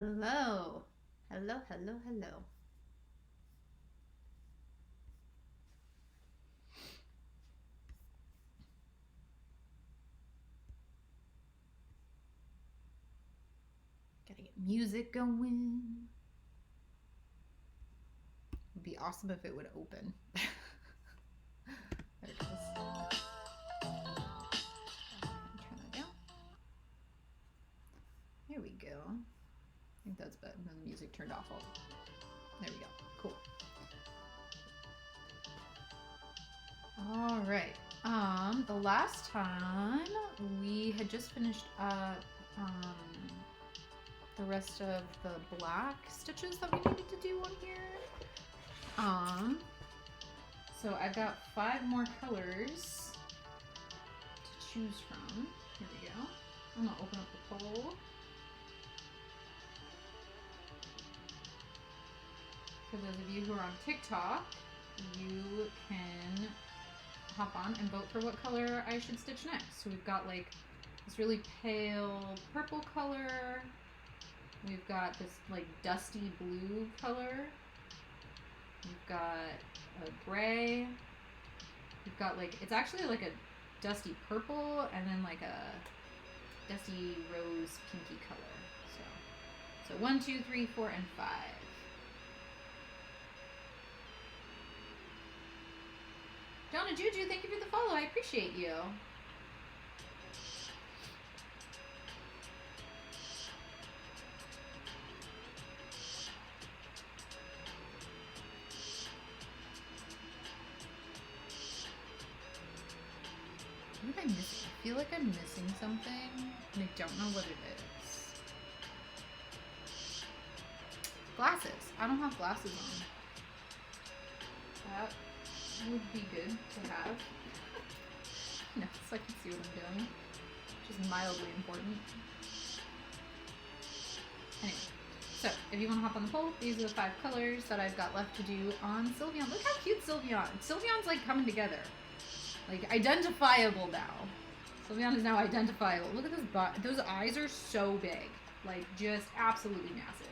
Hello. Hello, hello, hello. Gotta get music going. It'd be awesome if it would open. There it goes. Turn that down. There we go. I think that's better. Then the music turned off. There we go. Cool. All right. The last time we had just finished up the rest of the black stitches that we needed to do on here. So I've got 5 more colors to choose from. Here we go. I'm gonna open up the poll. For those of you who are on TikTok, you can hop on and vote for what color I should stitch next. So we've got like this really pale purple color. We've got this like dusty blue color. We've got a gray. We've got like, it's actually like a dusty purple and then like a dusty rose pinky color. So 1, 2, 3, 4, and 5. Donna Juju, thank you for the follow. I appreciate you. What am I missing? I feel like I'm missing something, and I don't know what it is. Glasses. I don't have glasses on. That would be good to have. No, so I can see what I'm doing, which is mildly important. Anyway, so if you want to hop on the poll, these are the 5 colors that I've got left to do on Sylveon. Look how cute Sylveon. Sylveon's like coming together. Like identifiable now. Sylveon is now identifiable. Look at those eyes are so big. Like just absolutely massive.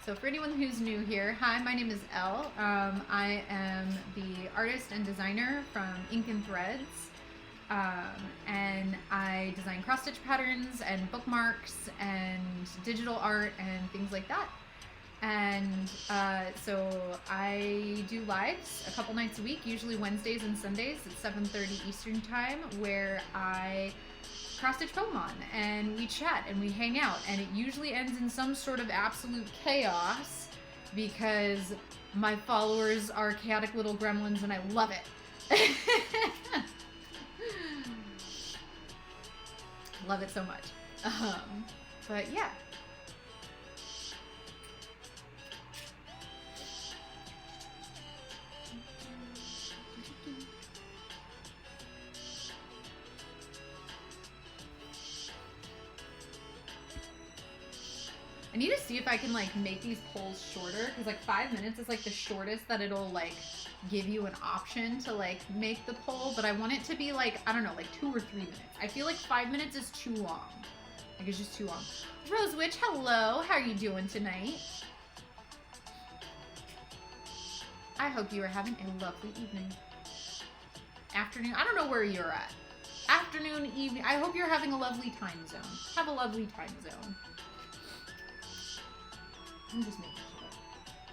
So for anyone who's new here, hi, my name is Elle. I am the artist and designer from Ink and Threads. And I design cross-stitch patterns and bookmarks and digital art and things like that. And so I do lives a couple nights a week, usually Wednesdays and Sundays at 7:30 Eastern time, where I cross-stitch Pokemon and we chat and we hang out, and it usually ends in some sort of absolute chaos because my followers are chaotic little gremlins and I love it. Love it so much. But yeah. I need to see if I can like make these polls shorter, because like 5 minutes is like the shortest that it'll like give you an option to like make the poll, but I want it to be like, I don't know, like 2 or 3 minutes. I feel like 5 minutes is too long. Like it's just too long. Rose Witch, hello. How are you doing tonight? I hope you are having a lovely evening. Afternoon. I don't know where you're at. Afternoon, evening. I hope you're having a lovely time zone. Have a lovely time zone. I'm just making sure.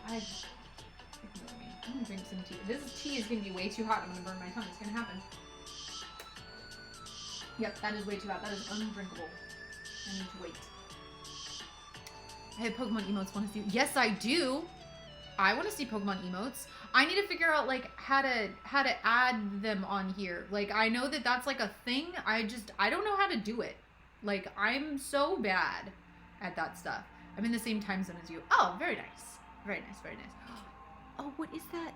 Ignore me. I'm gonna drink some tea. This tea is gonna be way too hot. I'm gonna burn my tongue. It's gonna happen. Yep, that is way too hot. That is undrinkable. I need to wait. I have Pokemon emotes. Want to see? Yes, I do. I want to see Pokemon emotes. I need to figure out like how to add them on here. Like I know that that's like a thing. I don't know how to do it. Like I'm so bad at that stuff. I'm in the same time zone as you. Oh, very nice. Very nice, very nice. Oh, what is that?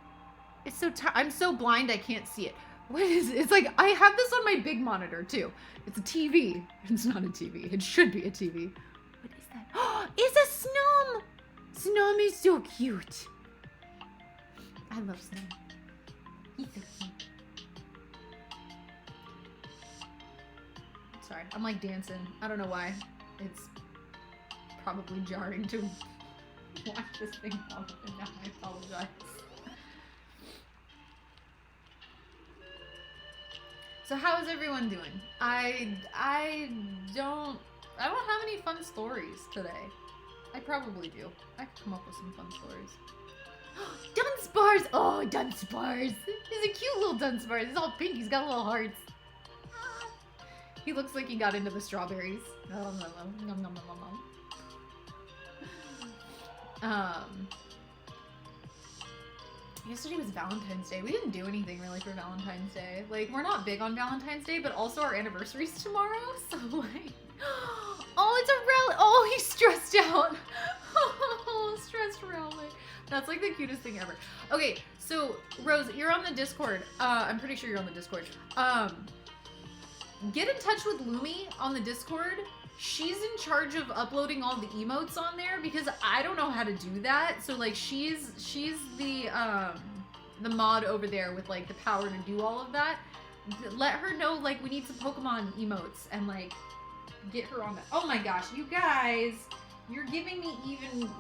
It's so I'm so blind I can't see it. What is it? It's like, I have this on my big monitor too. It's a TV. It's not a TV. It should be a TV. What is that? Oh, it's a Snom! Snom is so cute. I love Snom. He's so cute. Sorry, I'm like dancing. I don't know why. It's probably jarring to watch this thing pop up and down. I apologize. So how is everyone doing? I don't have any fun stories today. I probably do. I could come up with some fun stories. Dunsparce! Oh, Dunsparce! He's a cute little Dunsparce. He's all pink. He's got little hearts. He looks like he got into the strawberries. Nom, nom, nom, nom, nom, nom. Yesterday was Valentine's Day. We didn't do anything really for Valentine's Day. Like, we're not big on Valentine's Day, but also our anniversary's tomorrow, so like... Oh, it's a rally! Oh, he's stressed out! Oh, stressed rally. That's like the cutest thing ever. Okay, so, Rose, you're on the Discord. I'm pretty sure you're on the Discord. Get in touch with Lumi on the Discord. She's in charge of uploading all the emotes on there because I don't know how to do that. So like she's the mod over there with like the power to do all of that. Let her know like we need some Pokemon emotes and like get her on that. Oh my gosh, you guys, you're giving me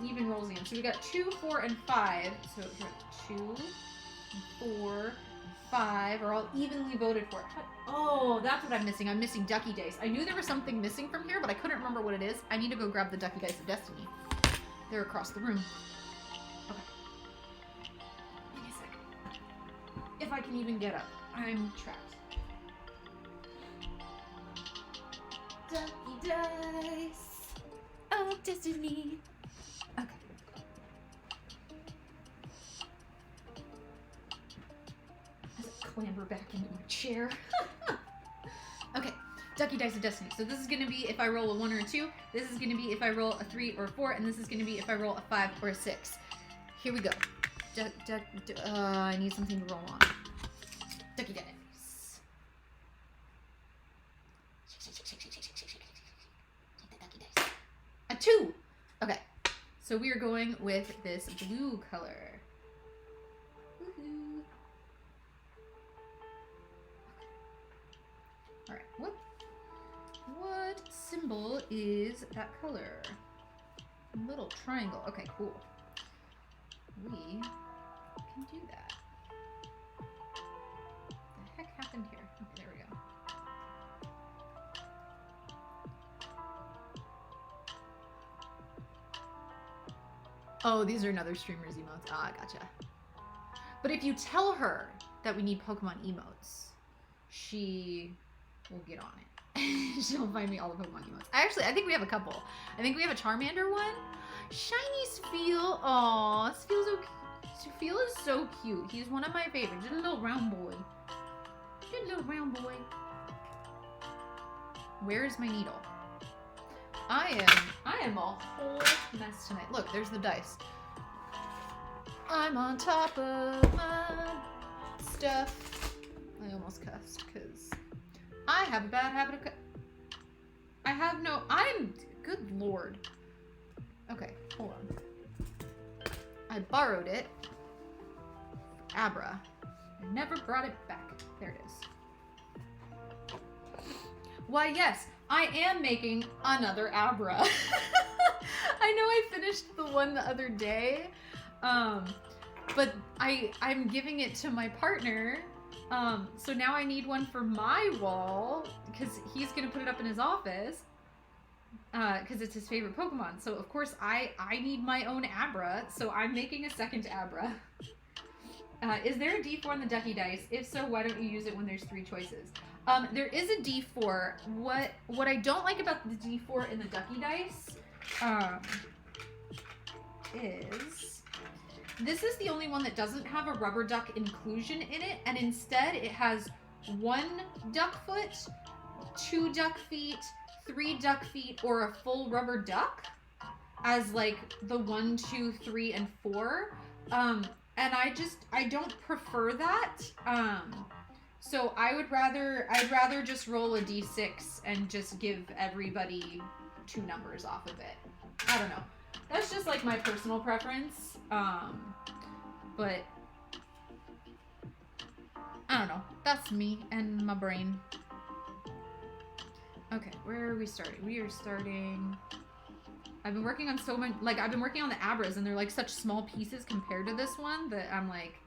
even rolls again. So we got 2, 4, and 5. So 2, 4, 5 are all evenly voted for. Oh, that's what I'm missing. I'm missing Ducky Dice. I knew there was something missing from here, but I couldn't remember what it is. I need to go grab the Ducky Dice of Destiny. They're across the room. Okay. Give me a sec. If I can even get up. I'm trapped. Ducky Dice of Destiny. Okay. Clamber back into my chair. Okay, Ducky Dice of Destiny. So this is going to be if I roll a 1 or a 2. This is going to be if I roll a 3 or a 4. And this is going to be if I roll a 5 or a 6. Here we go. I need something to roll on. Ducky Dice. A 2! Okay, so we are going with this blue color. Woohoo! Alright, what symbol is that color? Little triangle. Okay, cool. We can do that. What the heck happened here? Okay, there we go. Oh, these are another streamer's emotes. Ah, gotcha. But if you tell her that we need Pokemon emotes, she will get on it. She'll find me all the Pokemon emotes. I think we have a couple. I think we have a Charmander one. Shiny Sylveon. Aw, Sylveon's so cute. Sylveon is so cute. He's one of my favorites. Just a little round boy. Just a little round boy. Where is my needle? I am a whole mess tonight. Look, there's the dice. I'm on top of my stuff. I almost cussed because I have a bad habit of good lord. Okay, hold on. I borrowed it. Abra. I never brought it back. There it is. Why, yes, I am making another Abra. I know I finished the one the other day, but I'm giving it to my partner. So now I need one for my wall because he's gonna put it up in his office because it's his favorite Pokemon. So of course I need my own Abra, so I'm making a second Abra. Is there a D4 on the Ducky Dice? If so, why don't you use it when there's 3 choices? There is a D4. What I don't like about the D4 in the Ducky Dice is this is the only one that doesn't have a rubber duck inclusion in it, and instead it has 1 duck foot, 2 duck feet, 3 duck feet, or a full rubber duck as like the 1, 2, 3, and 4. And I don't prefer that. So I'd rather just roll a D6 and just give everybody 2 numbers off of it. I don't know. That's just like my personal preference. But I don't know. That's me and my brain. Okay, where are we starting? We are starting... I've been working on so many... Like, I've been working on the Abras, and they're, like, such small pieces compared to this one that I'm like...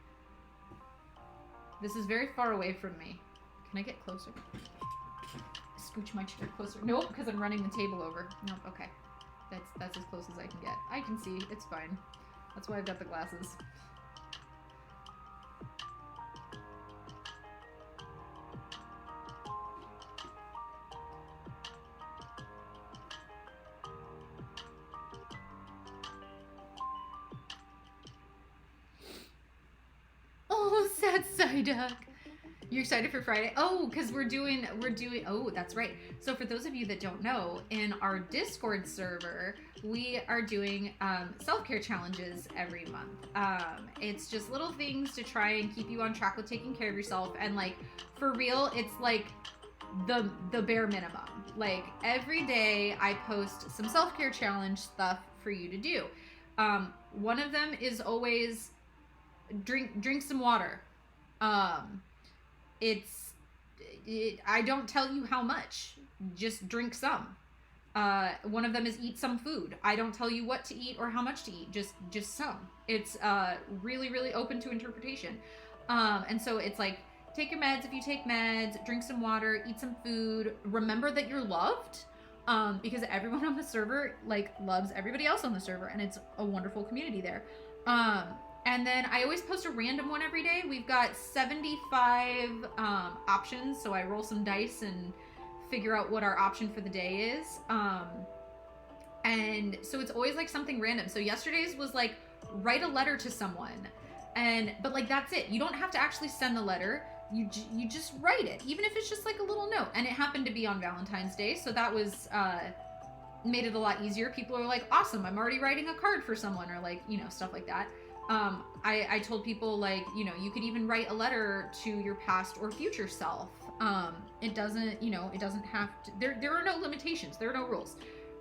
This is very far away from me. Can I get closer? Scooch my chair closer. Nope, because I'm running the table over. Nope, okay. That's as close as I can get. I can see. It's fine. That's why I've got the glasses. Oh, sad Psyduck. You're excited for Friday? Oh, because we're doing, oh, that's right. So for those of you that don't know, in our Discord server, we are doing self-care challenges every month. It's just little things to try and keep you on track with taking care of yourself. And like, for real, it's like the bare minimum. Like every day I post some self-care challenge stuff for you to do. One of them is always drink some water. I don't tell you how much, just drink some. One of them is eat some food. I don't tell you what to eat or how much to eat, just some. It's really, really open to interpretation. And so it's like, take your meds if you take meds, drink some water, eat some food. Remember that you're loved, because everyone on the server like loves everybody else on the server, and it's a wonderful community there. And then I always post a random one every day. We've got 75 options, so I roll some dice and figure out what our option for the day is. And so it's always like something random. So yesterday's was like, write a letter to someone. But like, that's it. You don't have to actually send the letter. You just write it, even if it's just like a little note. And it happened to be on Valentine's Day, so that was... made it a lot easier. People are like, awesome, I'm already writing a card for someone, or like, you know, stuff like that. I told people, like, you know, you could even write a letter to your past or future self. It doesn't, you know, it doesn't have to, there are no limitations. There are no rules.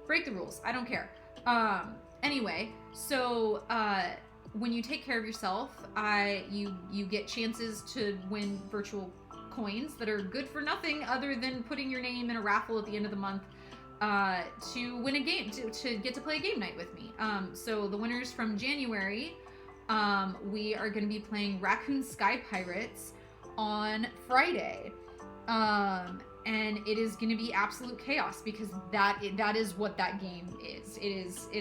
Break the rules. I don't care. Anyway, so, when you take care of yourself, you get chances to win virtual coins that are good for nothing other than putting your name in a raffle at the end of the month, to win a game, to get to play a game night with me. So the winners from January, we are going to be playing Raccoon Sky Pirates on Friday. And it is going to be absolute chaos, because that is what that game is. It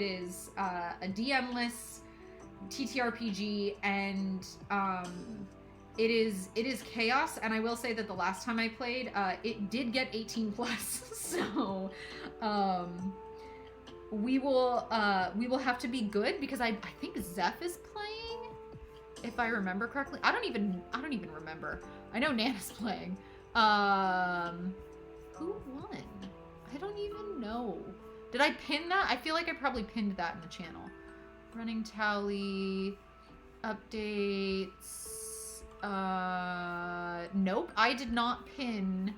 is a DM-less TTRPG, and it is chaos. And I will say that the last time I played, it did get 18 plus. So we will have to be good, because I think Zeph is playing, if I remember correctly. I don't even remember. I know Nana's playing. Who won? I don't even know. Did I pin that? I feel like I probably pinned that in the channel. Running tally, updates. Nope, I did not pin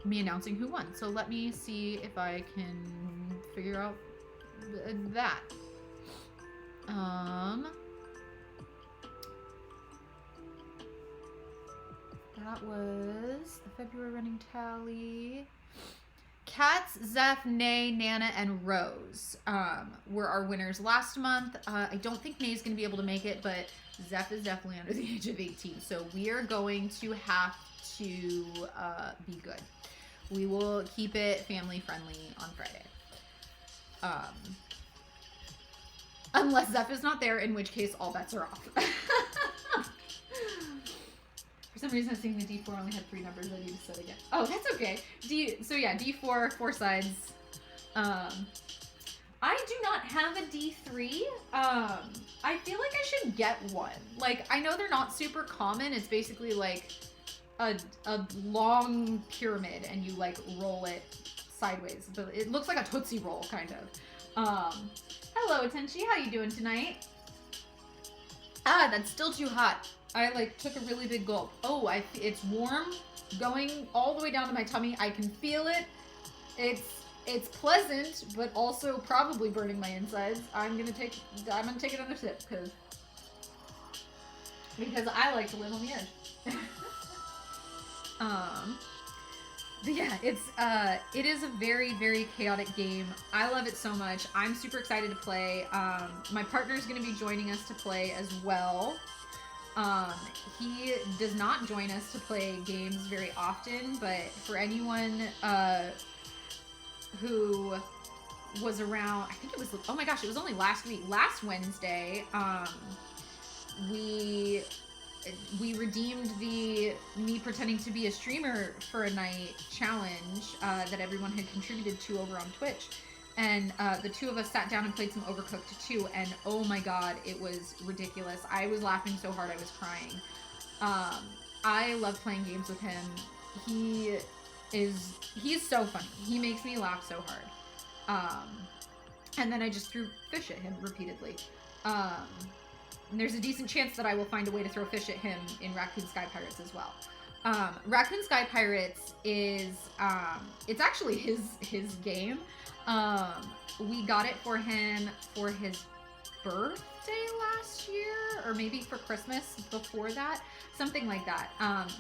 me announcing who won. So let me see if I can figure out that. That was the February running tally. Katz, Zeph, Nay, Nana, and Rose were our winners last month. I don't think Nay's going to be able to make it, but Zeph is definitely under the age of 18. So we are going to have to be good. We will keep it family friendly on Friday. Unless Zeph is not there, in which case all bets are off. For some reason, I was thinking the D4 only had 3 numbers. I need to set again. Oh, that's okay. So yeah, D4, 4 sides. I do not have a D3. I feel like I should get one. Like, I know they're not super common. It's basically like a long pyramid, and you like roll it sideways. But it looks like a Tootsie Roll, kind of. Hello, Tenchi. How you doing tonight? Ah, that's still too hot. I like took a really big gulp. Oh, it's warm, going all the way down to my tummy. I can feel it. It's pleasant, but also probably burning my insides. I'm gonna take another sip, because because I like to live on the edge. But yeah, it is a very, very chaotic game. I love it so much. I'm super excited to play. My partner's going to be joining us to play as well. He does not join us to play games very often, but for anyone who was around, I think it was, oh my gosh, it was only last week, last Wednesday, we redeemed the me pretending to be a streamer for a night challenge that everyone had contributed to over on Twitch. And the two of us sat down and played some Overcooked 2, and oh my god, it was ridiculous. I was laughing so hard I was crying. I love playing games with him. He's so funny. He makes me laugh so hard. And then I just threw fish at him repeatedly. And there's a decent chance that I will find a way to throw fish at him in Raccoon Sky Pirates as well. Raccoon Sky Pirates is, it's actually his game. We got it for him for his birthday last year, or maybe for Christmas before that, something like that,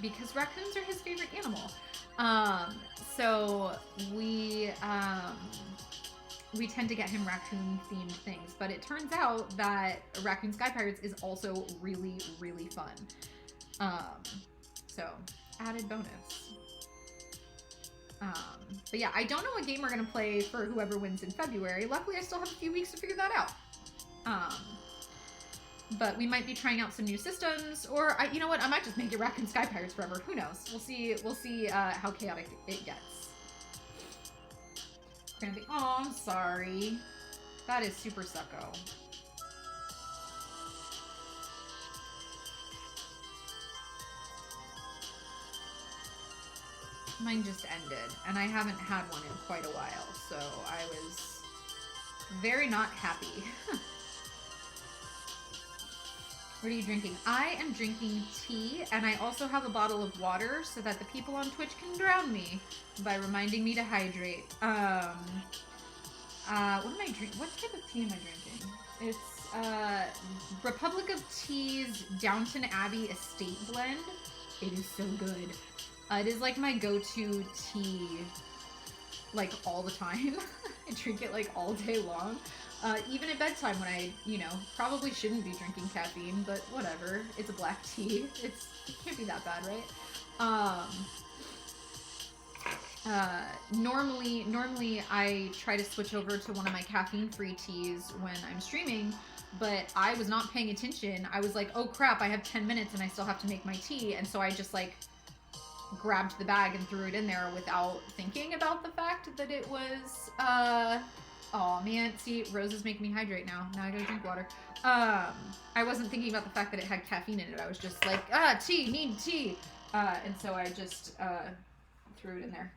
because raccoons are his favorite animal. So we tend to get him raccoon-themed things, but it turns out that Raccoon Sky Pirates is also really, really fun. So, added bonus. But yeah, I don't know what game we're going to play for whoever wins in February. Luckily, I still have a few weeks to figure that out. But we might be trying out some new systems, or you know what? I might just make it Raccoon Sky Pirates forever. Who knows? We'll see how chaotic it gets. Oh, I'm sorry. That is super sucko. Mine just ended, and I haven't had one in quite a while, so I was very not happy. What are you drinking? I am drinking tea, and I also have a bottle of water so that the people on Twitch can drown me by reminding me to hydrate. What am I drinking? What type of tea am I drinking? It's Republic of Tea's Downton Abbey Estate Blend. It is so good. It is like my go-to tea, like all the time. I drink it like all day long. Even at bedtime when I, probably shouldn't be drinking caffeine, but whatever. It's a black tea. It can't be that bad, right? Normally I try to switch over to one of my caffeine-free teas when I'm streaming, but I was not paying attention. I was like, oh crap, I have 10 minutes and I still have to make my tea, and so I just grabbed the bag and threw it in there without thinking about the fact that it was, oh man, see, roses make me hydrate now. Now I gotta drink water. I wasn't thinking about the fact that it had caffeine in it. I was just like, tea, need tea. And so I just, threw it in there.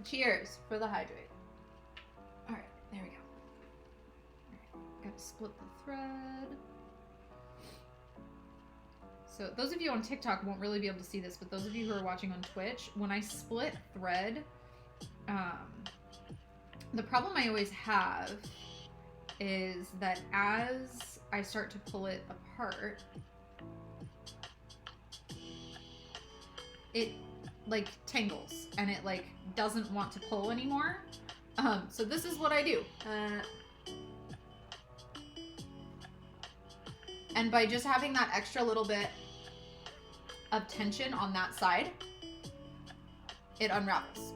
Cheers for the hydrate. All right, there we go. All right, gotta split the thread. So those of you on TikTok won't really be able to see this, but those of you who are watching on Twitch, when I split thread, the problem I always have is that as I start to pull it apart, it tangles and it doesn't want to pull anymore. So this is what I do. And by just having that extra little bit of tension on that side, it unravels.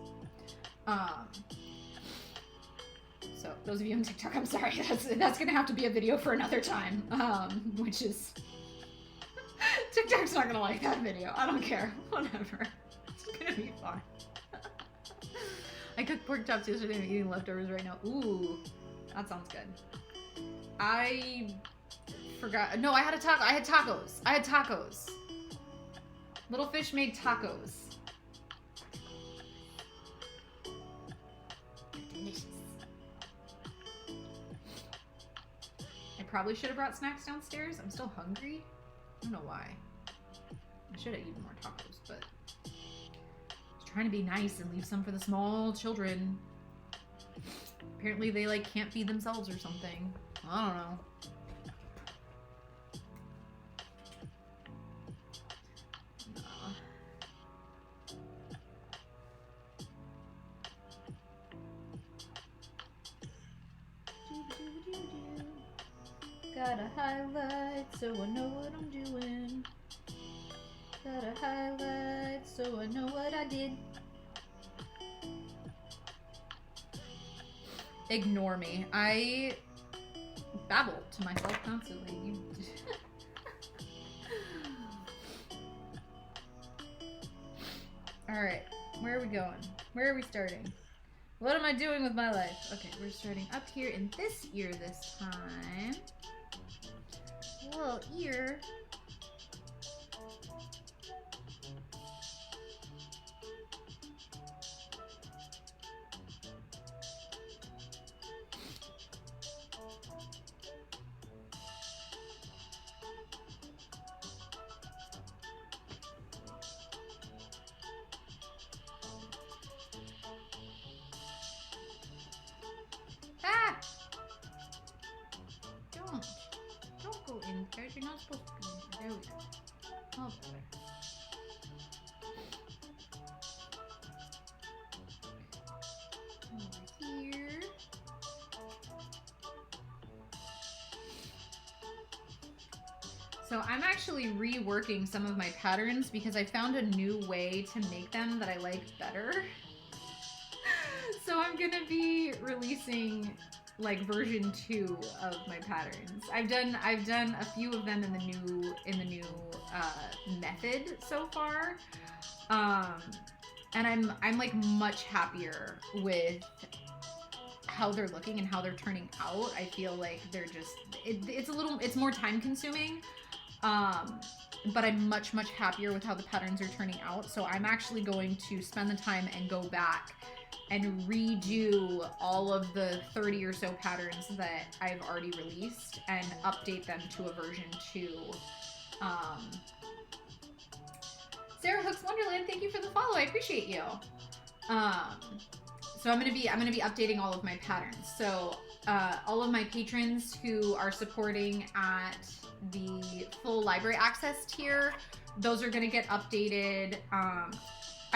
So those of you on TikTok, I'm sorry, that's gonna have to be a video for another time, which is TikTok's not gonna like that video. I don't care, whatever. It's gonna be fun. I cooked pork chops yesterday and I'm eating leftovers right now. Ooh, that sounds good. I forgot. No, I had tacos. I had tacos. Little Fish made tacos. Delicious. I probably should have brought snacks downstairs. I'm still hungry. I don't know why. I should have eaten more tacos, but I was trying to be nice and leave some for the small children. Apparently they can't feed themselves or something. I don't know. Gotta highlight so I know what I'm doing. Gotta highlight so I know what I did. Ignore me. I babble to myself constantly. Alright, where are we going? Where are we starting? What am I doing with my life? Okay, we're starting up here in this ear this time. Little ear. Ah! Don't go in there. You're not supposed to be in there. There we go. Oh boy. Over here. So I'm actually reworking some of my patterns because I found a new way to make them that I like better. So I'm gonna be releasing like version 2 of my patterns. I've done a few of them in the new method so far, and I'm like much happier with how they're looking and how they're turning out. I feel like they're just it's more time consuming, but I'm much happier with how the patterns are turning out. So I'm actually going to spend the time and go back and redo all of the 30 or so patterns that I've already released and update them to a version 2. Sarah Hooks Wonderland, thank you for the follow. I appreciate you. So I'm gonna be updating all of my patterns. So all of my patrons who are supporting at the full library access tier, those are gonna get updated.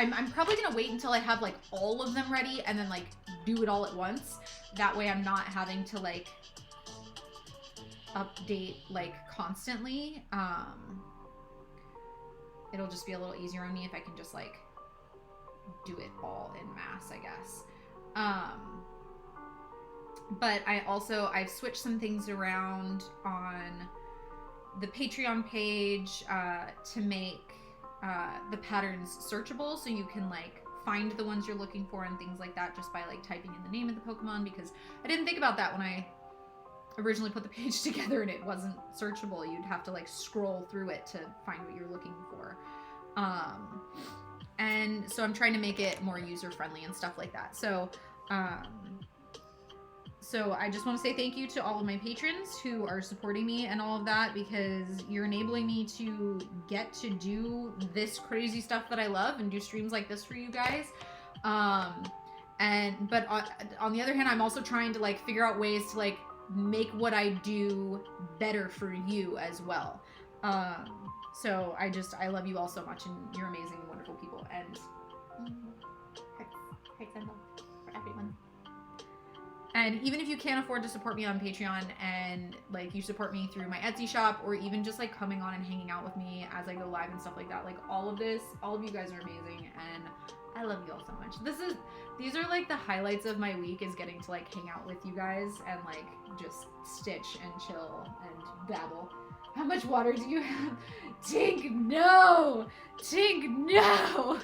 I'm probably gonna wait until I have like all of them ready and then like do it all at once. That way I'm not having to like update like constantly. It'll just be a little easier on me if I can just like do it all in mass, I guess. But I've switched some things around on the Patreon page to make the patterns searchable, so you can like find the ones you're looking for and things like that just by like typing in the name of the Pokemon, because I didn't think about that when I originally put the page together and it wasn't searchable. You'd have to like scroll through it to find what you're looking for. And so I'm trying to make it more user friendly and stuff like that. So so I just want to say thank you to all of my patrons who are supporting me and all of that, because you're enabling me to get to do this crazy stuff that I love and do streams like this for you guys. But on the other hand, I'm also trying to like figure out ways to like make what I do better for you as well. So I love you all so much, and you're amazing, wonderful people. And hearts and love for everyone. And even if you can't afford to support me on Patreon and like you support me through my Etsy shop, or even just like coming on and hanging out with me as I go live and stuff like that, like all of you guys are amazing, and I love you all so much. These are like the highlights of my week, is getting to like hang out with you guys and like just stitch and chill and babble. How much water do you have? Tink, no! Tink, no!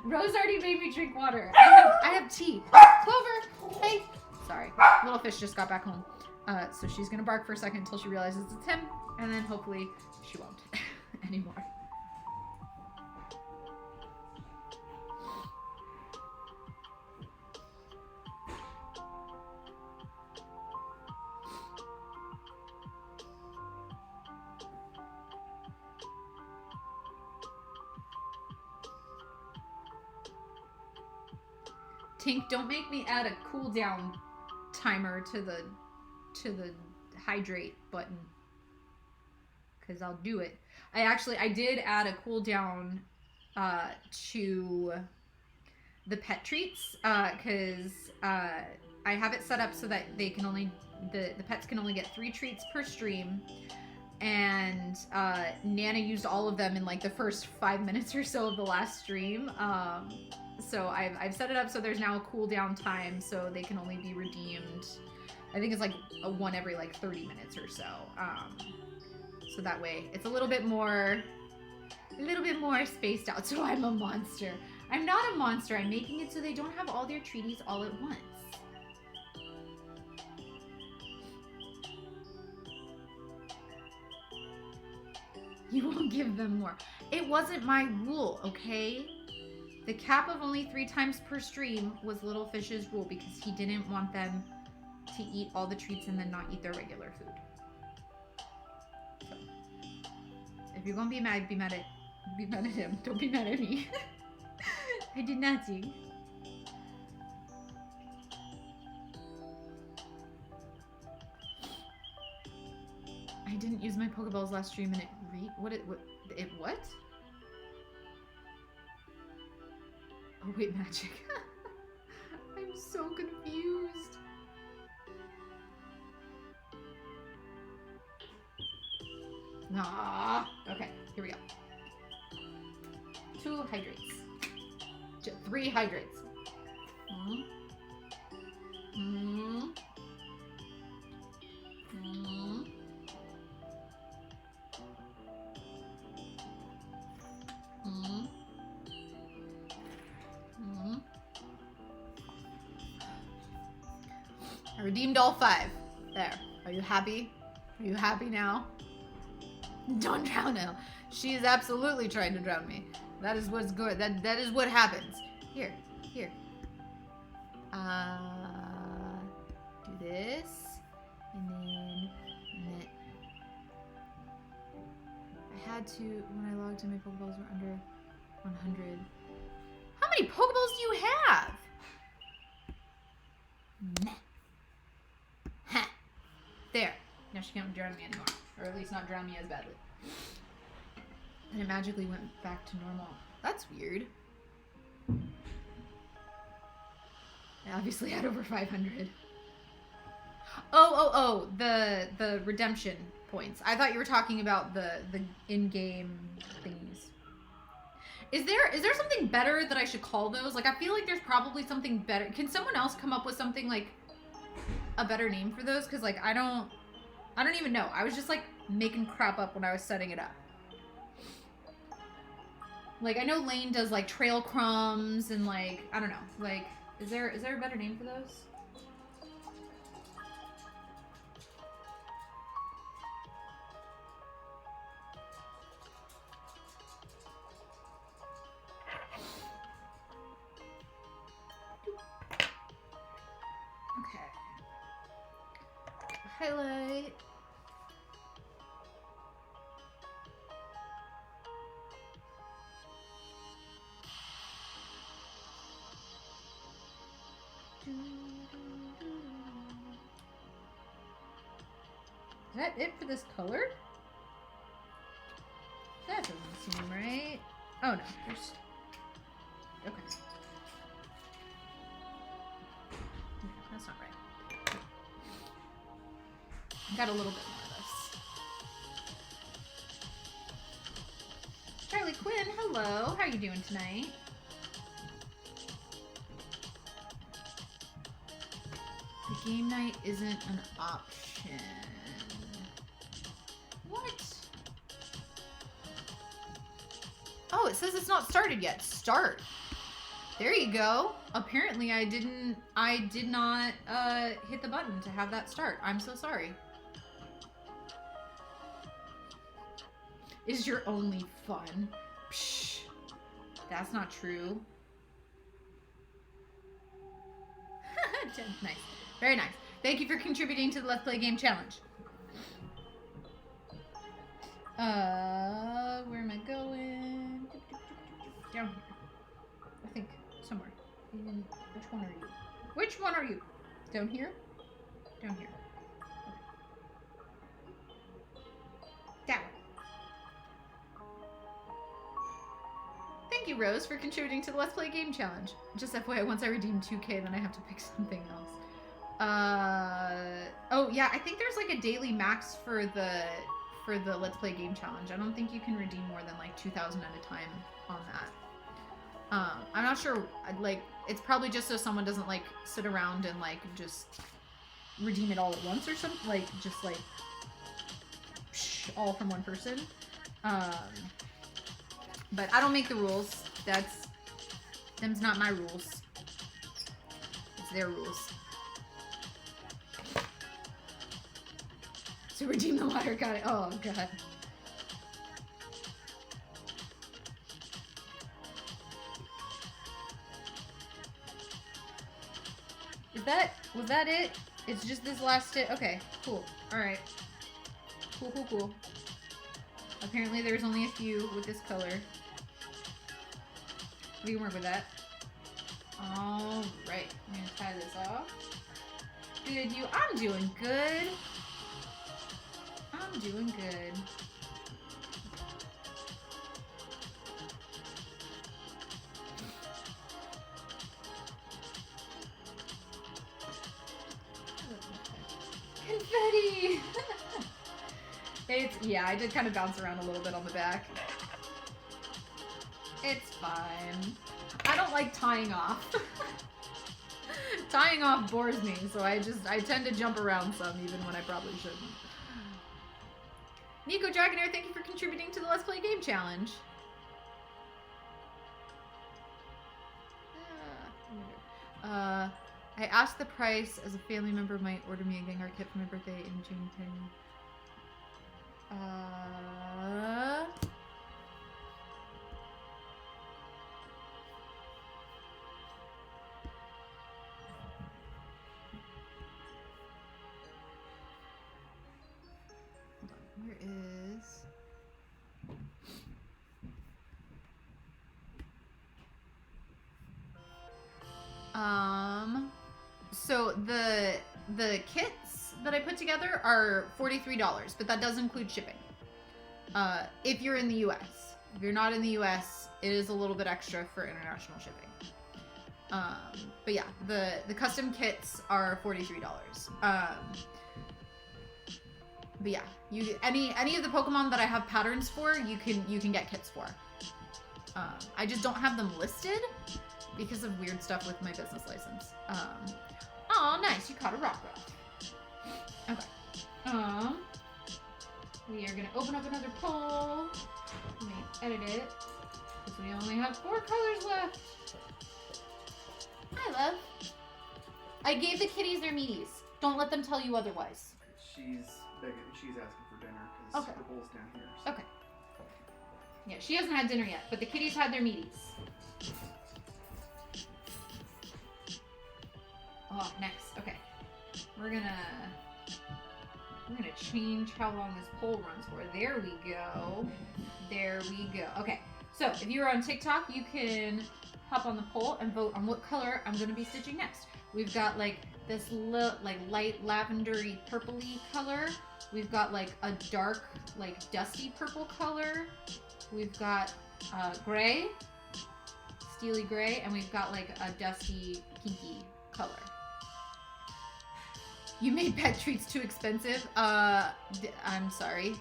Rose already made me drink water. I have tea. Clover, hey! Sorry, little fish just got back home. So she's gonna bark for a second until she realizes it's him, and then hopefully she won't anymore. Tink, don't make me add a cooldown timer to the hydrate button. Because I'll do it. I did add a cooldown to the pet treats. Because I have it set up so that they can only, the pets can only get 3 treats per stream. And Nana used all of them in like the first 5 minutes or so of the last stream. So I've set it up so there's now a cooldown time, so they can only be redeemed. I think it's like a 1 every like 30 minutes or so. So that way it's a little bit more spaced out. So I'm a monster. I'm not a monster. I'm making it so they don't have all their treaties all at once. You won't give them more. It wasn't my rule, okay? The cap of only 3 times per stream was Little Fish's rule because he didn't want them to eat all the treats and then not eat their regular food. So, if you're gonna be mad at him. Don't be mad at me. I did nothing. I didn't use my Pokeballs last stream and it what? Oh wait, magic. I'm so confused. Ah, okay, here we go. 2 hydrates. 3 hydrates. I redeemed all 5. There. Are you happy? Are you happy now? Don't drown her. She is absolutely trying to drown me. That is what's good. That is what happens. Here. Do this. And then I had to, when I logged in, my Pokeballs were under 100. How many Pokeballs do you have? Meh. Ha. There. Now she can't drown me anymore. Or at least not drown me as badly. And it magically went back to normal. That's weird. I obviously had over 500. Oh, the redemption points. I thought you were talking about the in-game thingies. Is there something better that I should call those? Like, I feel like there's probably something better. Can someone else come up with something like a better name for those? Because like I don't even know. I was just like making crap up when I was setting it up. Like I know Lane does like trail crumbs and like I don't know. Like is there a better name for those? Okay. Highlight. Is that it for this color? That doesn't seem right. Oh no, there's... Okay. No, that's not right. Got a little bit more of this. Charlie Quinn, hello. How are you doing tonight? The game night isn't an option. What? Oh, it says it's not started yet. Start. There you go. Apparently I did not hit the button to have that start. I'm so sorry. Is your only fun? Psh, that's not true. Nice. Very nice. Thank you for contributing to the Let's Play Game Challenge. Where am I going? Down here. I think somewhere. Which one are you? Which one are you? Down here? Down here. Down. Thank you, Rose, for contributing to the Let's Play Game Challenge. Just FYI, once I redeem 2K, then I have to pick something else. Oh yeah, I think there's like a daily max for the Let's Play Game Challenge. I don't think you can redeem more than like 2,000 at a time on that. I'm not sure, like, it's probably just so someone doesn't like sit around and like just redeem it all at once or something, like just like all from one person. But I don't make the rules. Them's not my rules. It's their rules. So redeem the water, got it. Oh god. Was that it? It's just this last stitch. Okay, cool. Alright. Cool. Apparently there's only a few with this color. We can work with that. Alright. I'm gonna tie this off. Good, I'm doing good. I'm doing good. Confetti! Yeah, I did kind of bounce around a little bit on the back. It's fine. I don't like tying off. Tying off bores me, so I tend to jump around some even when I probably shouldn't. Nico Dragonair, thank you for contributing to the Let's Play Game Challenge. I asked the price as a family member might order me a Gengar kit for my birthday in June. Hold on, where is... So the kits that I put together are $43, but that does include shipping. If you're in the US. If you're not in the US, it is a little bit extra for international shipping. But yeah, the custom kits are $43. But yeah, any of the Pokemon that I have patterns for, you can get kits for. I just don't have them listed because of weird stuff with my business license. Oh, nice, you caught a rock. Okay. We are gonna open up another poll. Let me edit it because we only have 4 colors left. Hi, love. I gave the kitties their meaties. Don't let them tell you otherwise. She's asking for dinner because her bowl's down here. So. Okay. Yeah, she hasn't had dinner yet, but the kitties had their meaties. Oh, nice. Okay. We're gonna change how long this poll runs for. There we go. There we go. Okay. So if you're on TikTok, you can hop on the poll and vote on what color I'm gonna be stitching next. We've got like this light lavendery purpley color. We've got like a dark, like dusty purple color. We've got gray, steely gray, and we've got like a dusty pinky color. You made pet treats too expensive. I'm sorry.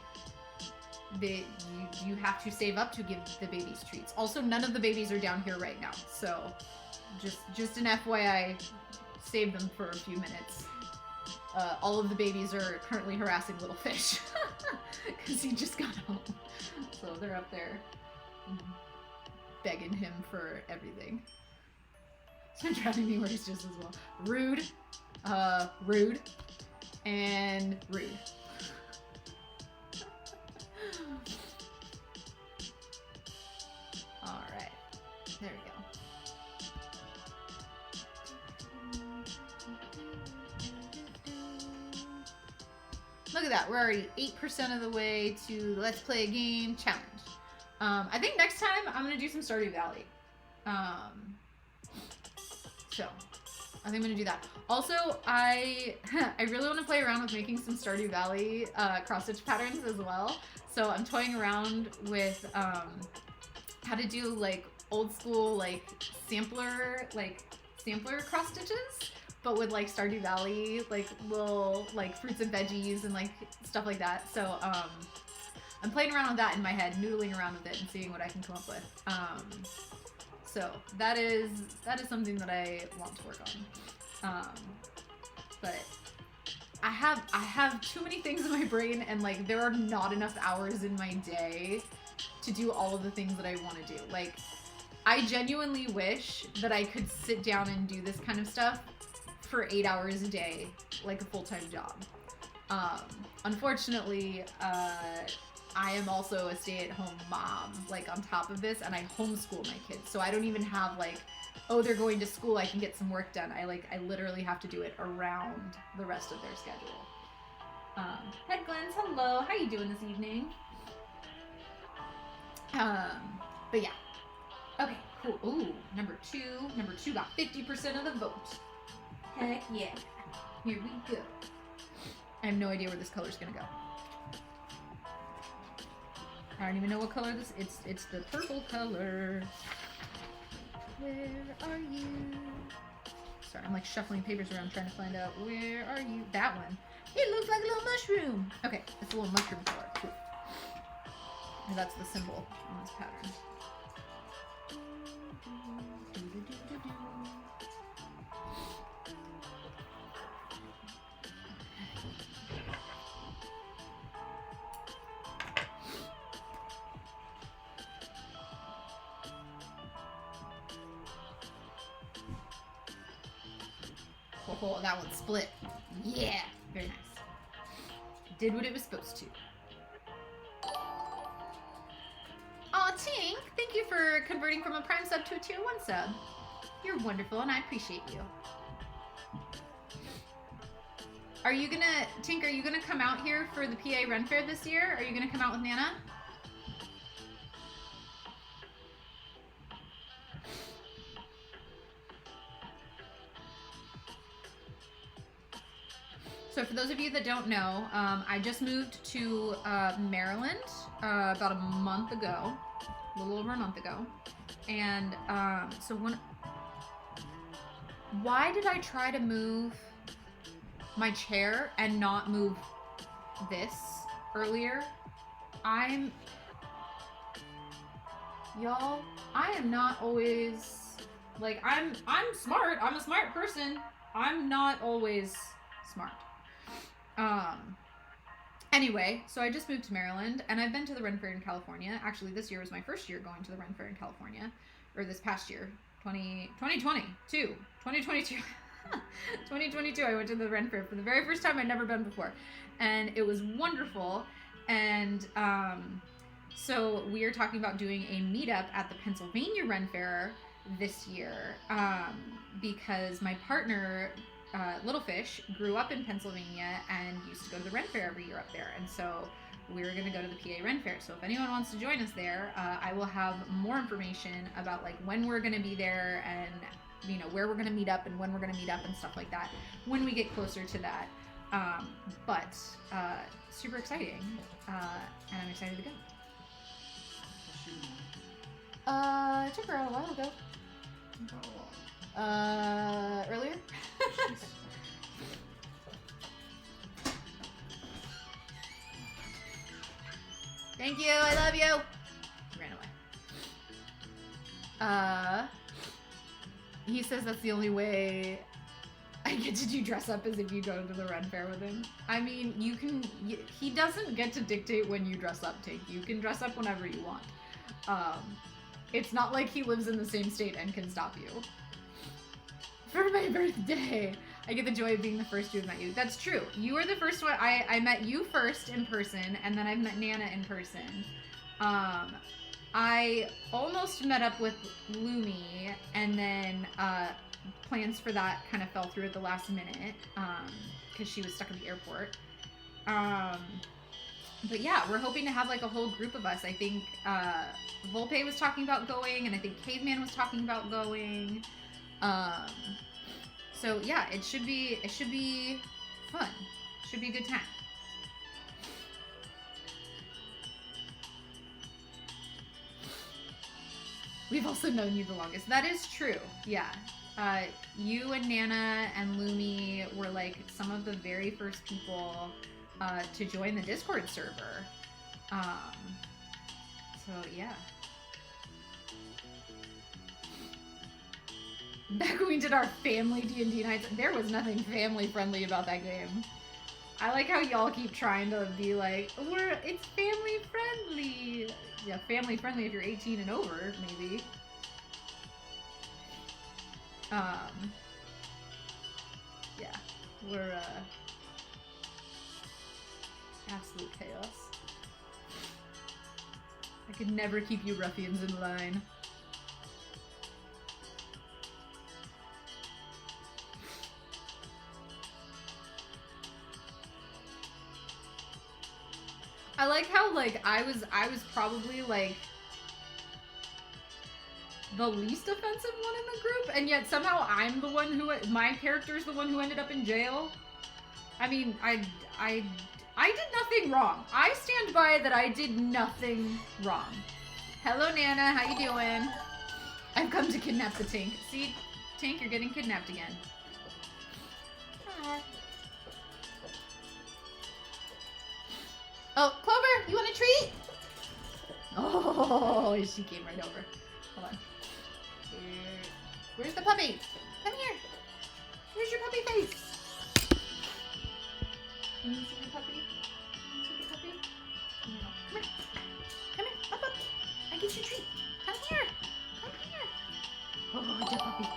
You have to save up to give the babies treats. Also, none of the babies are down here right now, so just an FYI, save them for a few minutes. All of the babies are currently harassing little fish because he just got home, so they're up there begging him for everything. So driving me worse just as well. Rude. Rude, and rude. Alright, there we go. Look at that, we're already 8% of the way to the Let's Play a Game Challenge. I think next time I'm going to do some Stardew Valley. I think I'm gonna do that. Also, I really want to play around with making some Stardew Valley cross-stitch patterns as well. So I'm toying around with how to do like old school like sampler cross stitches, but with like Stardew Valley like little like fruits and veggies and like stuff like that. So I'm playing around with that in my head, noodling around with it and seeing what I can come up with. So that is something that I want to work on. But I have too many things in my brain, and like there are not enough hours in my day to do all of the things that I want to do. Like I genuinely wish that I could sit down and do this kind of stuff for 8 hours a day, like a full-time job. Unfortunately, I am also a stay-at-home mom, like on top of this, and I homeschool my kids. So I don't even have like, oh, they're going to school, I can get some work done. I literally have to do it around the rest of their schedule. Headglance, hello. How you doing this evening? But yeah. Okay, cool. Ooh, number two got 50% of the vote. Heck yeah. Here we go. I have no idea where this color's gonna go. I don't even know what color this is. It's the purple color. Where are you? Sorry, I'm like shuffling papers around trying to find out where are you. That one. It looks like a little mushroom. Okay, it's a little mushroom color. Cool. And that's the symbol on this pattern. Oh, that one split. Yeah, very nice. Did what it was supposed to. Aw, Tink, thank you for converting from a Prime sub to a Tier 1 sub. You're wonderful, and I appreciate you. Are you gonna, Tink, are you gonna come out here for the PA Ren Fair this year? Are you gonna come out with Nana? So for those of you that don't know, I just moved to Maryland about a month ago, a little over a month ago. And why did I try to move my chair and not move this earlier? Y'all, I am not always, like, I'm smart. I'm a smart person. I'm not always smart. Anyway, so I just moved to Maryland, and I've been to the Ren Fair in California. Actually, this year was my first year going to the Ren Fair in California, or this past year, 2022. 2022, I went to the Ren Fair for the very first time. I'd never been before, and it was wonderful. And so we are talking about doing a meetup at the Pennsylvania Ren Fair this year, because my partner, Little Fish, grew up in Pennsylvania and used to go to the Ren Fair every year up there, and so we're going to go to the PA Ren Fair. So if anyone wants to join us there, I will have more information about like when we're going to be there and, you know, where we're going to meet up and when we're going to meet up and stuff like that when we get closer to that. But super exciting, and I'm excited to go. I took her out a while ago. Earlier? Thank you, I love you. Ran away. He says that's the only way I get to do dress up is if you go to the Ren Fair with him. I mean, he doesn't get to dictate when you dress up, Tink. You can dress up whenever you want. It's not like he lives in the same state and can stop you. For my birthday, I get the joy of being the first to have met you. That's true. You are the first one. I met you first in person, and then I've met Nana in person. I almost met up with Lumi, and then plans for that kind of fell through at the last minute because she was stuck at the airport. But yeah, we're hoping to have like a whole group of us. I think Volpe was talking about going, and I think Caveman was talking about going. So So yeah, it should be fun. Should be a good time. We've also known you the longest. That is true. Yeah. You and Nana and Lumi were like some of the very first people to join the Discord server. So yeah. Back when we did our family D&D nights, there was nothing family friendly about that game. I like how y'all keep trying to be like, it's family friendly. Yeah, family friendly if you're 18 and over, maybe. Yeah, we're absolute chaos. I could never keep you ruffians in line. I like how, like, I was probably, like, the least offensive one in the group, and yet somehow I'm the one who, my character's the one who ended up in jail. I mean, I did nothing wrong. I stand by that I did nothing wrong. Hello, Nana, how you doing? I've come to kidnap the Tink. See, Tink, you're getting kidnapped again. Hi. Oh, Clover, you want a treat? Oh, she came right over. Hold on. Here. Where's the puppy? Come here. Here's your puppy face. Can you see the puppy? Can you see the puppy? No. Come here. Come here. Up, up. I get you a treat. Come here. Come here. Oh, the puppy.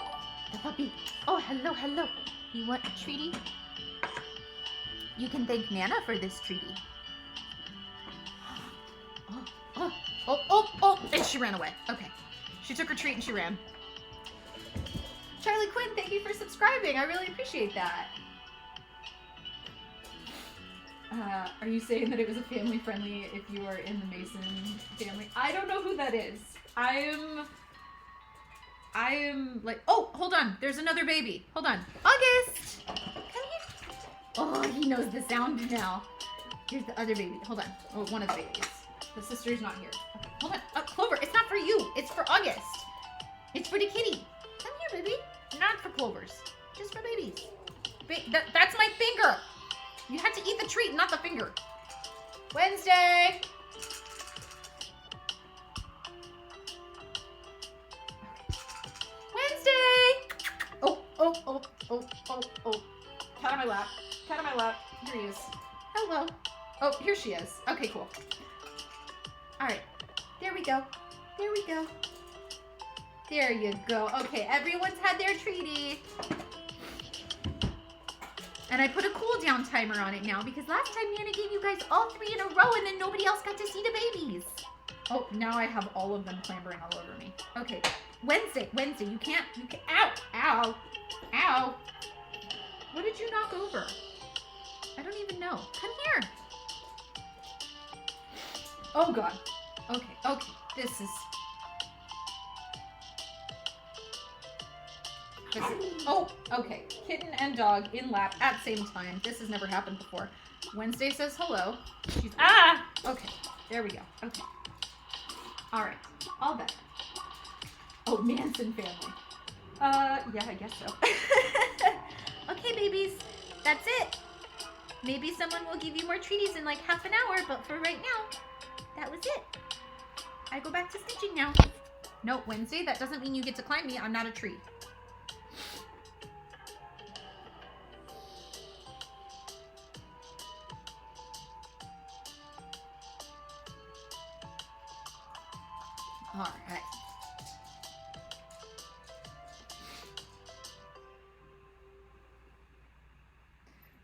The puppy. Oh, hello, hello. You want a treaty? You can thank Nana for this treaty. Oh, and she ran away. Okay. She took her treat and she ran. Charlie Quinn, thank you for subscribing. I really appreciate that. Are you saying that it was a family friendly if you are in the Mason family? I don't know who that is. I am like, oh, hold on. There's another baby. Hold on. August! Come here. Oh, he knows the sound now. Here's the other baby. Hold on. Oh, one of the babies. The sister's not here. Okay, hold on. Clover, it's not for you. It's for August. It's for the kitty. Come here, baby. Not for Clovers. Just for babies. That's my finger. You had to eat the treat, not the finger. Wednesday. Wednesday. Oh. Cat on my lap. Cat on my lap. Here he is. Hello. Oh, here she is. Okay, cool. All right, there we go. There we go. There you go. Okay, everyone's had their treaty. And I put a cooldown timer on it now because last time Nana gave you guys all 3 in a row and then nobody else got to see the babies. Oh, now I have all of them clambering all over me. Okay, Wednesday, you can't, ow. What did you knock over? I don't even know. Come here. Oh God. Okay. This is. Oh, okay. Kitten and dog in lap at same time. This has never happened before. Wednesday says hello. She's Okay. There we go. Okay. All right. All better. Oh, Manson family. Yeah, I guess so. Okay, babies. That's it. Maybe someone will give you more treaties in like half an hour, but for right now, that was it. I go back to stitching now. No, Wednesday, that doesn't mean you get to climb me. I'm not a tree. All right.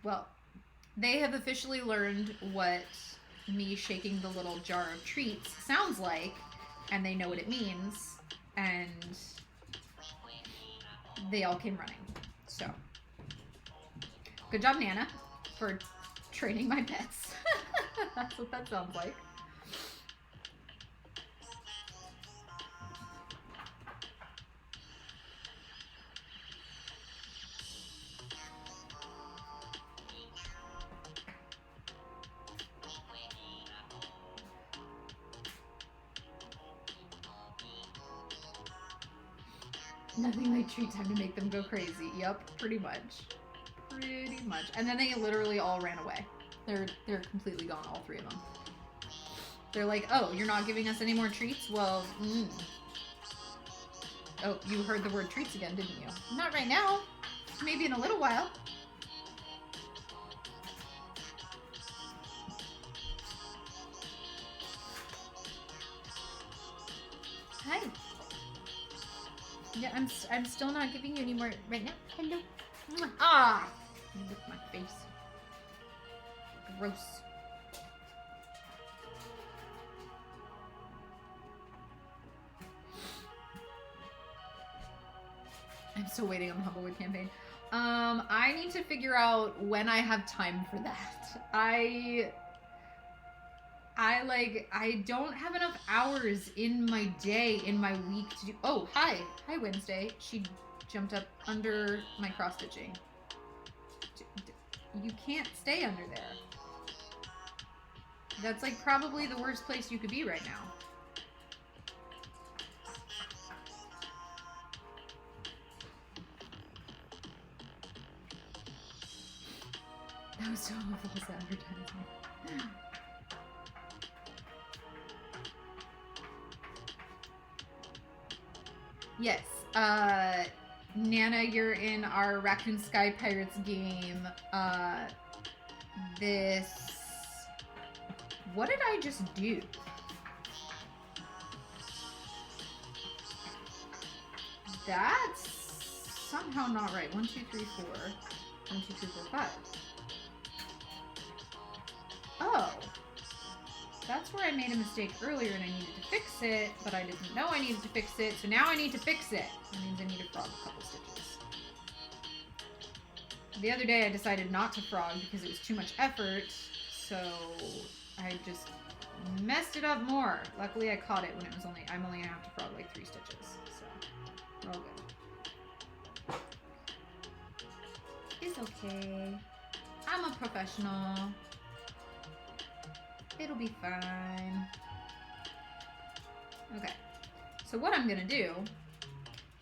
Well, they have officially learned what me shaking the little jar of treats sounds like, and they know what it means, and they all came running. So, good job, Nana, for training my pets. That's what that sounds like. Nothing like treat time to make them go crazy. Yep, pretty much. Pretty much. And then they literally all ran away. They're completely gone, all three of them. They're like, oh, you're not giving us any more treats? Well, Oh, you heard the word treats again, didn't you? Not right now. Maybe in a little while. Hi. Yeah, I'm still not giving you any more right now. Hello. Ah! You licked my face. Gross. I'm still waiting on the Humblewood campaign. I need to figure out when I have time for that. I don't have enough hours in my day, in my week to do. Oh, hi. Hi, Wednesday. She jumped up under my cross stitching. You can't stay under there. That's like probably the worst place you could be right now. That was so false advertising. Yes, Nana, you're in our Raccoon Sky Pirates game. What did I just do? That's somehow not right. 1, 2, 3, 4. 1, 2, 3, 4, 5. Oh. That's where I made a mistake earlier and I needed to fix it, but I didn't know I needed to fix it, so now I need to fix it. That means I need to frog a couple stitches. The other day I decided not to frog because it was too much effort, so I just messed it up more. Luckily I caught it when it was I'm only gonna have to frog like 3 stitches, so we're all good. It's okay. I'm a professional. It'll be fine. Okay, so what I'm gonna do,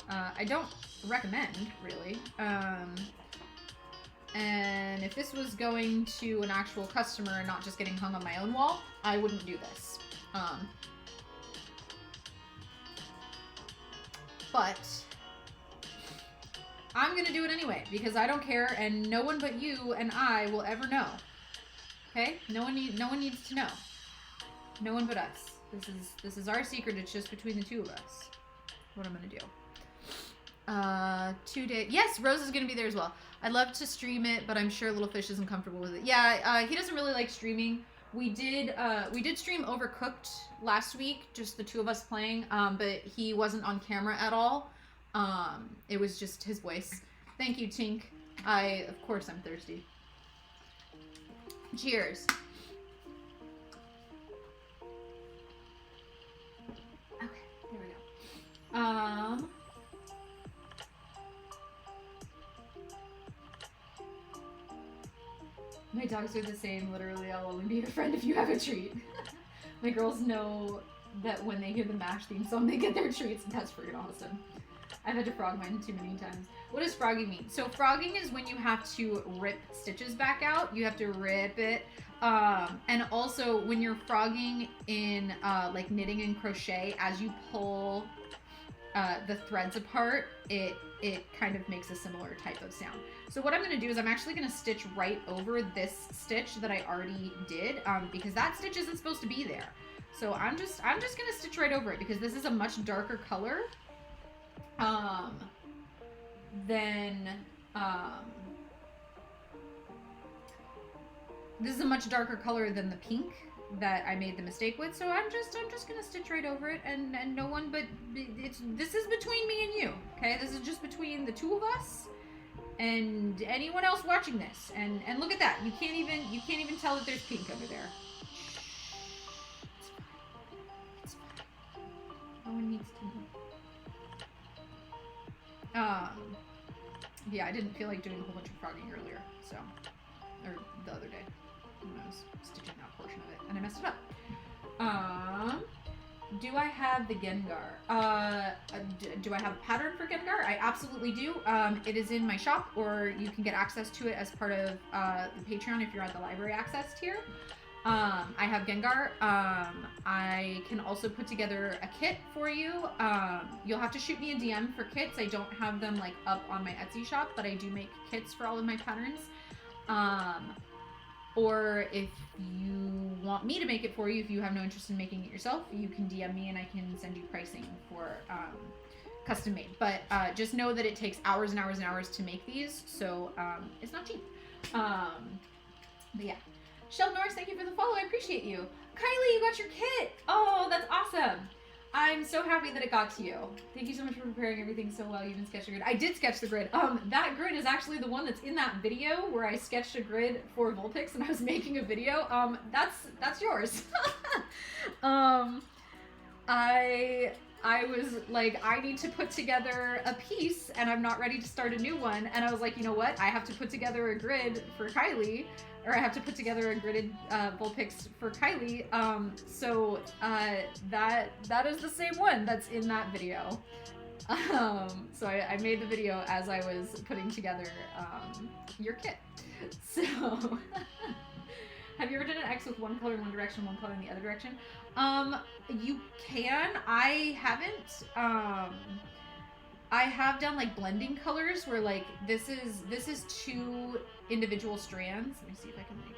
I don't recommend, really, and if this was going to an actual customer and not just getting hung on my own wall, I wouldn't do this. But I'm gonna do it anyway, because I don't care, and no one but you and I will ever know. Okay? No one needs to know. No one but us. This is our secret. It's just between the two of us. What I'm gonna do. 2 days. Yes, Rose is gonna be there as well. I'd love to stream it, but I'm sure Little Fish isn't comfortable with it. Yeah, he doesn't really like streaming. We did stream Overcooked last week, just the two of us playing. But he wasn't on camera at all. It was just his voice. Thank you, Tink. Of course I'm thirsty. Cheers. Okay, there we go. My dogs are the same. Literally, I'll only be your friend if you have a treat. My girls know that when they hear the MASH theme song, they get their treats. That's freaking awesome. I've had to frog mine too many times. What does frogging mean? So frogging is when you have to rip stitches back out. You have to rip it. And also when you're frogging in like knitting and crochet, as you pull the threads apart, it kind of makes a similar type of sound. So what I'm going to do is I'm actually going to stitch right over this stitch that I already did, because that stitch isn't supposed to be there. So I'm just going to stitch right over it because this is a much darker color. This is a much darker color than the pink that I made the mistake with, so I'm just gonna stitch right over it, and no one but this is between me and you, okay? This is just between the two of us and anyone else watching this. And look at that, you can't even tell that there's pink under there. It's fine. No one needs to know. Yeah, I didn't feel like doing a whole bunch of frogging earlier, so, or the other day when I was stitching that portion of it, and I messed it up. Do I have the Gengar? Do I have a pattern for Gengar? I absolutely do. It is in my shop, or you can get access to it as part of the Patreon if you're at the library access tier. I have Gengar. I can also put together a kit for you. You'll have to shoot me a DM for kits. I don't have them like up on my Etsy shop, but I do make kits for all of my patterns. Or if you want me to make it for you, if you have no interest in making it yourself, you can DM me and I can send you pricing for custom made. But just know that it takes hours and hours and hours to make these, so it's not cheap. But yeah. Shell Norris, thank you for the follow. I appreciate you. Kylie, you got your kit. Oh, that's awesome. I'm so happy that it got to you. Thank you so much for preparing everything so well. You even sketched a grid. I did sketch the grid. That grid is actually the one that's in that video where I sketched a grid for Vulpix and I was making a video. That's yours. I was like, I need to put together a piece and I'm not ready to start a new one. And I was like, you know what? I have to put together a grid for Kylie, or I have to put together a gridded Vulpix for Kylie. So that is the same one that's in that video. So I made the video as I was putting together your kit. So have you ever done an X with one color in one direction, one color in the other direction? You can. I haven't. I have done like blending colors where like this is two individual strands. Let me see if I can like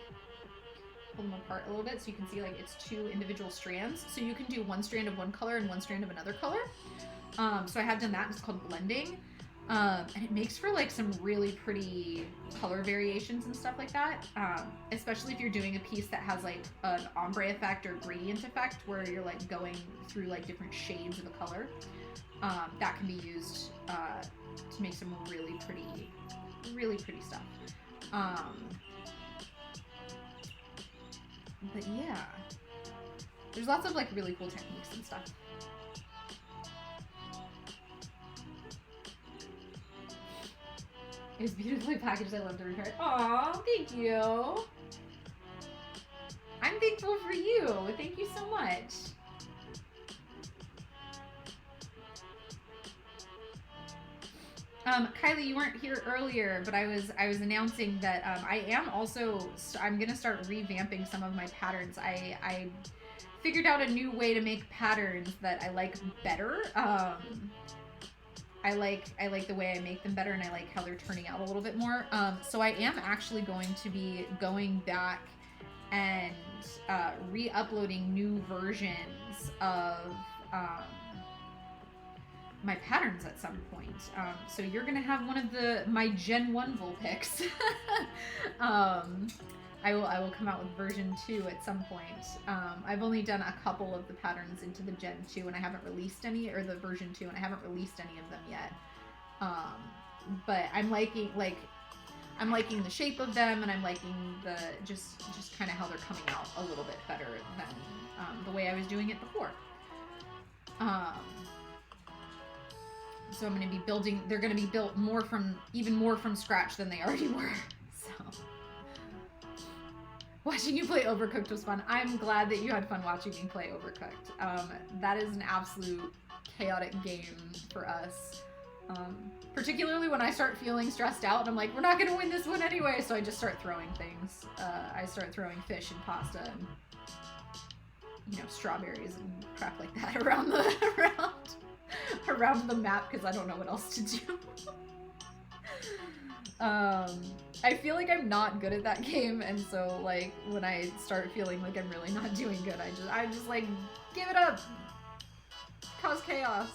pull them apart a little bit so you can see like it's two individual strands. So you can do one strand of one color and one strand of another color. So I have done that. It's called blending. And it makes for like some really pretty color variations and stuff like that. Especially if you're doing a piece that has like an ombre effect or gradient effect where you're like going through like different shades of a color. That can be used to make some really pretty stuff. But yeah, there's lots of like really cool techniques and stuff. It was beautifully packaged. I love the repair. Aw, thank you. I'm thankful for you. Thank you so much. Kylie, you weren't here earlier, but I was announcing that I'm gonna start revamping some of my patterns. I figured out a new way to make patterns that I like better. I like the way I make them better, and I like how they're turning out a little bit more. So I am actually going to be going back and re-uploading new versions of my patterns at some point. So you're gonna have one of my Gen 1 Vulpix. I will come out with version 2 at some point. I've only done a couple of the patterns into the Gen 2 and I haven't released any, or the version 2, and I haven't released any of them yet. But I'm liking the shape of them, and I'm liking the just kind of how they're coming out a little bit better than the way I was doing it before. So I'm going to be building, they're going to be built even more from scratch than they already were. So watching you play Overcooked was fun. I'm glad that you had fun watching me play Overcooked. That is an absolute chaotic game for us. Particularly when I start feeling stressed out and I'm like, we're not going to win this one anyway. So I just start throwing things. I start throwing fish and pasta and, strawberries and crap like that around the map because I don't know what else to do. I feel like I'm not good at that game, and so like when I start feeling like I'm really not doing good, I just like give it up, cause chaos.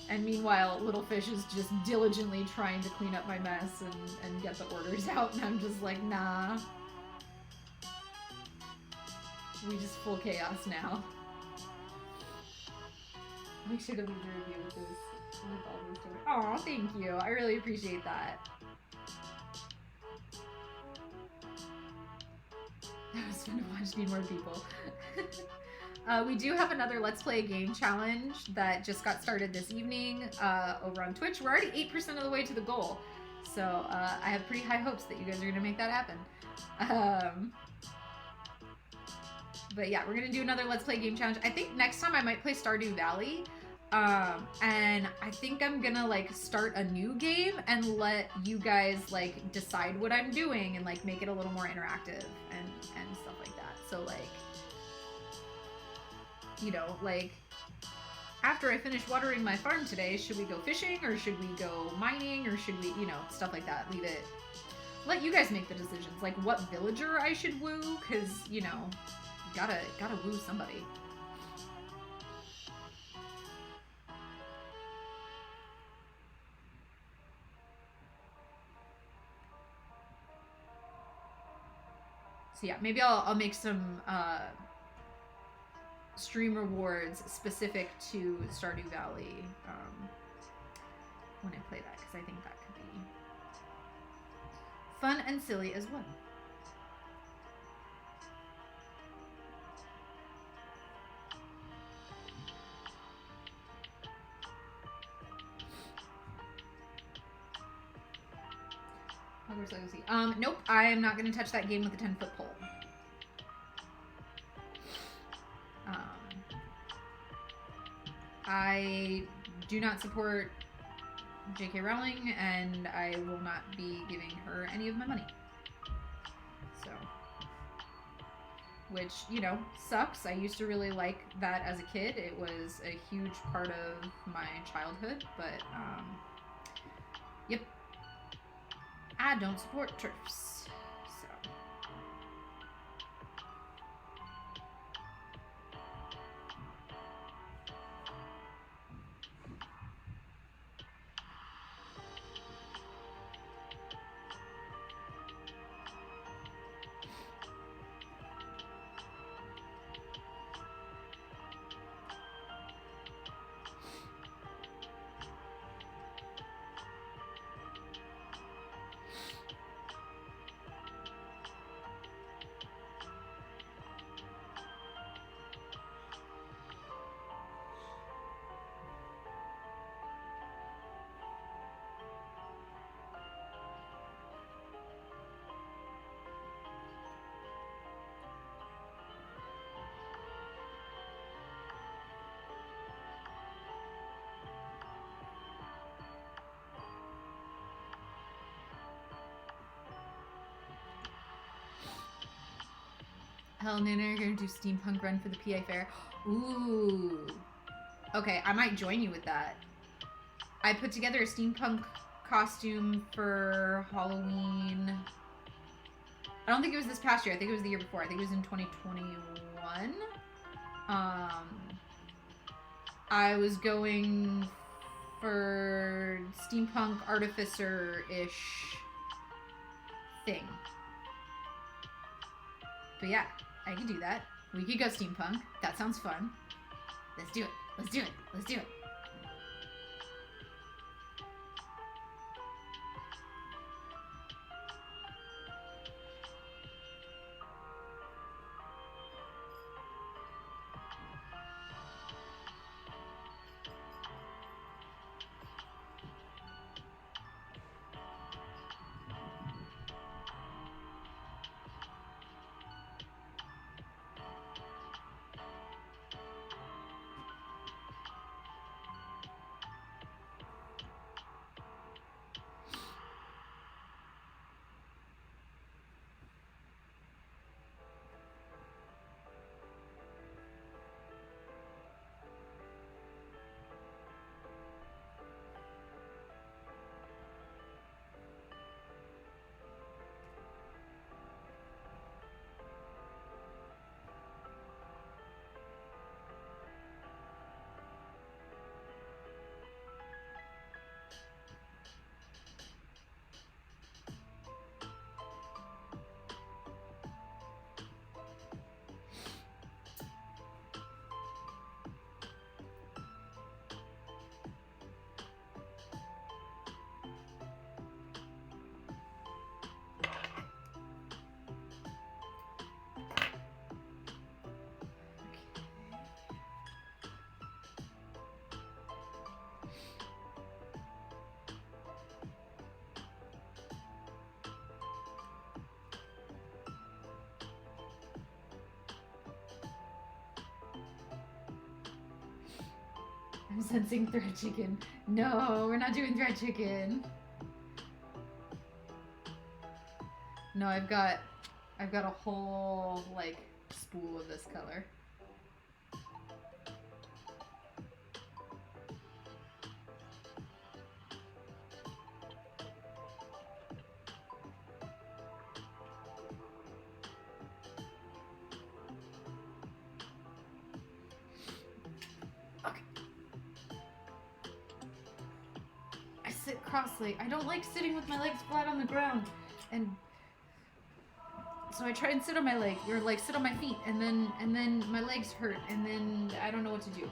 And meanwhile, Little Fish is just diligently trying to clean up my mess and get the orders out, and I'm just like, nah. We just full chaos now. Make sure to leave a review with all this story. Aw, thank you. I really appreciate that. That was fun to watch. Need more people. We do have another Let's Play a Game challenge that just got started this evening over on Twitch. We're already 8% of the way to the goal. So I have pretty high hopes that you guys are going to make that happen. But yeah, we're gonna do another Let's Play game challenge. I think next time I might play Stardew Valley. And I think I'm gonna like start a new game and let you guys like decide what I'm doing and like make it a little more interactive and stuff like that. So like, you know, like after I finish watering my farm today, should we go fishing or should we go mining or should we, you know, stuff like that. Leave it. Let you guys make the decisions. Like what villager I should woo, because you know, gotta woo somebody. So yeah, maybe I'll make some stream rewards specific to Stardew Valley when I play that, because I think that could be fun and silly as well. Hogwarts Legacy. Nope, I am not going to touch that game with a 10-foot pole. I do not support J.K. Rowling, and I will not be giving her any of my money. So, which, you know, sucks. I used to really like that as a kid. It was a huge part of my childhood, but, yep. I don't support TERFs. Hell, Nana, you're gonna do steampunk run for the PA fair. Ooh. Okay, I might join you with that. I put together a steampunk costume for Halloween. I don't think it was this past year. I think it was the year before. I think it was in 2021. I was going for steampunk artificer-ish thing. But yeah, I could do that. We could go steampunk. That sounds fun. Let's do it. Let's do it. Let's do it. I'm sensing thread chicken. No, we're not doing thread chicken. No, I've got a whole like spool of this color. Sit cross-legged. I don't like sitting with my legs flat on the ground, and so I try and sit on my leg, or like sit on my feet, and then my legs hurt, and then I don't know what to do.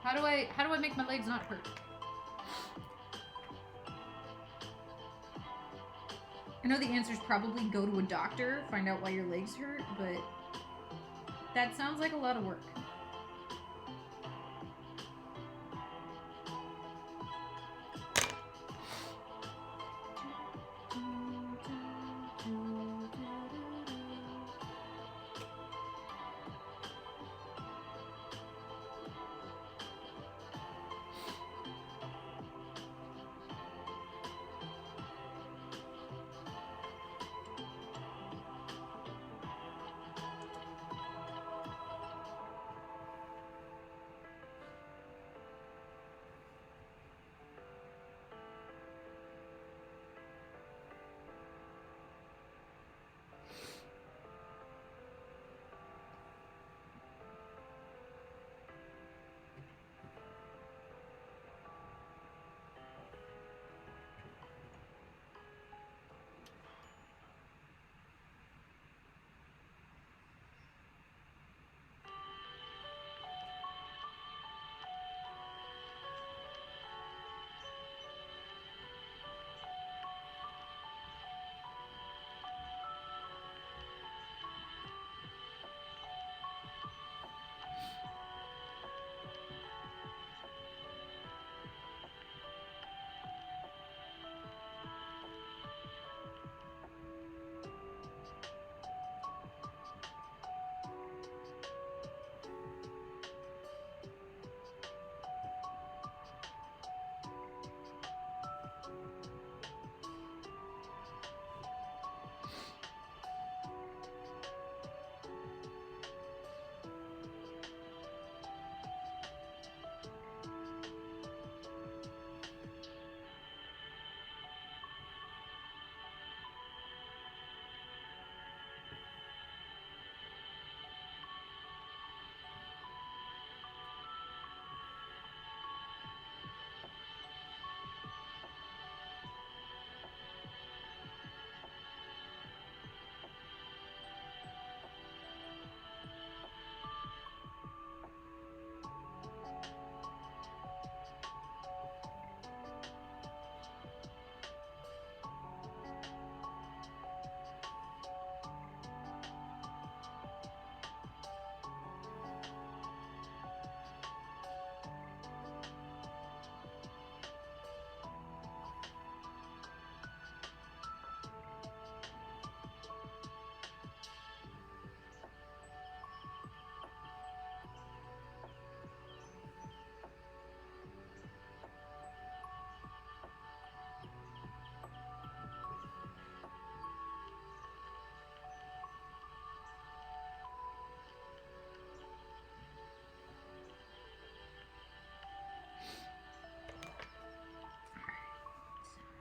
How do I make my legs not hurt? I know the answer is probably go to a doctor, find out why your legs hurt, but that sounds like a lot of work.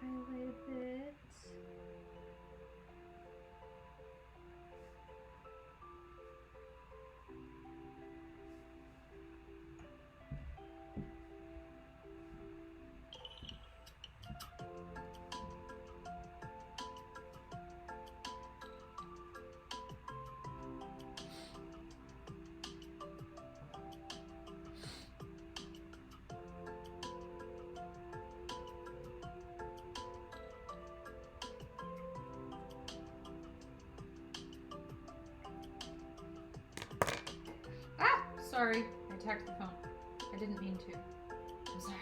Highlight a bit. Sorry, I attacked the phone. I didn't mean to. I'm sorry.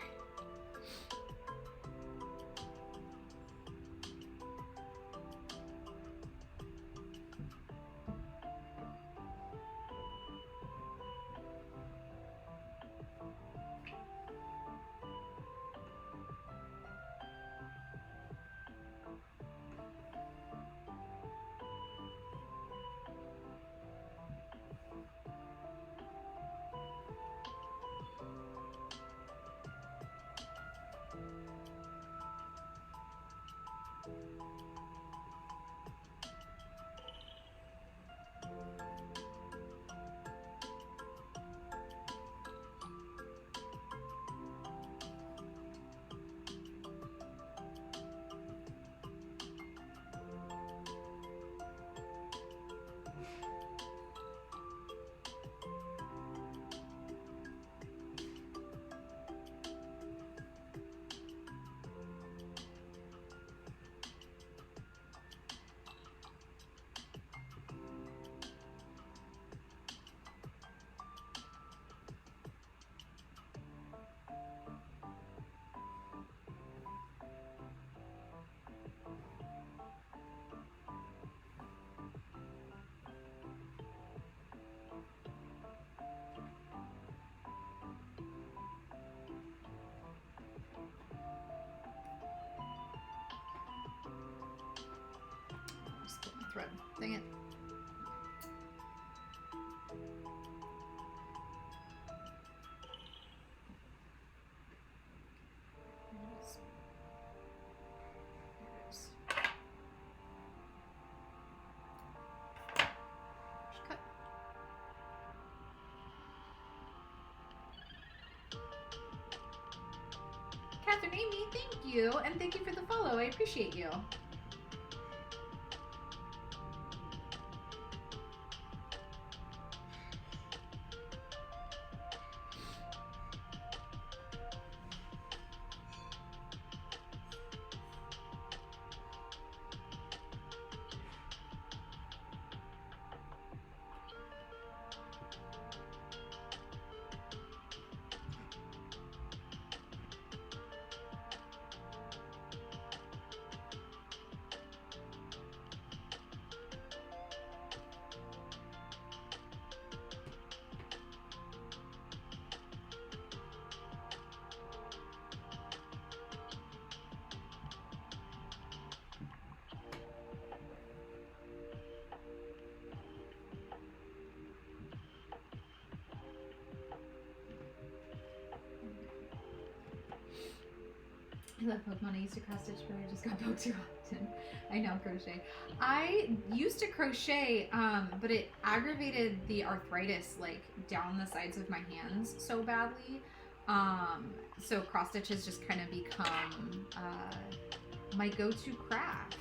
Dang it. Catherine Amy, thank you, and thank you for the follow. I appreciate you. I love Pokemon. I used to cross stitch, but I just got poked too often. I know, crochet. I used to crochet, but it aggravated the arthritis like down the sides of my hands so badly. So cross stitch has just kind of become my go-to craft.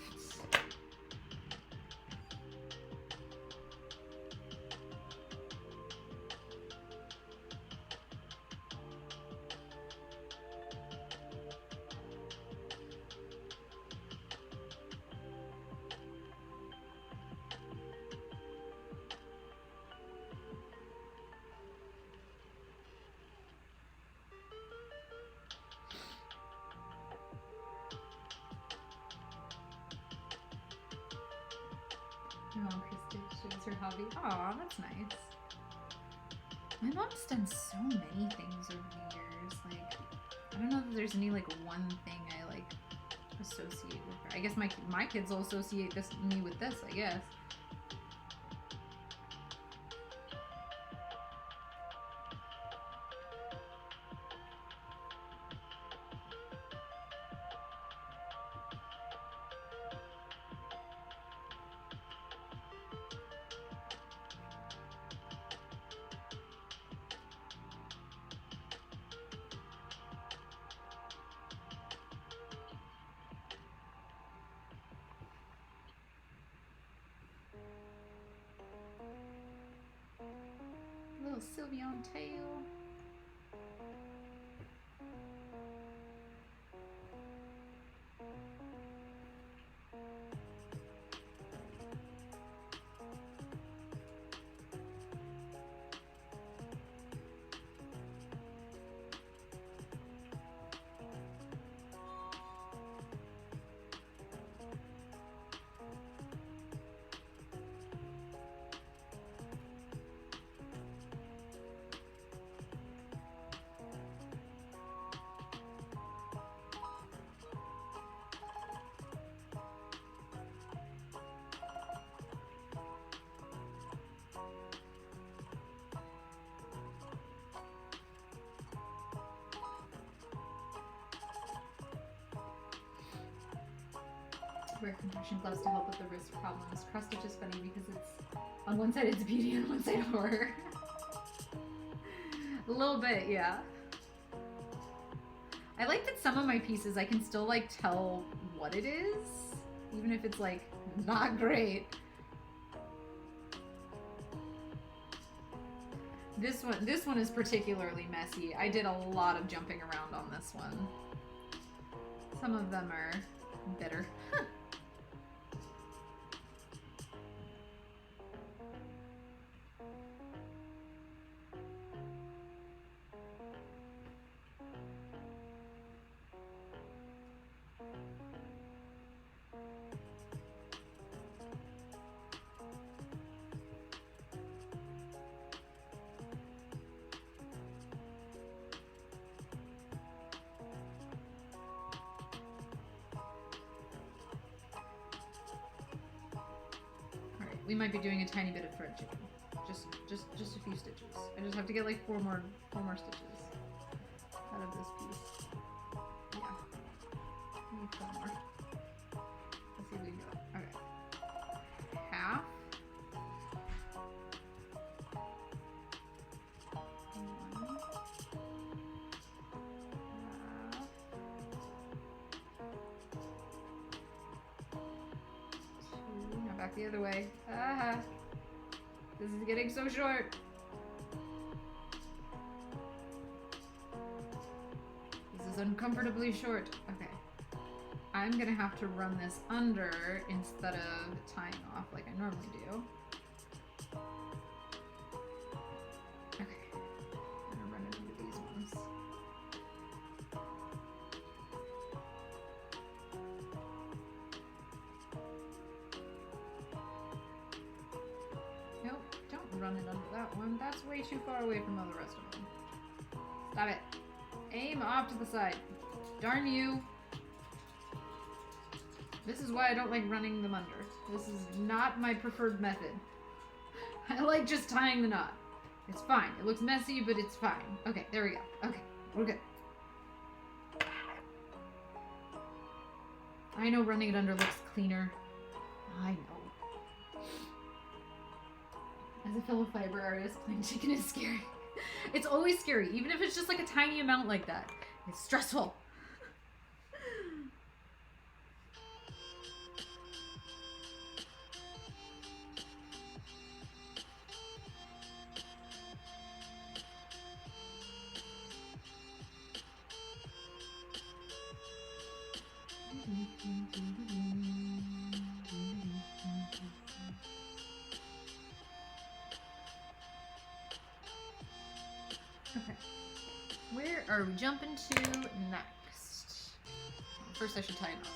My mom Kristen, was her hobby. Aw, that's nice. My mom's done so many things over the years. Like, I don't know that there's any like one thing I like associate with her. I guess my kids will associate me with this, I guess. Little Sylveon tail. Wear compression gloves to help with the wrist problems. Cross stitch is funny because it's on one side it's beauty and one side horror. A little bit, yeah. I like that some of my pieces I can still like tell what it is, even if it's like not great. This one is particularly messy. I did a lot of jumping around on this one. Some of them are bitter. we might be doing a tiny bit of thread chicken. Just a few stitches. I just have to get like four more stitches out of this piece. Yeah. Maybe 4 more. Let's see if we can go. Okay. Half. One. Two. Now back the other way. Ah. This is getting so short. This is uncomfortably short. Okay. I'm gonna have to run this under instead of tying off like I normally do. Okay. I'm gonna run it into these ones. Nope, don't run it under that one. That's way too far away from all the rest of them. Stop it. Aim off to the side. Darn you. This is why I don't like running them under. This is not my preferred method. I like just tying the knot. It's fine. It looks messy, but it's fine. Okay, there we go. Okay, we're good. I know running it under looks cleaner. I know. As a fellow fiber artist, playing chicken is scary. It's always scary, even if it's just like a tiny amount like that. It's stressful. Okay, where are we jumping to next? First I should tie it off.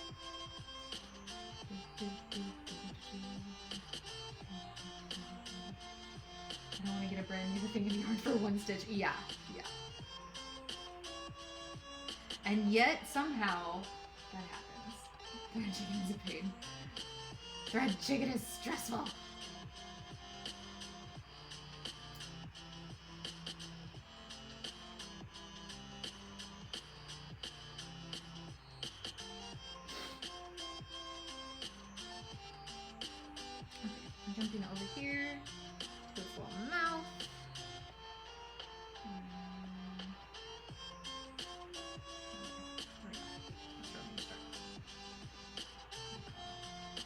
I don't want to get a brand new thing of yarn for one stitch. Yeah. And yet, somehow, that happens. Thread chicken is a pain. Thread chicken is stressful. Jumping over here to its little mouth.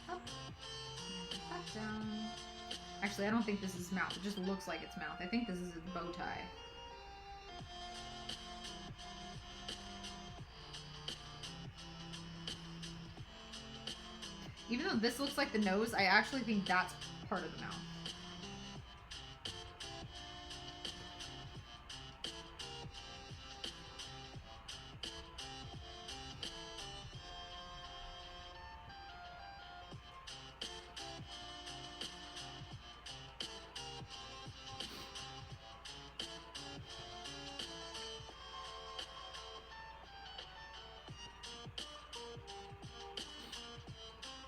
Up. Back down. Actually, I don't think this is mouth. It just looks like it's mouth. I think this is its bow tie. Even though this looks like the nose, I actually think that's part of the mouth.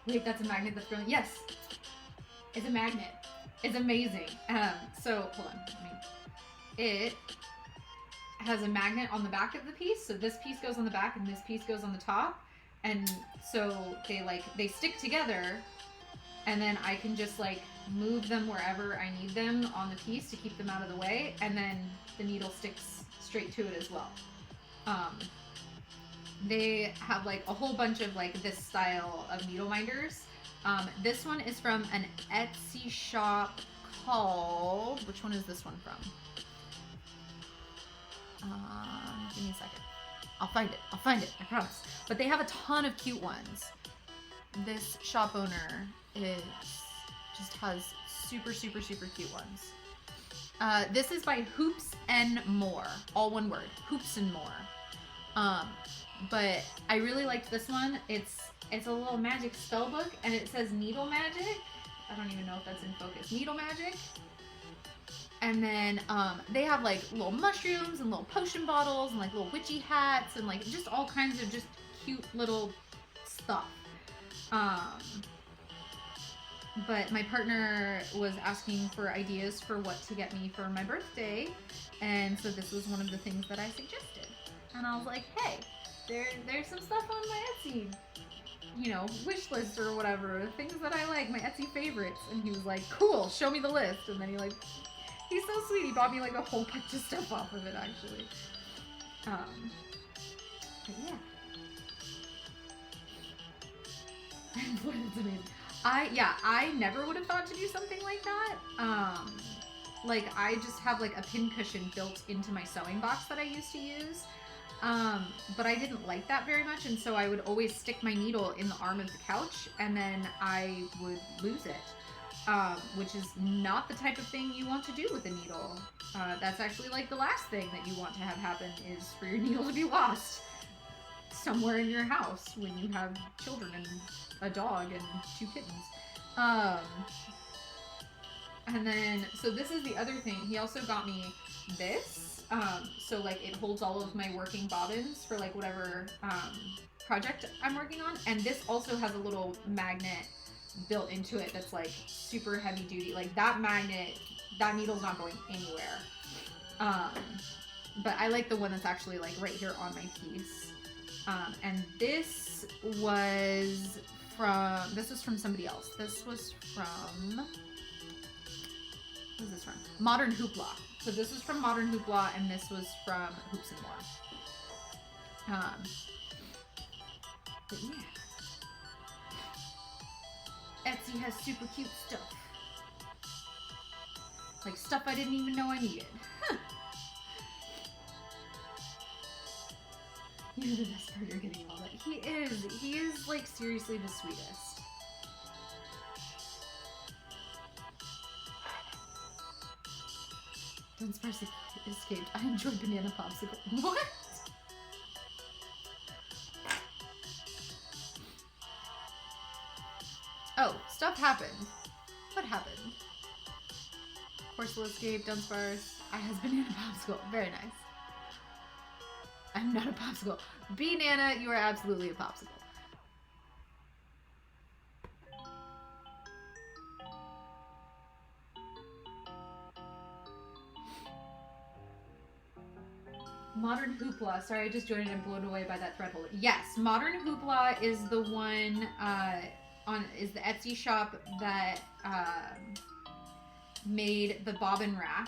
Wait, that's a magnet. That's brilliant. Yes, it's a magnet. It's amazing. So hold on. It has a magnet on the back of the piece. So this piece goes on the back and this piece goes on the top. And so they stick together, and then I can just like move them wherever I need them on the piece to keep them out of the way. And then the needle sticks straight to it as well. They have like a whole bunch of like this style of needle minders. This one is from an Etsy shop called, which one is this one from? Give me a second. I'll find it, I promise. But they have a ton of cute ones. This shop owner just has super, super, super cute ones. This is by Hoops and More, all one word, Hoops and More. But I really liked this one. It's a little magic spell book, and it says needle magic. I don't even know if that's in focus. Needle magic. And then they have like little mushrooms and little potion bottles and like little witchy hats and like just all kinds of just cute little stuff. but my partner was asking for ideas for what to get me for my birthday, and so this was one of the things that I suggested. And I was like, hey, there's some stuff on my Etsy, wish list or whatever, things that I like, my Etsy favorites. And he was like, cool, show me the list. And then he's so sweet. He bought me like a whole bunch of stuff off of it, actually. But yeah. It's amazing. I never would have thought to do something like that. Like I just have like a pin cushion built into my sewing box that I used to use. But I didn't like that very much, and so I would always stick my needle in the arm of the couch, and then I would lose it, which is not the type of thing you want to do with a needle. That's actually like the last thing that you want to have happen is for your needle to be lost somewhere in your house when you have children and a dog and 2 kittens. And then, so this is the other thing. He also got me this. So like it holds all of my working bobbins for like whatever project I'm working on. And this also has a little magnet built into it that's like super heavy duty. Like that magnet, that needle's not going anywhere. But I like the one that's actually like right here on my piece. And this was from somebody else. This was from, what is this from? Modern Hoopla. So this was from Modern Hoopla, and this was from Hoops and More. But yeah. Etsy has super cute stuff. Like stuff I didn't even know I needed. Huh. You're the best part, you're getting all that. He is like seriously the sweetest. Don't Sparse escaped. I enjoyed banana popsicle. What? Oh, stuff happened. What happened? Horsel escaped, Dunsparce. I has banana popsicle. Very nice. I'm not a popsicle. B-Nana, you are absolutely a popsicle. Modern Hoopla. Sorry, I just joined and blown away by that thread holder. Yes, Modern Hoopla is the one is the Etsy shop that made the bobbin rack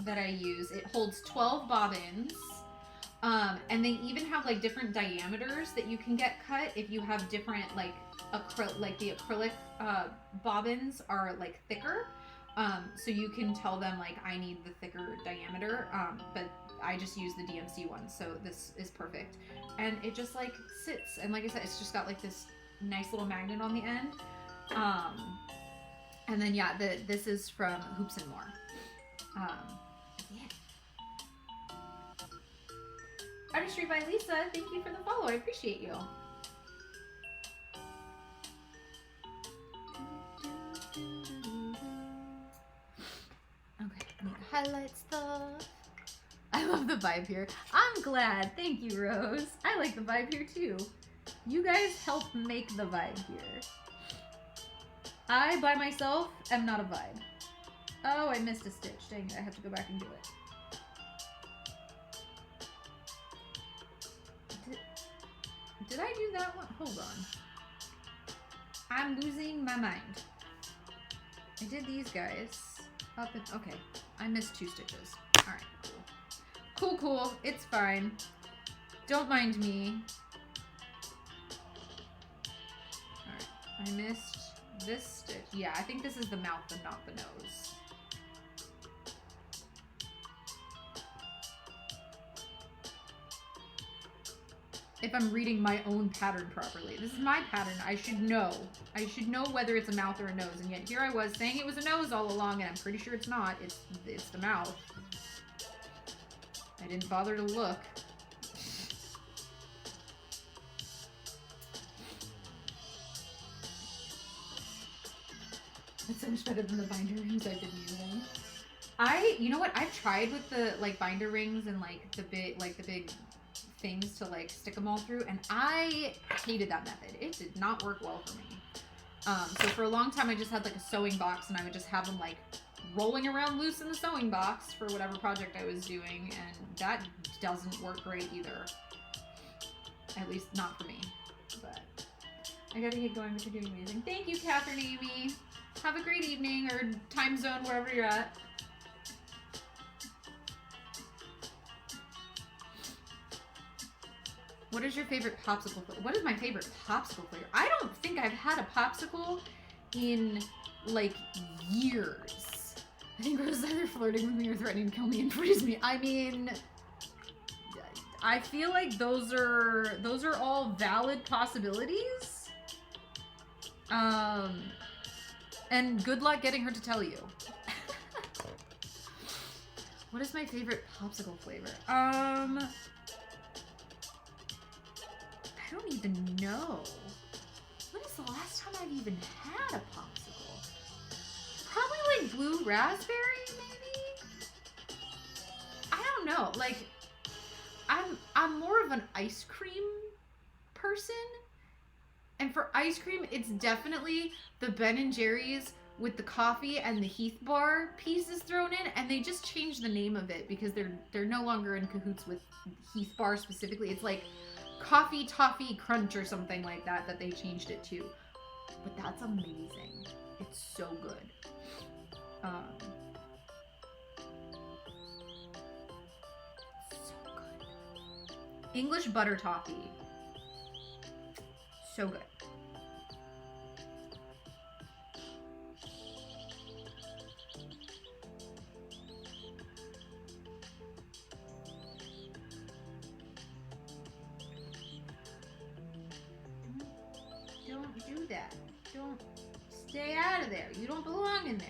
that I use. It holds 12 bobbins. And they even have like different diameters that you can get cut if you have different like the acrylic bobbins are like thicker. So you can tell them like I need the thicker diameter. But I just use the DMC one, so this is perfect. And it just like sits, and like I said, it's just got like this nice little magnet on the end. And then yeah, this is from Hoops and More. Yeah. Artistry by Lisa, thank you for the follow. I appreciate you. Okay, I need to highlight stuff. I love the vibe here. I'm glad. Thank you, Rose. I like the vibe here too. You guys help make the vibe here. I, by myself, am not a vibe. Oh, I missed a stitch. Dang it, I have to go back and do it. Did I do that one? Hold on. I'm losing my mind. I did these guys. Up and, okay. I missed 2 stitches. Alright, cool. Cool. It's fine. Don't mind me. Alright. I missed this stitch. Yeah, I think this is the mouth and not the nose. If I'm reading my own pattern properly. This is my pattern. I should know. I should know whether it's a mouth or a nose. And yet here I was saying it was a nose all along, and I'm pretty sure it's not. It's the mouth. I didn't bother to look. That's so much better than the binder rings I've been using. You know what? I've tried with the like binder rings and like the big things to like stick them all through, and I hated that method. It did not work well for me. So for a long time, I just had like a sewing box, and I would just have them like rolling around loose in the sewing box for whatever project I was doing, and that doesn't work great either. At least not for me. But I gotta get going, but you're doing amazing. Thank you, Catherine Amy. Have a great evening or time zone wherever you're at. What is your favorite popsicle flavor? What is my favorite popsicle flavor? I don't think I've had a popsicle in like years. I think Rose is either flirting with me or threatening to kill me and freeze me. I mean, I feel like those are all valid possibilities. And good luck getting her to tell you. What is my favorite popsicle flavor? I don't even know. When is the last time I've even had a popsicle? Probably like blue raspberry, maybe? I don't know. Like, I'm more of an ice cream person. And for ice cream, it's definitely the Ben & Jerry's with the coffee and the Heath bar pieces thrown in, and they just changed the name of it because they're no longer in cahoots with Heath bar specifically. It's like Coffee Toffee Crunch or something like that they changed it to. But that's amazing. It's so good. So good. English butter toffee. So good. Don't do that. Don't stay out of there. You don't belong in there.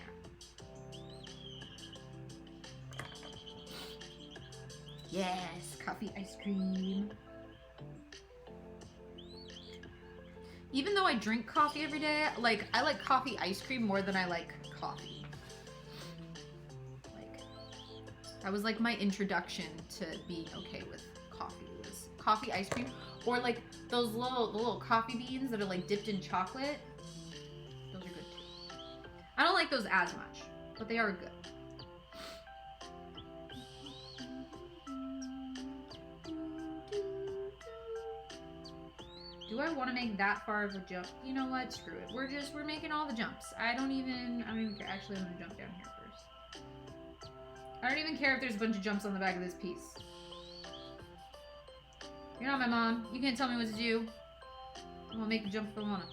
Yes, coffee ice cream. Even though I drink coffee every day, like, I like coffee ice cream more than I like coffee. Like, that was like my introduction to being okay with coffee, was coffee ice cream. Or like those little coffee beans that are like dipped in chocolate. Those are good too. I don't like those as much, but they are good. Do I want to make that far of a jump? You know what? Screw it. We're making all the jumps. I don't even care. Actually, I'm gonna jump down here first. I don't even care if there's a bunch of jumps on the back of this piece. You're not my mom. You can't tell me what to do. I'm gonna make the jump if I wanna.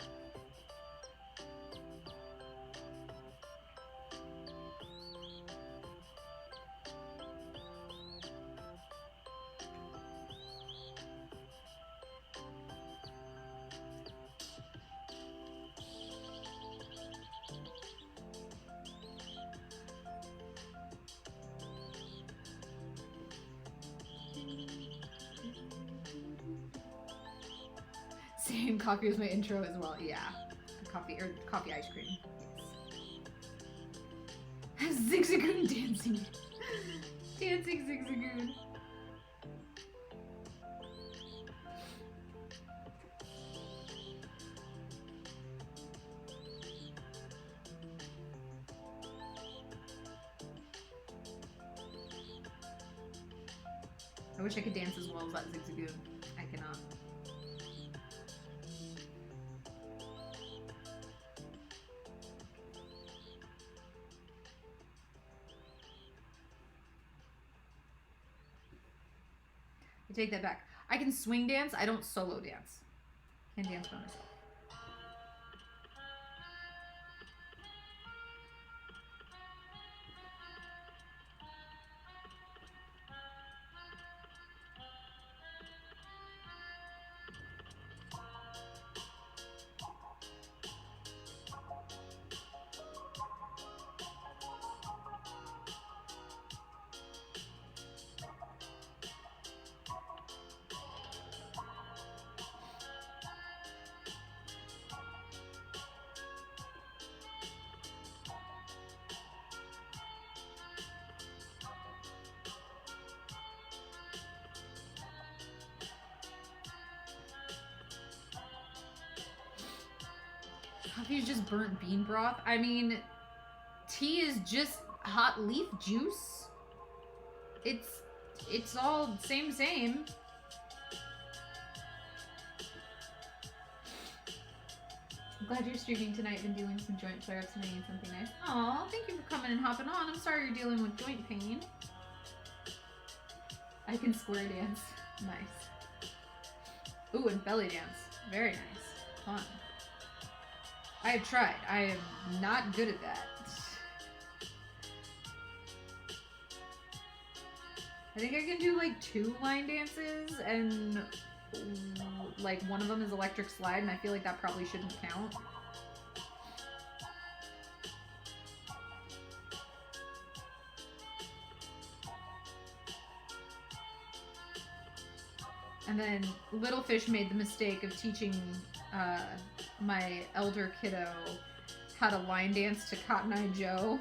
Same, coffee was my intro as well. Yeah, coffee ice cream. Yes. Zigzagoon dancing, Zigzagoon. I wish I could dance as well as that Zigzagoon. I cannot. I take that back. I can swing dance. I don't solo dance. I can dance by myself. Coffee is just burnt bean broth. I mean, tea is just hot leaf juice. It's all same. I'm glad you're streaming tonight and doing some joint flare-ups and eating something nice. Aw, thank you for coming and hopping on. I'm sorry you're dealing with joint pain. I can square dance. Nice. Ooh, and belly dance. Very nice. Fun. I have tried. I am not good at that. I think I can do like 2 line dances, and like one of them is electric slide, and I feel like that probably shouldn't count. And then Little Fish made the mistake of teaching my elder kiddo how to line dance to Cotton Eye Joe.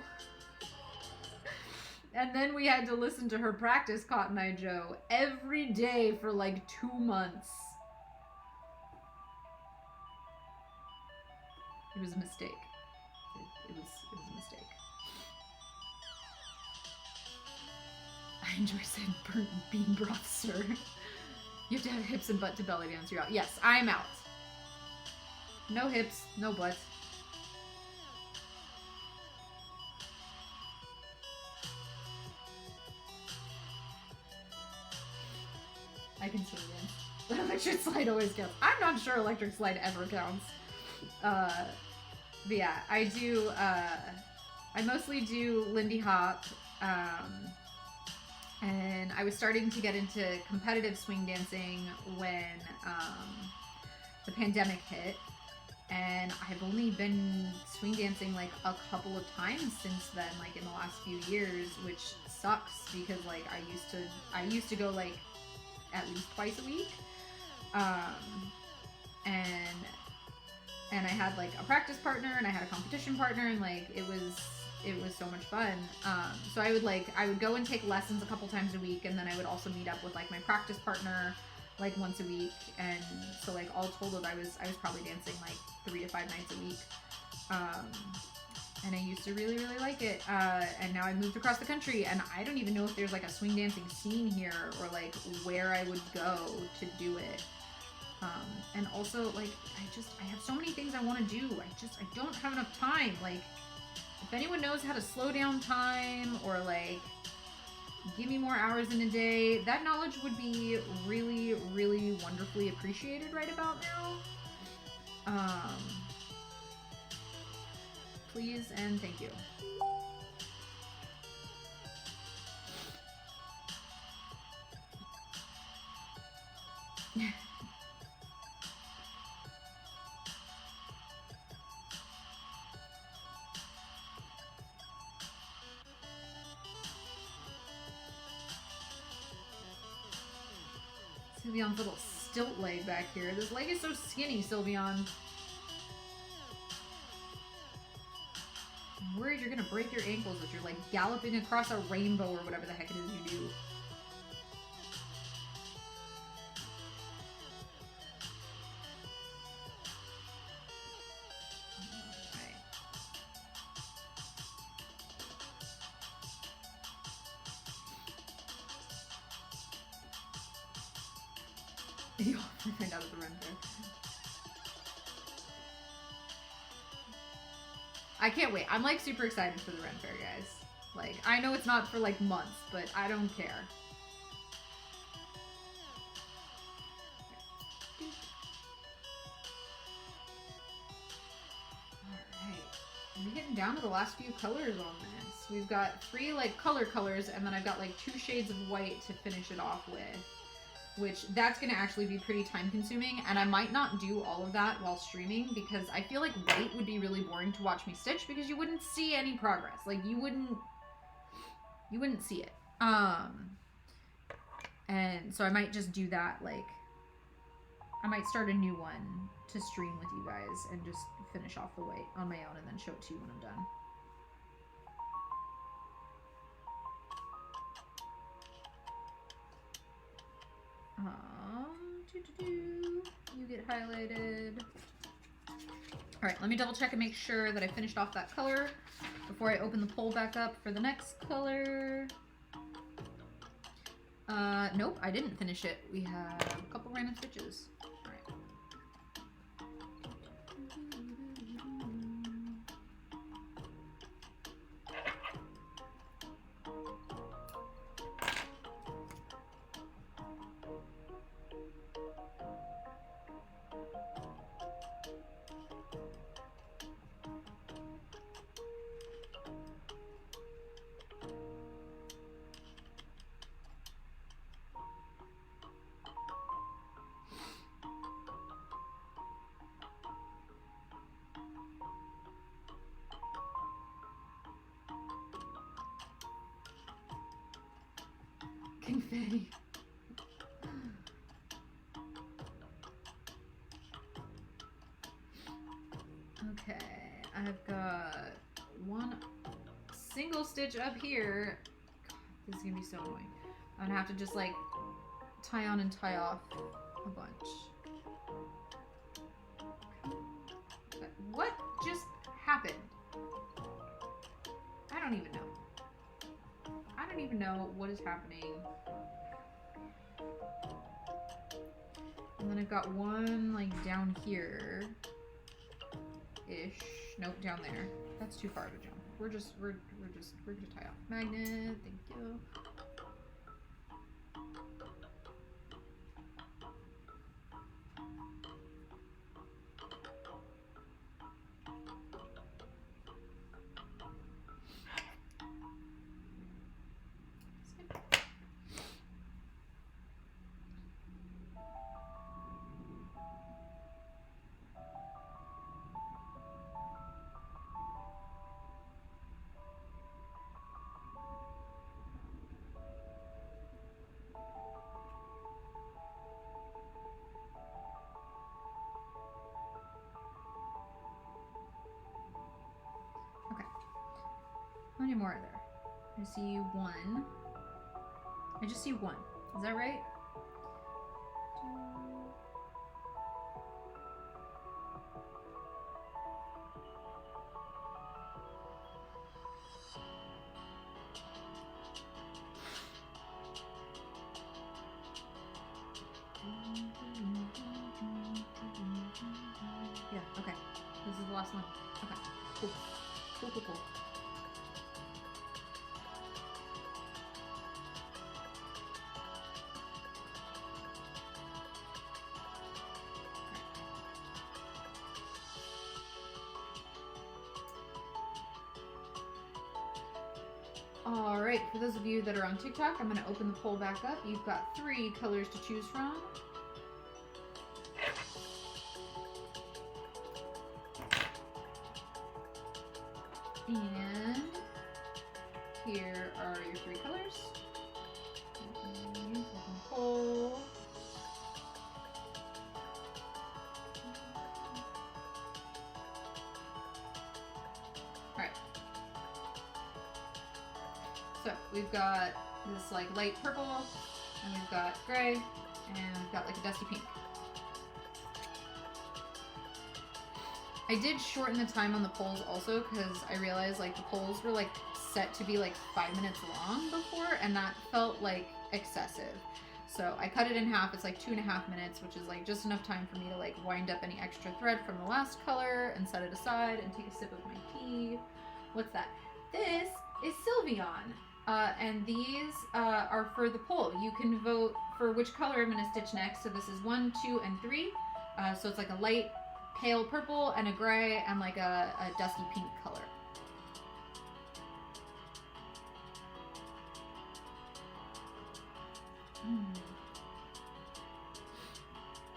And then we had to listen to her practice Cotton Eye Joe every day for like 2 months. It was a mistake. It was a mistake. I enjoy saying burnt bean broth, sir. You have to have hips and butt to belly dance. You're out. Yes, I'm out. No hips, no butt. I can swing dance. Electric slide always counts. I'm not sure electric slide ever counts. But yeah, I do, I mostly do Lindy Hop, and I was starting to get into competitive swing dancing when the pandemic hit, and I've only been swing dancing like a couple of times since then, like in the last few years, which sucks because like I used to go like at least twice a week, and I had like a practice partner and I had a competition partner, and like it was so much fun. So I would go and take lessons a couple times a week, and then I would also meet up with like my practice partner like once a week, and so like all told I was probably dancing like 3 to 5 nights a week. And I used to really like it, and now I moved across the country, and I don't even know if there's like a swing dancing scene here, or like where I would go to do it. And also like I have so many things I want to do. I don't have enough time. Like if anyone knows how to slow down time, or like give me more hours in a day, that knowledge would be really wonderfully appreciated right about now. Please and thank you. Sylveon's little stilt leg back here. This leg is so skinny, Sylveon. I'm worried you're gonna break your ankles as you're like galloping across a rainbow or whatever the heck it is you do. You'll find out at the run fair. I can't wait. I'm like super excited for the Ren Fair, guys. Like, I know it's not for like months, but I don't care. Alright. We're getting down to the last few colors on this. We've got 3 like colors, and then I've got like 2 shades of white to finish it off with. Which, that's going to actually be pretty time consuming, and I might not do all of that while streaming, because I feel like white would be really boring to watch me stitch, because you wouldn't see any progress. Like, you wouldn't see it. And so I might just do that, like, I might start a new one to stream with you guys, and just finish off the white on my own, and then show it to you when I'm done. You get highlighted. Alright, let me double check and make sure that I finished off that color before I open the poll back up for the next color. Nope, I didn't finish it. We have a couple random stitches. Alright. Confetti. Okay, I've got one single stitch up here. God, this is gonna be so annoying. I'm gonna have to just like tie on and tie off a bunch. Okay. What just happened? I don't even know. I don't even know what is happening. And then I've got one like down here ish. Nope, down there. That's too far to jump. We're gonna tie off magnet. Thank you. How many more are there? I see one. I just see one. Is that right? Yeah, okay. This is the last one. Okay, cool. Cool, cool, cool. Alright, for those of you that are on TikTok, I'm going to open the poll back up. You've got 3 colors to choose from. And here are your 3 colors. Open the poll. Alright. So we've got this like light purple, and we've got gray, and we've got like a dusty pink. I did shorten the time on the polls also because I realized like the polls were like set to be like 5 minutes long before, and that felt like excessive. So I cut it in half. It's like 2.5 minutes, which is like just enough time for me to like wind up any extra thread from the last color and set it aside and take a sip of my tea. What's that? This is Sylveon. And these are for the poll. You can vote for which color I'm going to stitch next. So this is 1, 2, and 3. So it's like a light pale purple and a gray and like a dusty pink color.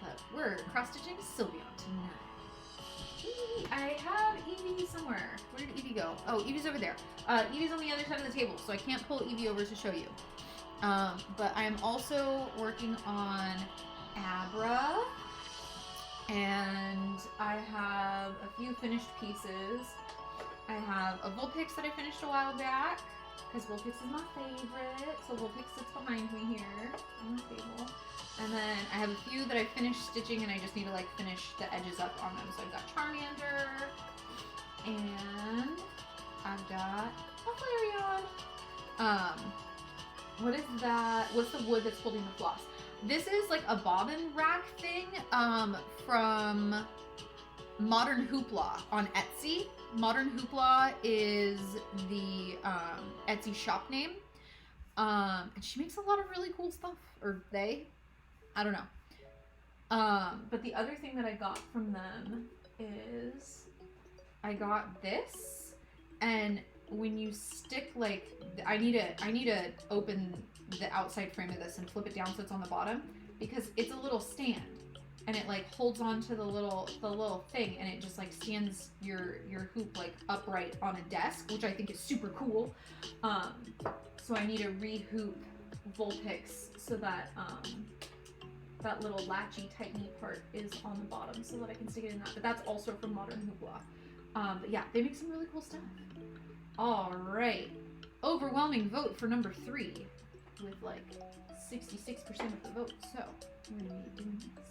But we're cross-stitching Sylveon tonight. I have Evie somewhere. Where did Evie go? Oh, Evie's over there. Evie's on the other side of the table, so I can't pull Evie over to show you. But I am also working on Abra, and I have a few finished pieces. I have a Vulpix that I finished a while back, because Vulpix is my favorite. So Vulpix sits behind me here on the table. And And then I have a few that I finished stitching and I just need to like finish the edges up on them. So I've got Charmander, and I've got a Flareon. What is that? What's the wood that's holding the floss? This is like a bobbin rack thing from Modern Hoopla on Etsy. Modern Hoopla is the Etsy shop name. And she makes a lot of really cool stuff. Or they. I don't know. But the other thing that I got from them is I got this, and when you stick like I need to open the outside frame of this and flip it down so it's on the bottom, because it's a little stand and it like holds on to the little thing, and it just like stands your hoop like upright on a desk, which I think is super cool. So I need to re-hoop Vulpix so that that little latchy tight knee part is on the bottom so that I can stick it in that. But that's also from Modern Hoopla. But yeah, they make some really cool stuff. All right, overwhelming vote for number 3 with like 66% of the vote. So we're gonna be doing this.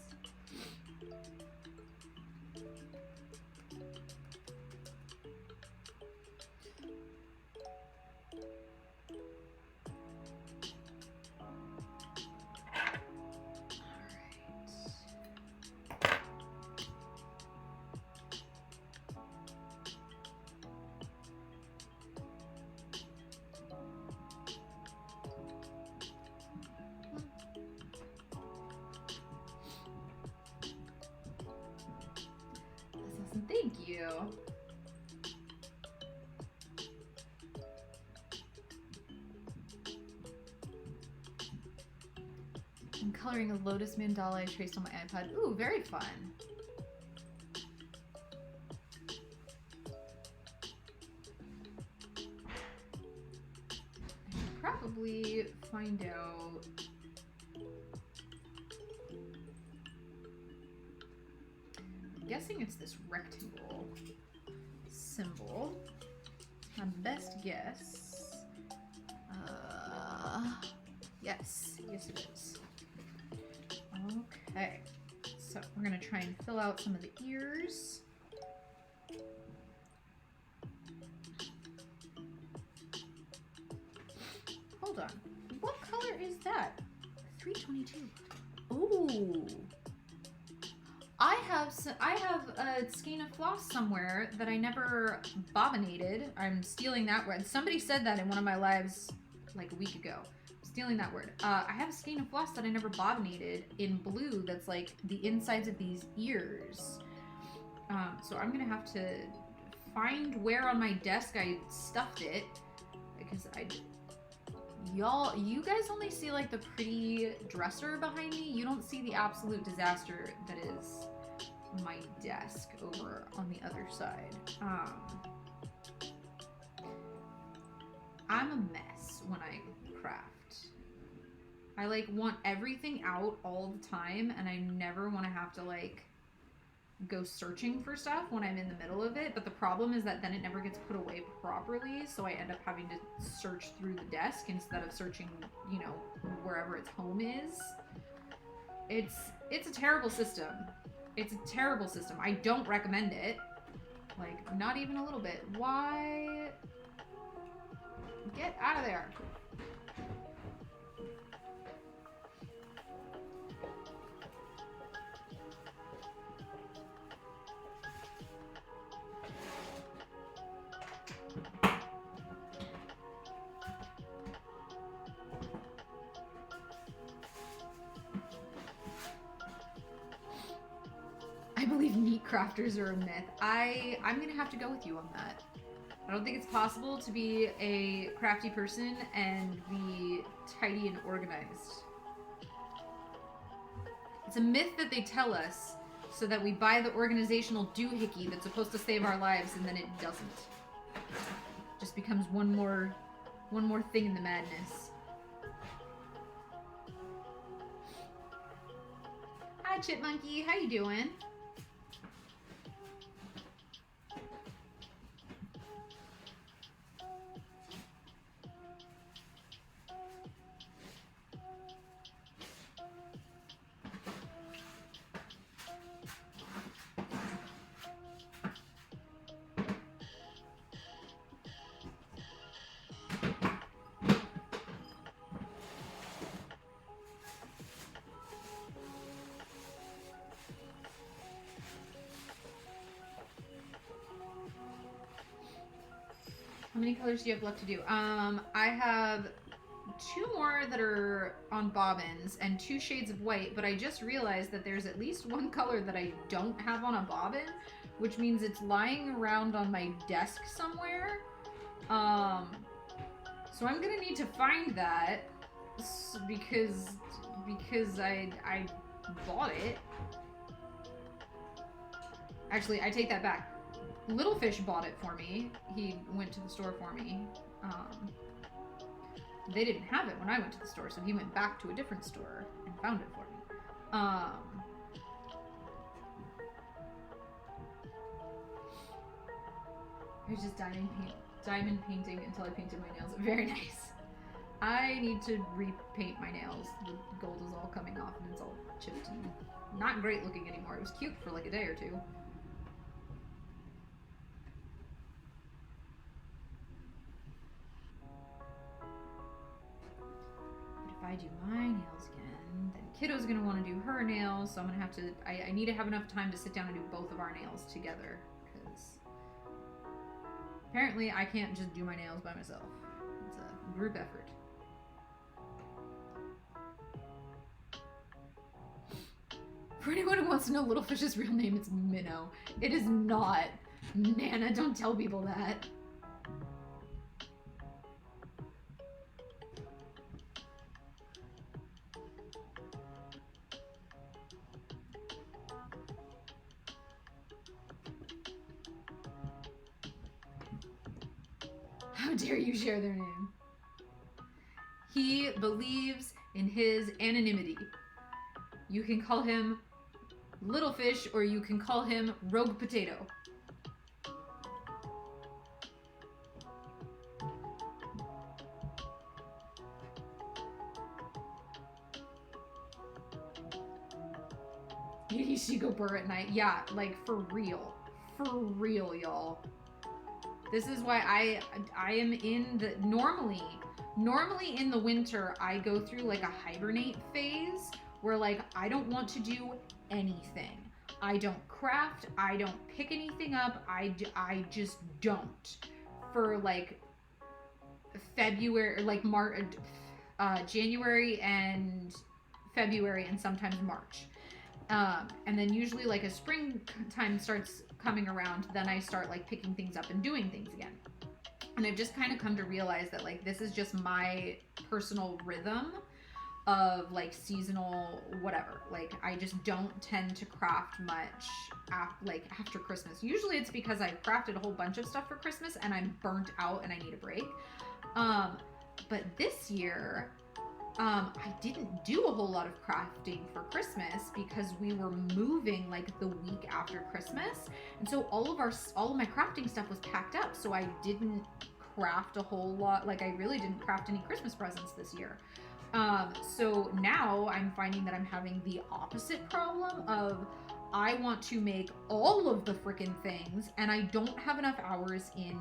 Thank you. I'm coloring a lotus mandala I traced on my iPad. Ooh, very fun. I should probably find out. I'm guessing it's this rectangle symbol. My best guess. Yes, it is. Okay, so we're gonna try and fill out some of the ears. Hold on, what color is that? 322. Ooh. I have a skein of floss somewhere that I never bobbinated. I'm stealing that word. Somebody said that in one of my lives like a week ago. Stealing that word. I have a skein of floss that I never bobbinated in blue that's like the insides of these ears. So I'm gonna have to find where on my desk I stuffed it, because you guys only see like the pretty dresser behind me. You don't see the absolute disaster that is my desk over on the other side. I'm a mess when I craft. I like want everything out all the time, and I never want to have to like go searching for stuff when I'm in the middle of it. But the problem is that then it never gets put away properly, so I end up having to search through the desk instead of searching, you know, wherever its home is. It's a terrible system. It's a terrible system. I don't recommend it. Like, not even a little bit. Why? Get out of there. I believe meat crafters are a myth. I'm gonna have to go with you on that. I don't think it's possible to be a crafty person and be tidy and organized. It's a myth that they tell us so that we buy the organizational doohickey that's supposed to save our lives, and then it doesn't. It just becomes one more thing in the madness. Hi, Chipmunky. How you doing? How many colors do you have left to do? I have 2 more that are on bobbins and 2 shades of white, but I just realized that there's at least 1 color that I don't have on a bobbin, which means it's lying around on my desk somewhere. So I'm gonna need to find that because I bought it. Actually, I take that back. Little Fish bought it for me. He went to the store for me. They didn't have it when I went to the store, so he went back to a different store and found it for me. I was just diamond painting until I painted my nails. Very nice. I need to repaint my nails. The gold is all coming off and it's all chipped and not great looking anymore. It was cute for like a day or two. But if I do my nails again, then Kiddo's gonna want to do her nails, so I'm gonna have to, I need to have enough time to sit down and do both of our nails together, because apparently I can't just do my nails by myself. It's a group effort. For anyone who wants to know Little Fish's real name, it's Minnow. It is not. Nana, don't tell people that. How dare you share their name? He believes in his anonymity. You can call him Little Fish, or you can call him Rogue Potato. You should go burr at night. Yeah, like for real. For real, y'all. This is why I am in the... Normally in the winter, I go through like a hibernate phase where like I don't want to do anything. I don't craft. I don't pick anything up. I just don't. For like February, like January and February and sometimes March. And then usually like as springtime starts coming around, then I start like picking things up and doing things again. And I've just kind of come to realize that like this is just my personal rhythm of like seasonal whatever. Like I just don't tend to craft much after Christmas. Usually it's because I crafted a whole bunch of stuff for Christmas and I'm burnt out and I need a break. But this year I didn't do a whole lot of crafting for Christmas because we were moving like the week after Christmas. And so all of my crafting stuff was packed up. So I didn't craft a whole lot. Like I really didn't craft any Christmas presents this year. So now I'm finding that I'm having the opposite problem of I want to make all of the freaking things and I don't have enough hours in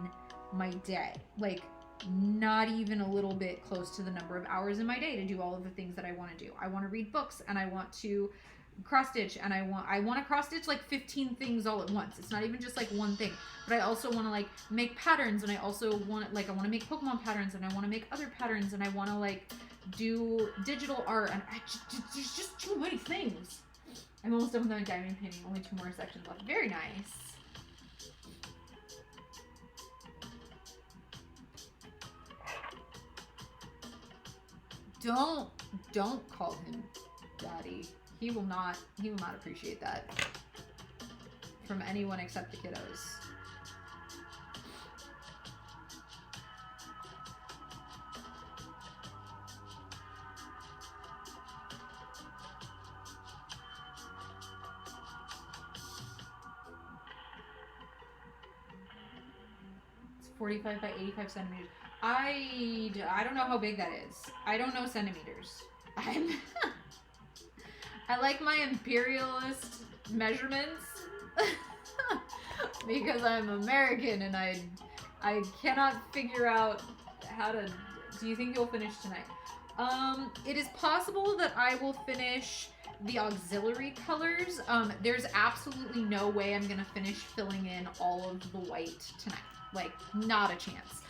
my day. Like not even a little bit close to the number of hours in my day to do all of the things that I want to do. I want to read books and I want to cross stitch and I want to cross stitch like 15 things all at once. It's not even just like one thing, but I also want to like make patterns and I also want like I want to make Pokemon patterns and I want to make other patterns and I want to like do digital art and there's just too many things. I'm almost done with my diamond painting. Only 2 more sections left. Very nice. Don't call him daddy. He will not appreciate that from anyone except the kiddos. It's 45 by 85 centimeters. I don't know how big that is. I don't know centimeters. I like my imperialist measurements because I'm American and I cannot figure out how to... Do you think you'll finish tonight? It is possible that I will finish the auxiliary colors. There's absolutely no way I'm gonna finish filling in all of the white tonight. Like, not a chance.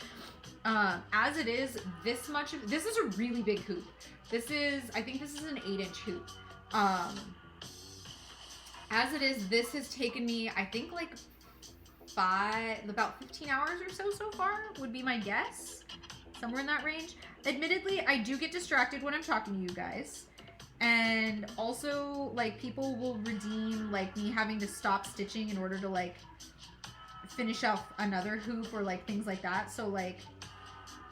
As it is, this is a really big hoop. I think this is an 8-inch hoop. As it is, this has taken me, I think like about 15 hours or so far would be my guess. Somewhere in that range. Admittedly, I do get distracted when I'm talking to you guys. And also, like, people will redeem, like, me having to stop stitching in order to, like, finish off another hoop or, like, things like that. So, like,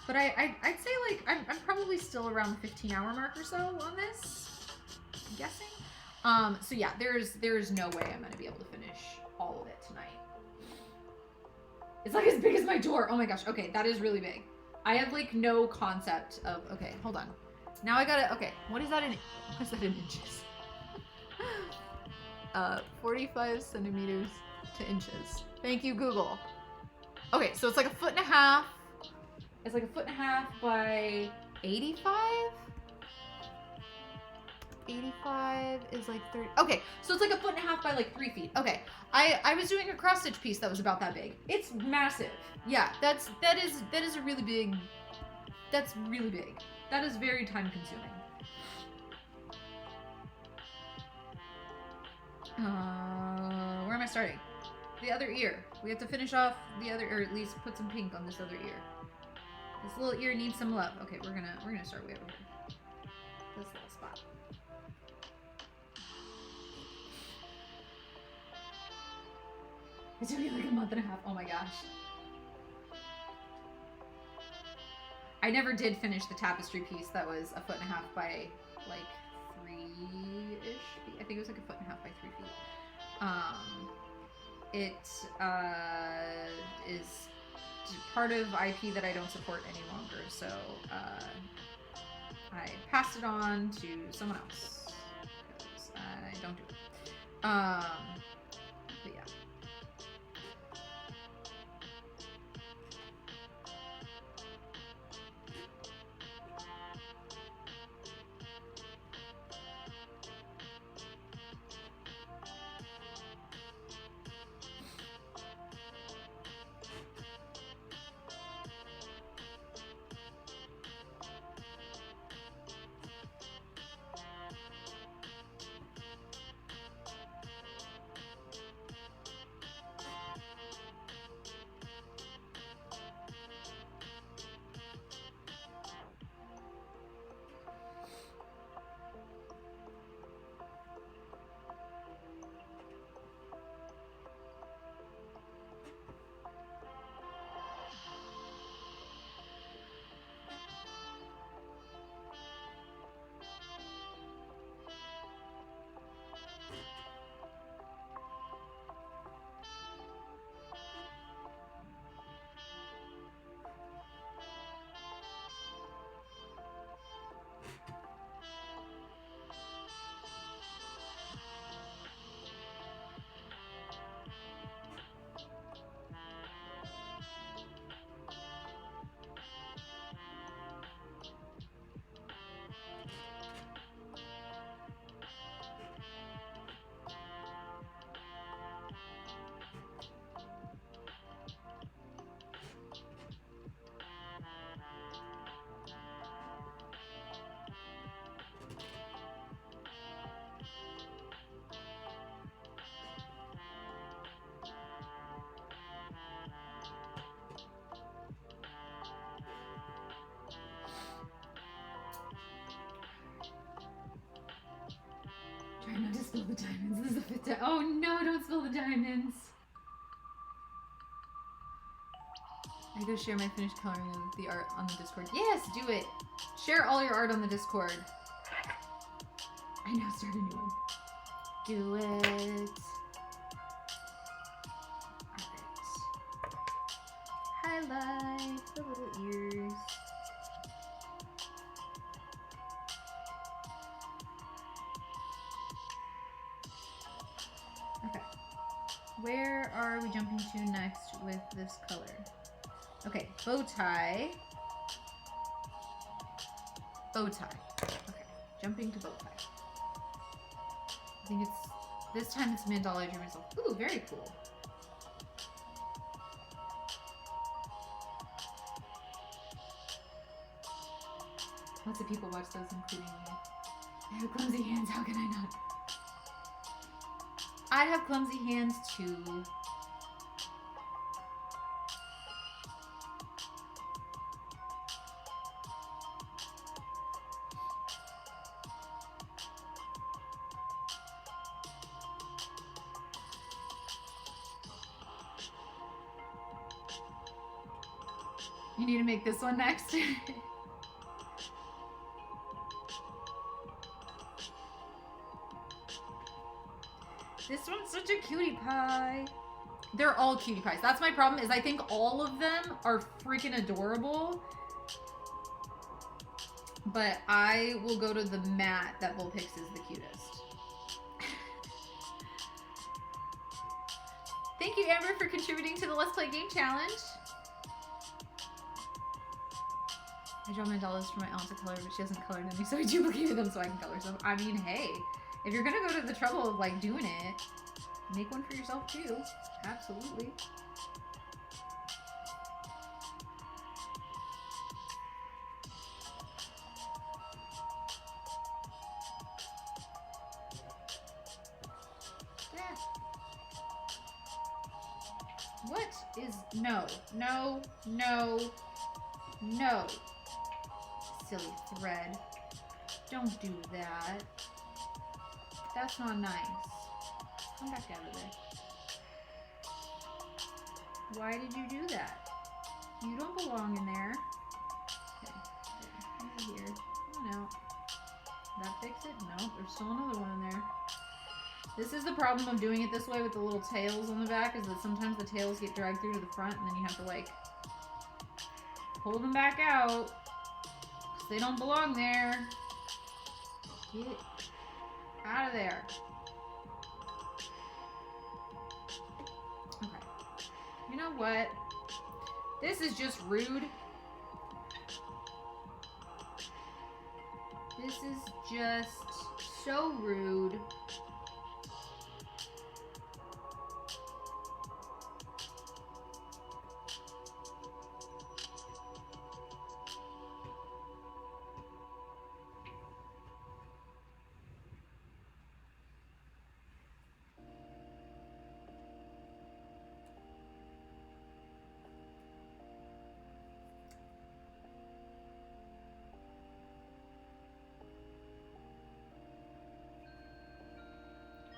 but I'd say, like, I'm probably still around the 15-hour mark or so on this. I'm guessing. So yeah, there's no way I'm gonna be able to finish all of it tonight. It's like as big as my door. Oh my gosh. Okay, that is really big. I have like no concept of. Okay, hold on. Now I gotta. Okay, what is that in inches? 45 centimeters to inches. Thank you, Google. Okay, so it's like 1.5 feet. It's like 1.5 feet by 85. 85 is like 30. Okay, so it's like 1.5 feet by like 3 feet. Okay, I was doing a cross stitch piece that was about that big. It's massive. Yeah, that is a really big. That's really big. That is very time consuming. Where am I starting? The other ear. We have to finish off the other, or at least put some pink on this other ear. This little ear needs some love. Okay, we're gonna start way over here. This little spot. It took me like 1.5 months. Oh my gosh. I never did finish the tapestry piece that was 1.5 feet by like 3-ish feet. I think it was like 1.5 feet by 3 feet. It is part of IP that I don't support any longer, so I passed it on to someone else because I don't do it. But yeah. Try not to spill the diamonds. This is a fit to. Oh no, don't spill the diamonds. I go share my finished coloring of the art on the Discord. Yes, do it. Share all your art on the Discord. I now start a new one. Do it. Perfect. Highlight the little ears. Okay. Where are we jumping to next with this color? Okay, bow tie. Bow tie. Okay, jumping to bow tie. I think it's, this time it's mandala dream myself. Ooh, very cool. of people watch those, including me. I have clumsy hands, how can I not? I have clumsy hands too. You need to make this one next. This one's such a cutie pie. They're all cutie pies. That's my problem, is I think all of them are freaking adorable. But I will go to the mat that Bull picks is the cutest. Thank you, Amber, for contributing to the Let's Play Game Challenge. I draw my dolls for my aunt to color, but she hasn't colored any, so I duplicated them so I can color some. I mean, hey, if you're gonna go to the trouble of like doing it, make one for yourself too. Absolutely. Yeah. What is no, no, no, no. Silly thread. Don't do that. That's not nice. Come back out of there. Why did you do that? You don't belong in there. Okay, over here. Come on out. That fix it? No, there's still another one in there. This is the problem of doing it this way with the little tails on the back, is that sometimes the tails get dragged through to the front and then you have to like pull them back out. They don't belong there. Get out of there. Okay. You know what? This is just rude. This is just so rude.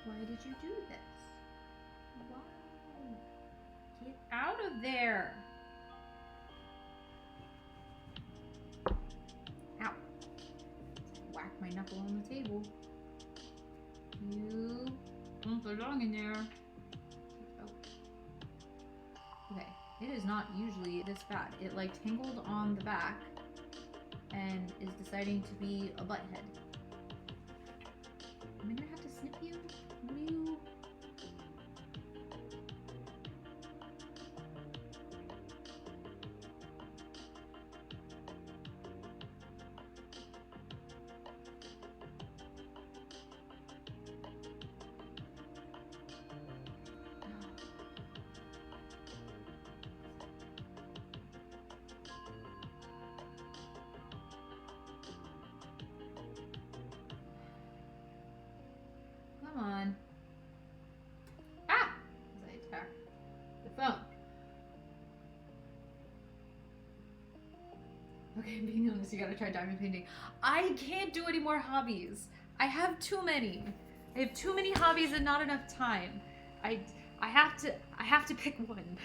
Why did you do this? Why? Get out of there! Ow. Whack my knuckle on the table. You don't belong in there. Oh. Okay, it is not usually this bad. It like tangled on the back and is deciding to be a butthead. Am I gonna have to snip you? You. Come on. Ah! As I attack the phone. Okay, being honest, you gotta try diamond painting. I can't do any more hobbies. I have too many. I have too many hobbies and not enough time. I have to pick one.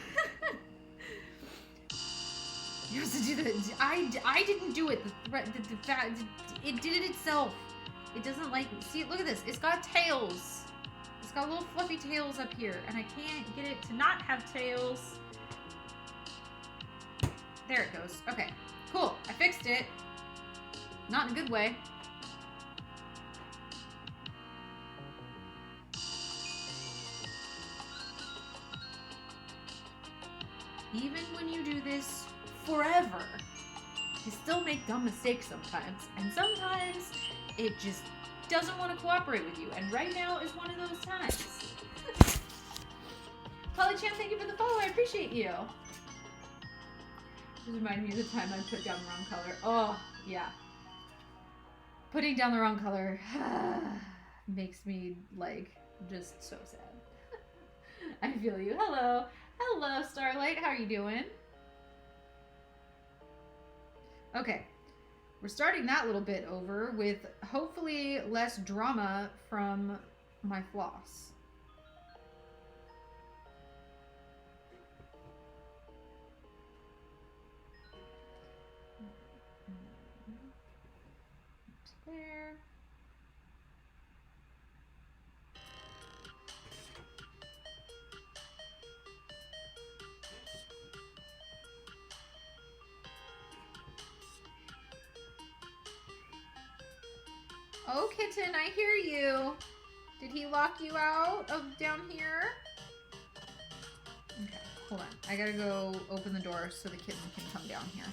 You have to do that. I didn't do it. It did it itself. It doesn't like, see, look at this. It's got tails. It's got little fluffy tails up here, and I can't get it to not have tails. There it goes. Okay, cool. I fixed it. Not in a good way. Even when you do this forever, you still make dumb mistakes sometimes, and sometimes it just doesn't want to cooperate with you, and right now is one of those times. Polly Chan, thank you for the follow, I appreciate you. Just reminded me of the time I put down the wrong color. Oh, yeah. Putting down the wrong color makes me, like, just so sad. I feel you. Hello. Hello, Starlight. How are you doing? Okay. We're starting that little bit over with hopefully less drama from my floss. There. Oh, kitten, I hear you. Did he lock you out of down here? Okay, hold on. I gotta go open the door so the kitten can come down here.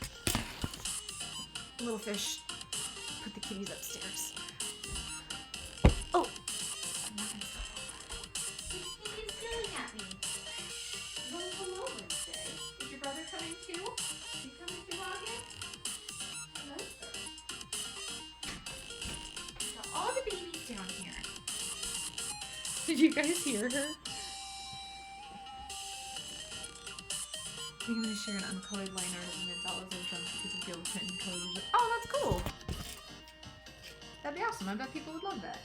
Little fish, put the kitties upstairs. Oh! He's yelling at me. Well, hello, Wednesday. Is your brother coming too? Is he coming to login? Hello, sir. Got all the babies down here. Did you guys hear her? I think I'm going to share an uncolored line art of the dolls I've drawn because of Gil Clinton colors. Oh, that's cool. That'd be awesome. I bet people would love that.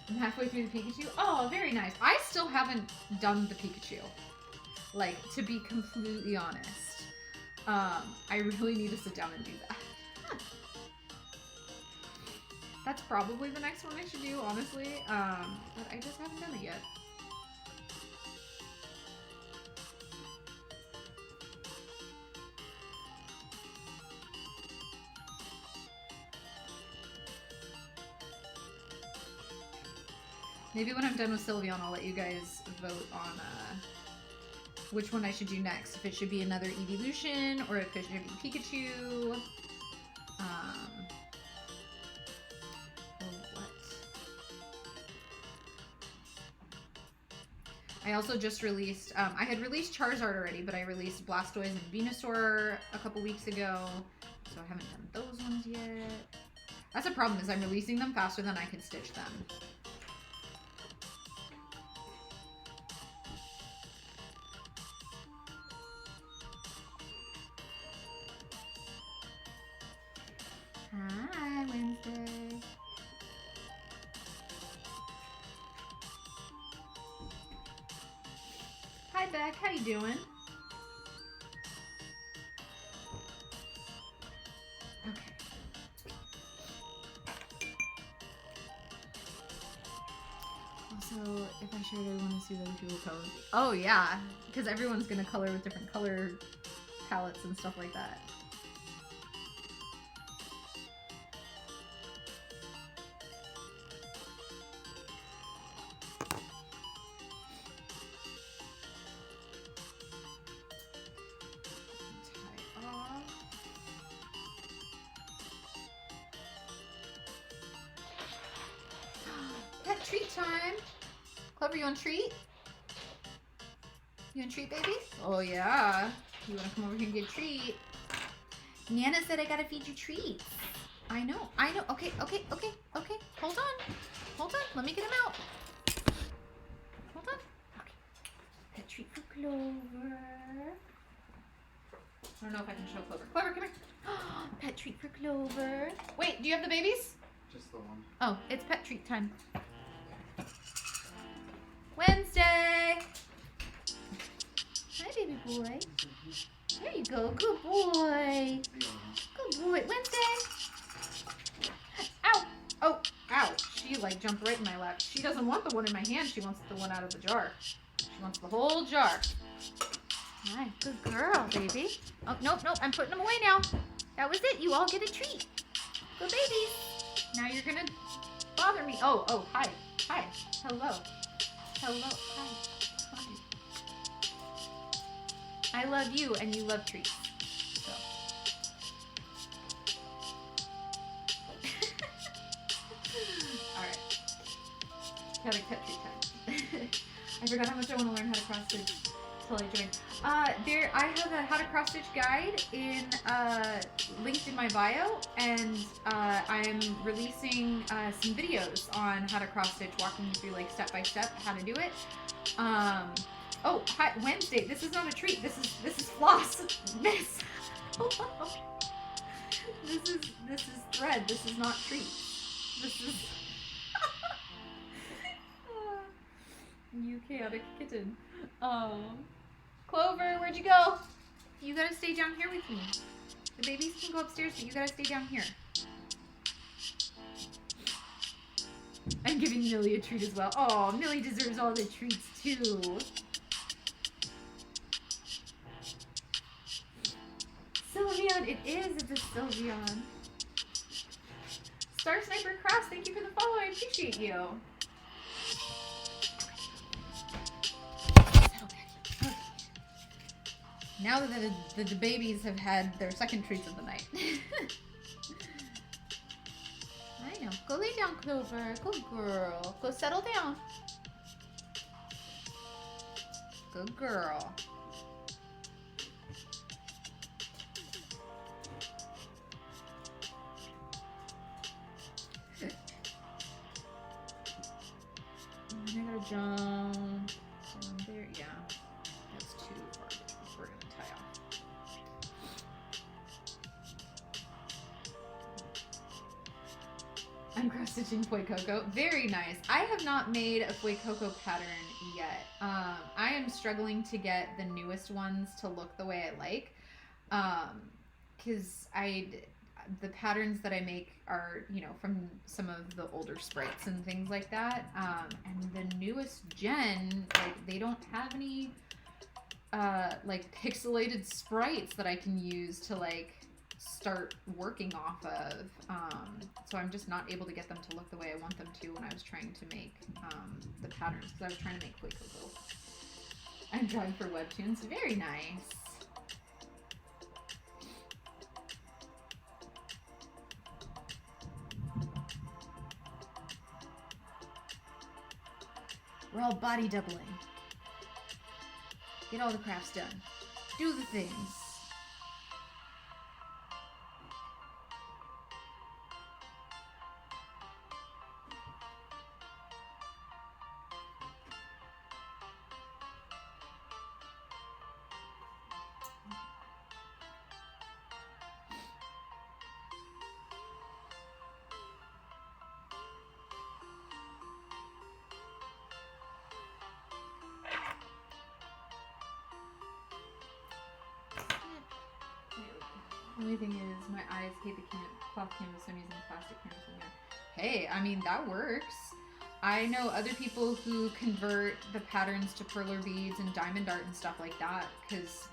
I'm halfway through the Pikachu. Oh, very nice. I still haven't done the Pikachu. Like, to be completely honest. I really need to sit down and do that. That's probably the next one I should do, honestly. But I just haven't done it yet. Maybe when I'm done with Sylveon, I'll let you guys vote on which one I should do next. If it should be another evolution, or if it should be Pikachu. Or what? I also just released, I had released Charizard already, but I released Blastoise and Venusaur a couple weeks ago. So I haven't done those ones yet. That's the problem, is I'm releasing them faster than I can stitch them. Hi, Wednesday. Hi, Beck. How you doing? Okay. Also, if I shared, I want to see other people color. Oh yeah, because everyone's gonna color with different color palettes and stuff like that. Pet treat time. Clever, you want a treat? You want a treat, baby? Oh yeah. You want to come over here and get a treat? Nana said I gotta feed you treats. I know. Okay. Hold on. Let me get him out. Hold on. Okay. Pet treat for Clover. I don't know if I can show Clover. Clover, come here. Pet treat for Clover. Wait, do you have the babies? Just the one. Oh, it's pet treat time. Wednesday. Hi, baby boy. There you go. Good boy. Good boy. Wednesday. Ow. Oh, ow. She like jumped right in my lap. She doesn't want the one in my hand. She wants the one out of the jar. She wants the whole jar. Hi. Good girl, baby. Oh, nope. I'm putting them away now. That was it. You all get a treat. Good babies. Now you're going to bother me. Oh, hi. Hello. Hi. I love you and you love treats. So. Alright. Got a pet treat time. I forgot how much I want to learn how to cross stitch totally joined. There, I have a how to cross stitch guide linked in my bio, and I'm releasing some videos on how to cross stitch, walking you through like step by step how to do it. Oh, hi, Wednesday. This is not a treat. This is floss. This. This is thread. This is not treat. This is. You chaotic kitten. Clover, where'd you go? You gotta stay down here with me. The babies can go upstairs, but you gotta stay down here. I'm giving Millie a treat as well. Oh, Millie deserves all the treats too. Sylveon, it is. It's a Sylveon. Star Sniper Cross, thank you for the follow. I appreciate you. Now that the babies have had their second treats of the night. I know. Go lay down, Clover. Good girl. Go settle down. Good girl. I gotta jump. There, yeah. That's too far. We're gonna tie off. I'm cross stitching Foy Coco. Very nice. I have not made a Foy Coco pattern yet. I am struggling to get the newest ones to look the way I like. Because the patterns that I make are, you know, from some of the older sprites and things like that. And the newest gen, like, they don't have any like pixelated sprites that I can use to like start working off of. So I'm just not able to get them to look the way I want them to when I was trying to make the patterns, because I was trying to make Foy Coco. I'm drawing for webtoons. Very nice. We're all body doubling. Get all the crafts done. Do the things. The only thing is, my eyes hate the cloth canvas, so I'm using plastic canvas in there. Hey, I mean, that works. I know other people who convert the patterns to perler beads and diamond art and stuff like that, because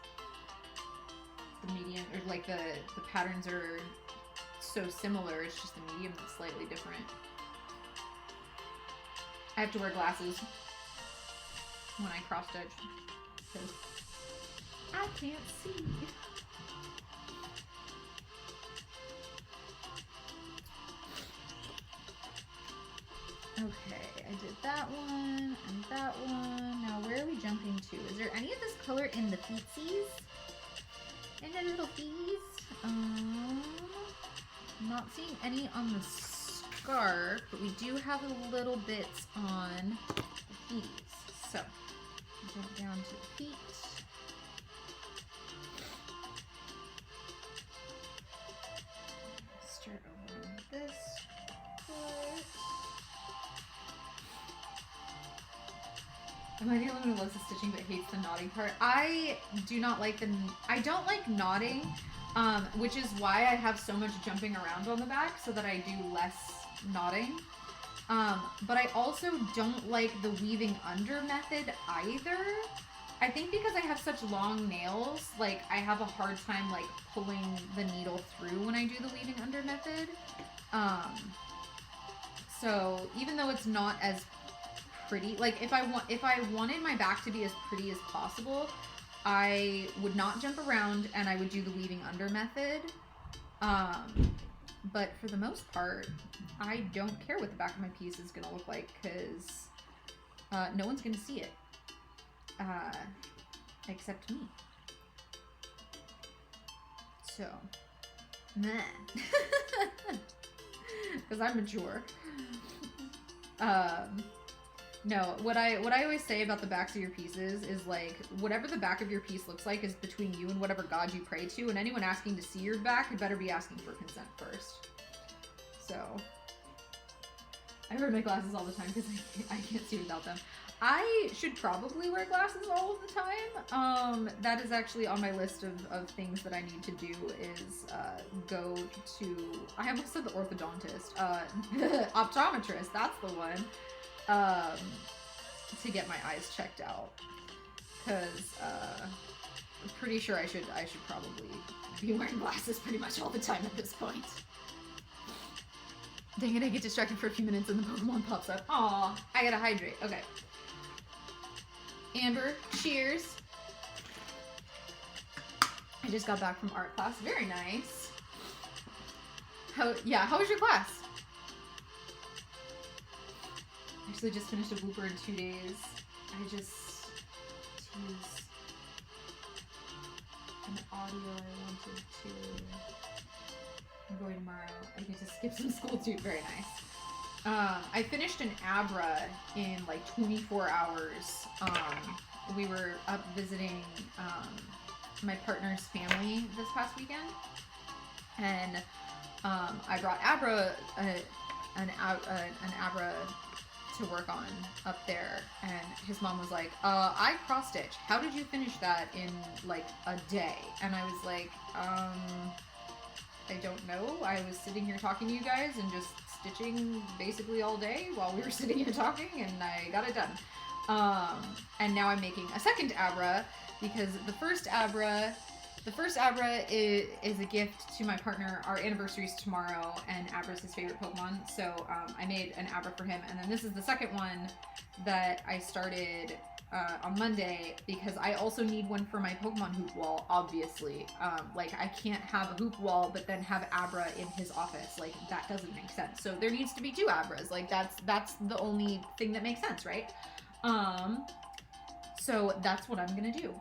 the medium, or like the patterns are so similar, it's just the medium that's slightly different. I have to wear glasses when I cross stitch, because I can't see. Okay, I did that one and that one. Now where are we jumping to? Is there any of this color in the feetsies? In the little feetsies? I'm not seeing any on the scarf, but we do have a little bits on the feet. So, jump down to the feet. Start over with this foot. Am I the only one who loves the stitching but hates the knotting part? I do not like I don't like knotting, which is why I have so much jumping around on the back, so that I do less knotting. But I also don't like the weaving under method either. I think because I have such long nails, like I have a hard time like pulling the needle through when I do the weaving under method. So even though it's not as pretty, like if I wanted my back to be as pretty as possible, I would not jump around and I would do the weaving under method. But for the most part, I don't care what the back of my piece is gonna look like, because no one's gonna see it. except me. So, meh. Because I'm mature. No, what I always say about the backs of your pieces is like, whatever the back of your piece looks like is between you and whatever god you pray to, and anyone asking to see your back had better be asking for consent first. So, I wear my glasses all the time because I can't see without them. I should probably wear glasses all of the time. That is actually on my list of things that I need to do is go to, I almost said the orthodontist, the optometrist, that's the one, to get my eyes checked out. Because I'm pretty sure I should probably be wearing glasses pretty much all the time at this point. Dang it, I get distracted for a few minutes and the Pokemon pops up. Aw, I gotta hydrate. Okay. Amber, cheers. I just got back from art class. Very nice. How was your class? Actually just finished a blooper in 2 days. I just used an audio I wanted to. I'm going tomorrow. I get to skip some school too. Very nice. I finished an Abra in like 24 hours. We were up visiting my partner's family this past weekend, and I brought Abra an Abra to work on up there, and his mom was like, I cross stitch. How did you finish that in like a day? And I was like, I don't know. I was sitting here talking to you guys and just stitching basically all day while we were sitting here talking, and I got it done. And now I'm making a second Abra because the first Abra is a gift to my partner. Our anniversary is tomorrow, and Abra's his favorite Pokemon. So I made an Abra for him, and then this is the second one that I started on Monday because I also need one for my Pokemon hoop wall, obviously. Like, I can't have a hoop wall but then have Abra in his office. Like, that doesn't make sense. So there needs to be two Abras. Like, that's the only thing that makes sense, right? So that's what I'm gonna do.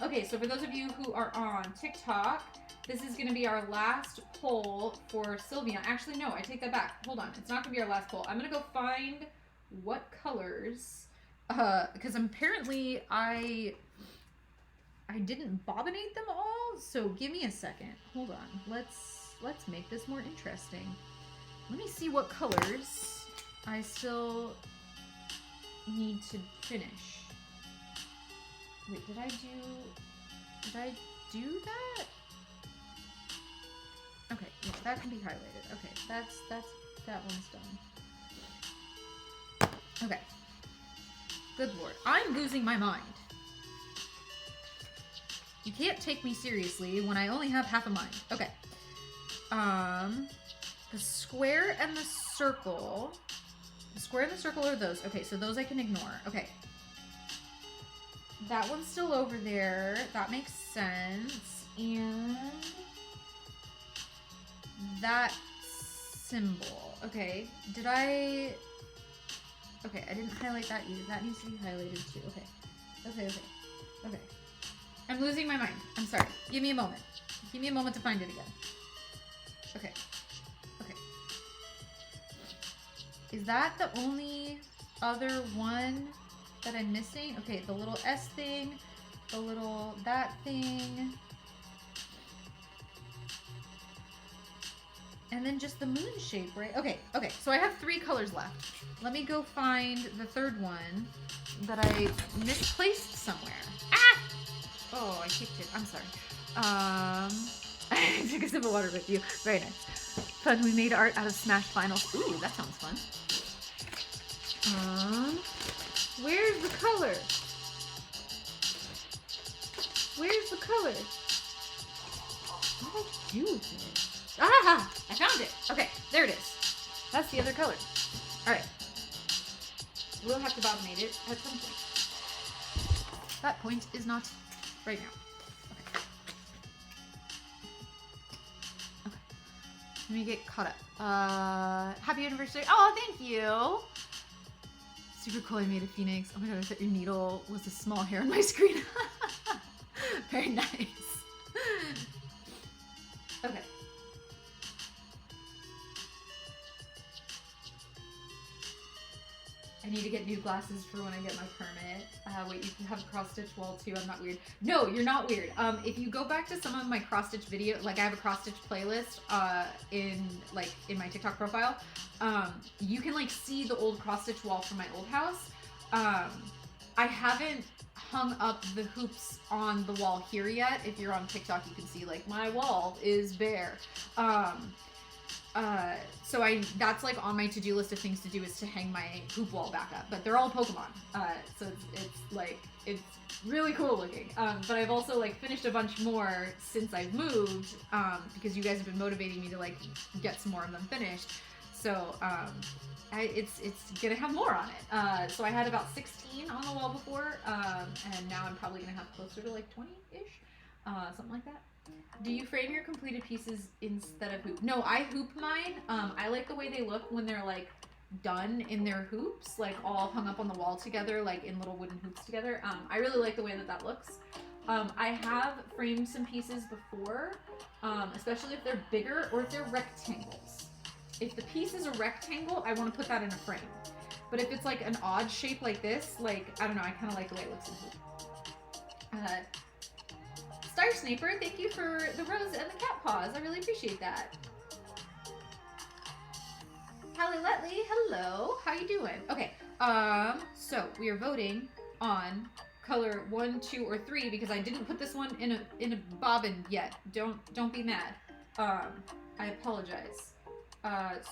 Okay, so for those of you who are on TikTok, this is gonna be our last poll for Sylveon. Actually, no, I take that back. Hold on, it's not gonna be our last poll. I'm gonna go find what colors, because apparently I didn't bobbinate them all, so give me a second. Hold on, let's make this more interesting. Let me see what colors I still need to finish. Wait, did I do that? Okay, yeah, that can be highlighted. Okay, that one's done. Okay. Good lord. I'm losing my mind. You can't take me seriously when I only have half a mind. Okay. The square and the circle. The square and the circle are those. Okay, so those I can ignore. Okay. That one's still over there. That makes sense. And that symbol. Okay. I didn't highlight that either. That needs to be highlighted too. Okay. I'm losing my mind. I'm sorry. Give me a moment. Give me a moment to find it again. Okay. Is that the only other one that I'm missing? Okay, the little S thing, the little that thing, and then just the moon shape, right? Okay, so I have 3 colors left. Let me go find the third one that I misplaced somewhere. Ah! Oh, I kicked it. I'm sorry. I took a sip of water with you. Very nice. Fun, we made art out of Smash Finals. Ooh, that sounds fun. Where's the color? Where's the color? What did I do with it? Ah! I found it! Okay, there it is. That's the other color. Alright. We'll have to bobbinate it at some point. That point is not right now. Okay. Let me get caught up. Happy anniversary. Oh, thank you! Super cool, I made a phoenix. Oh my god, I thought your needle was a small hair on my screen. Very nice. Okay. I need to get new glasses for when I get my permit. Wait, you can have a cross-stitch wall too. I'm not weird. No, you're not weird. If you go back to some of my cross-stitch video, like I have a cross-stitch playlist in my TikTok profile, you can like see the old cross-stitch wall from my old house. I haven't hung up the hoops on the wall here yet. If you're on TikTok, you can see like my wall is bare. So that's like on my to-do list of things to do, is to hang my hoop wall back up, but they're all Pokemon. So it's really cool looking. But I've also like finished a bunch more since I've moved, because you guys have been motivating me to like get some more of them finished. So, it's gonna have more on it. So I had about 16 on the wall before, and now I'm probably gonna have closer to like 20-ish, something like that. Do you frame your completed pieces instead of hoop? No, I hoop mine. I like the way they look when they're like done in their hoops, like all hung up on the wall together, like in little wooden hoops together. I really like the way that looks. I have framed some pieces before, especially if they're bigger or if they're rectangles. If the piece is a rectangle, I want to put that in a frame. But if it's like an odd shape like this, like, I don't know, I kind of like the way it looks in hoop. Star Sniper, thank you for the rose and the cat paws. I really appreciate that. Hallie Letley, hello. How you doing? Okay, so we are voting on color 1, 2, or 3 because I didn't put this one in a bobbin yet. Don't be mad. I apologize.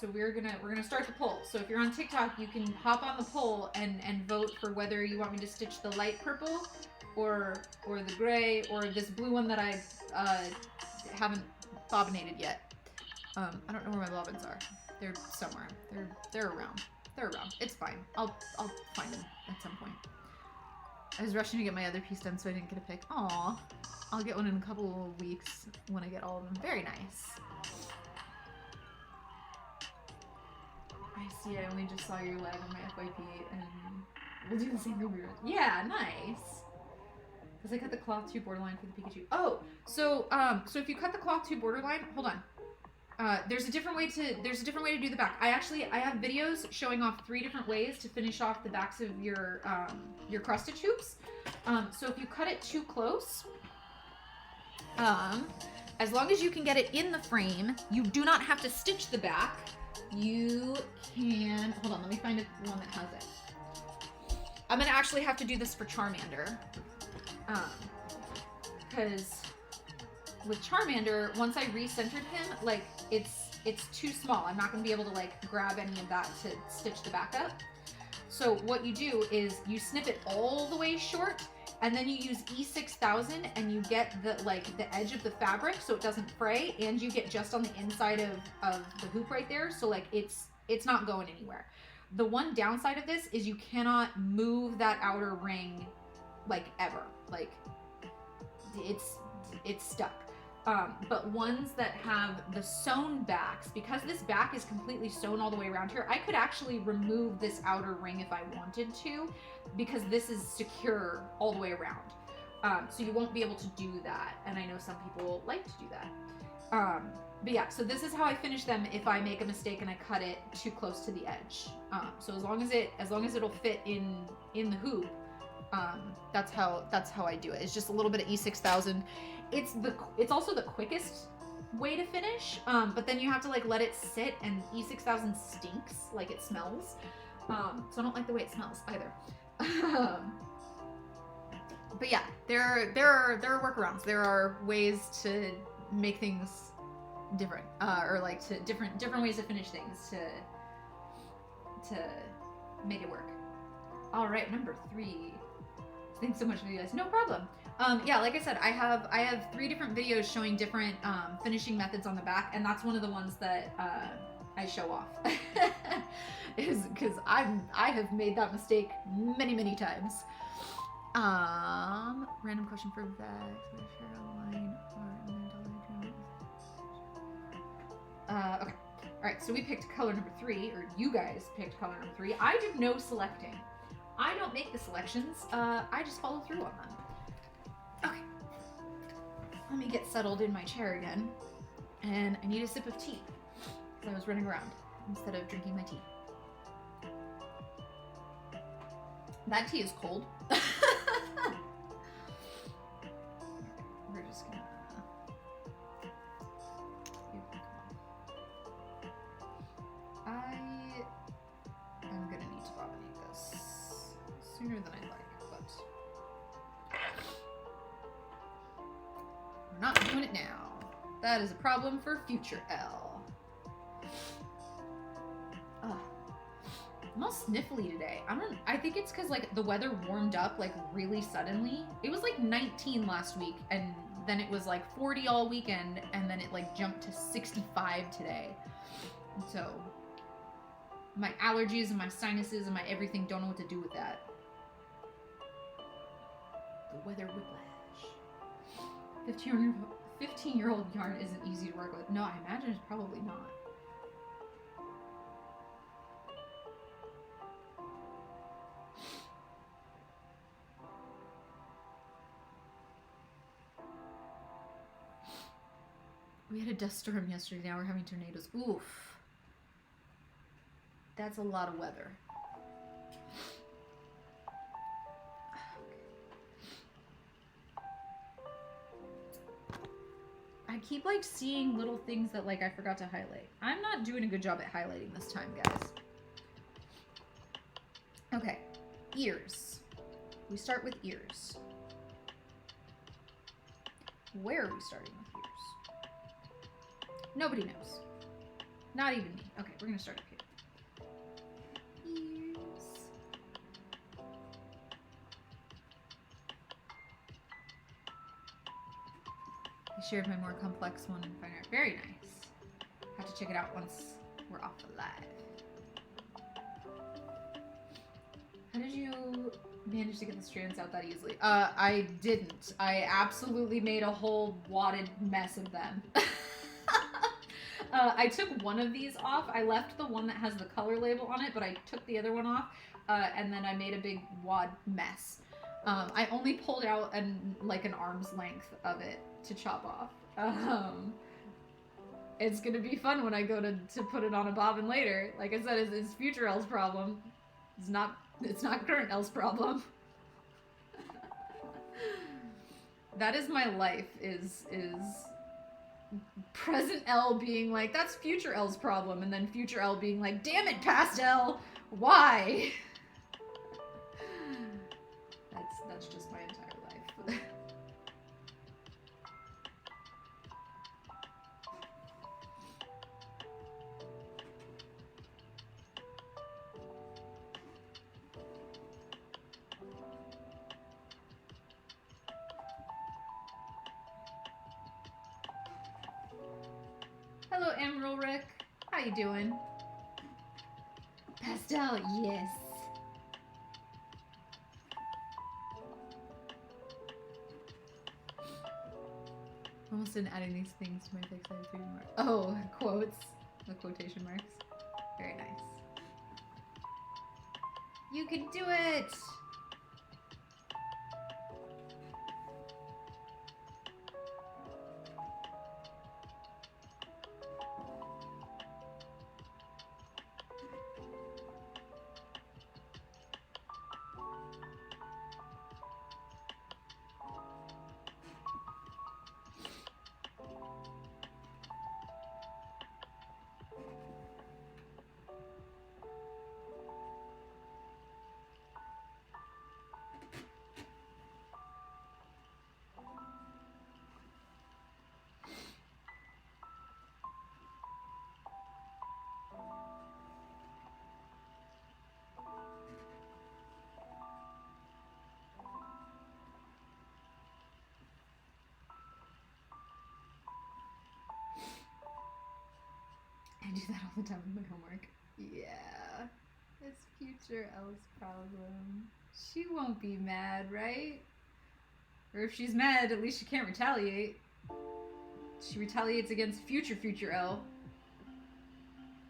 So we're gonna start the poll. So if you're on TikTok, you can hop on the poll and vote for whether you want me to stitch the light purple or the gray or this blue one that I haven't bobbinated yet. I don't know where my bobbins are. They're somewhere. They're around. They're around. It's fine. I'll find them at some point. I was rushing to get my other piece done, so I didn't get a pic. Aw. I'll get one in a couple of weeks when I get all of them. Very nice. I see. I only just saw your live on my FYP, and we'll do the same thing. Yeah, nice. Because I cut the cloth tube borderline for the Pikachu. Oh, so if you cut the cloth tube borderline, hold on. There's a different way to do the back. I have videos showing off 3 different ways to finish off the backs of your cross-stitch hoops. So if you cut it too close, as long as you can get it in the frame, you do not have to stitch the back. You can, hold on, let me find one that has it. I'm gonna actually have to do this for Charmander. Because with Charmander, once I recentered him, like it's too small. I'm not gonna be able to like grab any of that to stitch the back up. So what you do is you snip it all the way short, and then you use E6000 and you get the edge of the fabric so it doesn't fray, and you get just on the inside of the hoop right there, so like it's not going anywhere. The one downside of this is you cannot move that outer ring like ever. Like it's stuck. But ones that have the sewn backs, because this back is completely sewn all the way around here, I could actually remove this outer ring if I wanted to, because this is secure all the way around. So you won't be able to do that, and I know some people like to do that. But yeah, so this is how I finish them if I make a mistake and I cut it too close to the edge. So as long as it'll fit in the hoop, that's how I do it. It's just a little bit of E6000. It's also the quickest way to finish, but then you have to like let it sit, and E6000 stinks, like it smells. So I don't like the way it smells either. But yeah, there are workarounds. There are ways to make things different, or like to different ways to finish things to make it work. All right, number 3. Thanks so much for you guys. No problem. Yeah, like I said, I have 3 different videos showing different finishing methods on the back, and that's one of the ones that I show off. Is because I have made that mistake many times. Random question for Vex. Okay. All right. So we picked color number 3, or you guys picked color number 3. I do no selecting. I don't make the selections. I just follow through on them. Okay. Let me get settled in my chair again. And I need a sip of tea. Because I was running around instead of drinking my tea. That tea is cold. We're just gonna... I'm gonna need to bobbinate this sooner than I'd like, but we're not doing it now. That is a problem for future L. Ugh. I'm all sniffly today. I think it's because like the weather warmed up like really suddenly. It was like 19 last week, and then it was like 40 all weekend, and then it like jumped to 65 today. And so my allergies and my sinuses and my everything don't know what to do with that. The weather whiplash. 15-year-old yarn isn't easy to work with. No, I imagine it's probably not. We had a dust storm yesterday, now we're having tornadoes. Oof. That's a lot of weather. I keep like seeing little things that like I forgot to highlight. I'm not doing a good job at highlighting this time, guys. Okay, ears. We start with ears. Where are we starting with ears? Nobody knows. Not even me. Okay, we're gonna start up here. Ears. I shared my more complex one in fine art. Very nice. Have to check it out once we're off the live. How did you manage to get the strands out that easily? I didn't. I absolutely made a whole wadded mess of them. I took one of these off. I left the one that has the color label on it, but I took the other one off, and then I made a big wad mess. I only pulled out like an arm's length of it to chop off. It's gonna be fun when I go to put it on a bobbin later. Like I said, it's future Elle's problem. It's not current Elle's problem. That is my life, is present Elle being like, that's future Elle's problem, and then future Elle being like, damn it, past Elle, why? That's just my entire life. Hello, Emerald Rick. How you doing? Pastel, yes. Almost didn't adding these things to my fixed food mark. Oh, quotes. The quotation marks. Very nice. You can do it! I do that all the time with my homework. Yeah. It's future Elle's problem. She won't be mad, right? Or if she's mad, at least she can't retaliate. She retaliates against future Elle.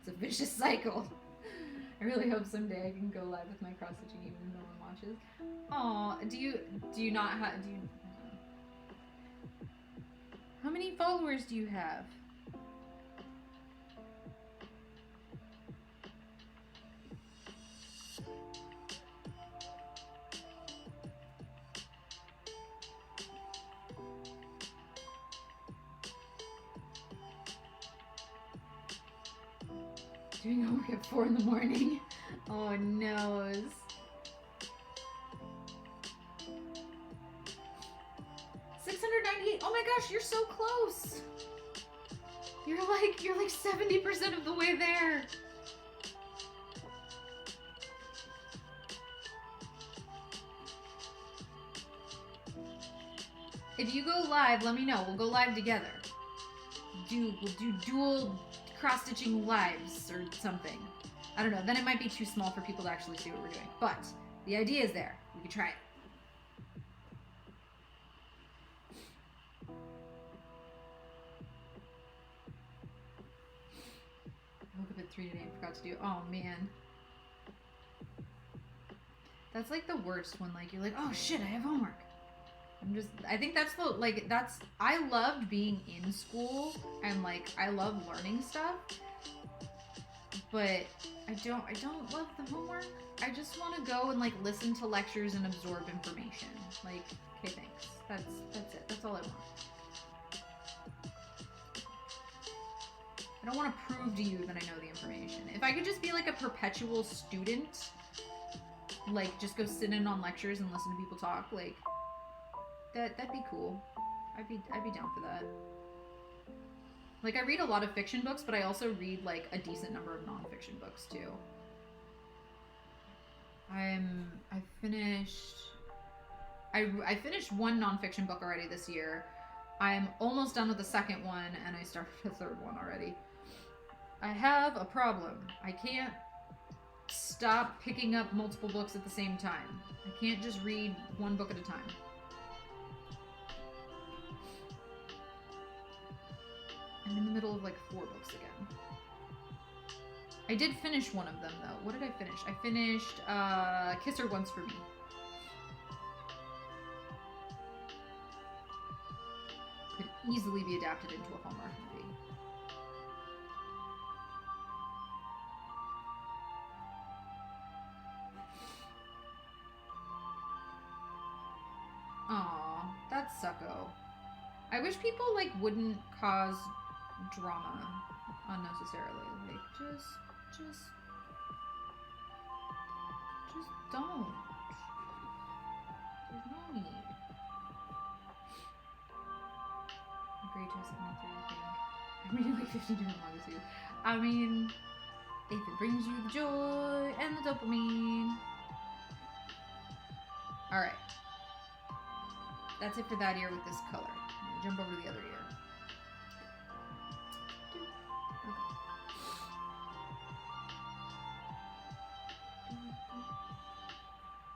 It's a vicious cycle. I really hope someday I can go live with my cross-stitching even if no one watches. Aw, do you not have... How many followers do you have? Doing homework at 4 in the morning. Oh no. 698. Oh my gosh, you're so close. You're like 70% of the way there. If you go live, let me know. We'll go live together. We'll do dual cross-stitching lives or something. I don't know. Then it might be too small for people to actually see what we're doing. But the idea is there. We could try it. I woke up at 3 today and forgot to do. Oh man. That's like the worst when like you're like, oh shit, I have homework. I think that's I loved being in school and like I love learning stuff, but I don't love the homework. I just want to go and like listen to lectures and absorb information. Like, okay, thanks. That's it. That's all I want. I don't want to prove to you that I know the information. If I could just be like a perpetual student, like just go sit in on lectures and listen to people talk, like that'd be cool. I'd be down for that. Like I read a lot of fiction books, but I also read like a decent number of nonfiction books too. I finished one nonfiction book already this year. I'm almost done with the second one, and I started the third one already. I have a problem. I can't stop picking up multiple books at the same time. I can't just read one book at a time. I'm in the middle of like 4 books again. I did finish one of them though. What did I finish? I finished Kiss Her Once for Me. Could easily be adapted into a Hallmark movie. Aw, that's sucko. I wish people like wouldn't cause drama unnecessarily. Like just don't. There's no need. I'm great to have 73, I think. I'm reading like 15 different mangas too. I mean, if it brings you the joy and the dopamine. Alright. That's it for that ear with this color. I'm gonna jump over to the other ear.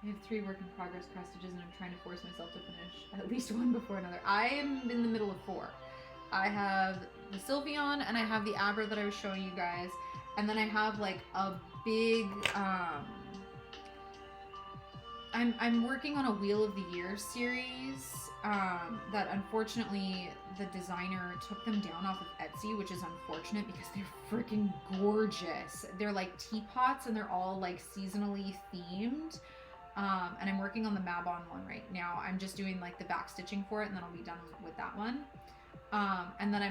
I have 3 work in progress cross stitches and I'm trying to force myself to finish at least one before another. I am in the middle of 4. I have the Sylveon and I have the Abra that I was showing you guys. And then I have like a big, I'm working on a Wheel of the Year series that unfortunately the designer took them down off of Etsy, which is unfortunate because they're freaking gorgeous. They're like teapots and they're all like seasonally themed. And I'm working on the Mabon one right now. I'm just doing like the back stitching for it and then I'll be done with that one. And then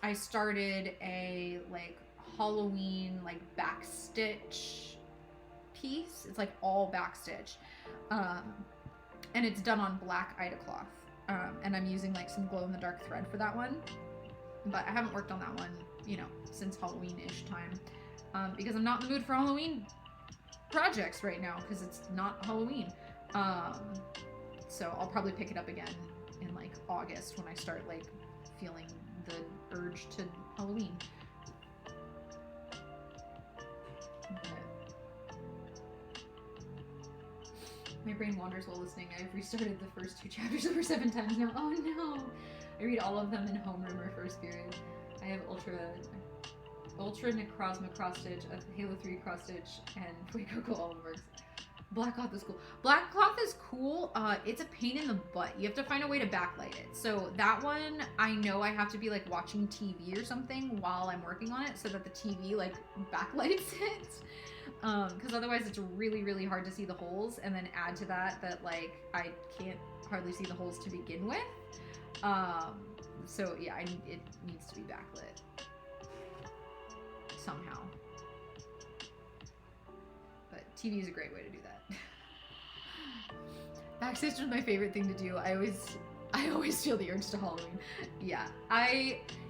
I started a like Halloween like back stitch piece. It's like all back stitch. And it's done on black Ida cloth. And I'm using like some glow in the dark thread for that one. But I haven't worked on that one, you know, since Halloween-ish time. Because I'm not in the mood for Halloween projects right now because it's not Halloween. So I'll probably pick it up again in like August when I start like feeling the urge to Halloween. But my brain wanders while listening. I've restarted the first 2 chapters over 7 times now. Oh no! I read all of them in homeroom or first period. I have Ultra Necrozma cross stitch, a Halo 3 cross stitch, and Fuecoco all works. Black cloth is cool. Black cloth is cool. It's a pain in the butt. You have to find a way to backlight it. So that one, I know I have to be like watching TV or something while I'm working on it so that the TV like backlights it. Because otherwise it's really, really hard to see the holes. And then add to that like I can't hardly see the holes to begin with. So yeah, it needs to be backlit somehow. But TV is a great way to do that. Backstage was my favorite thing to do. I always feel the urge to Halloween. Yeah,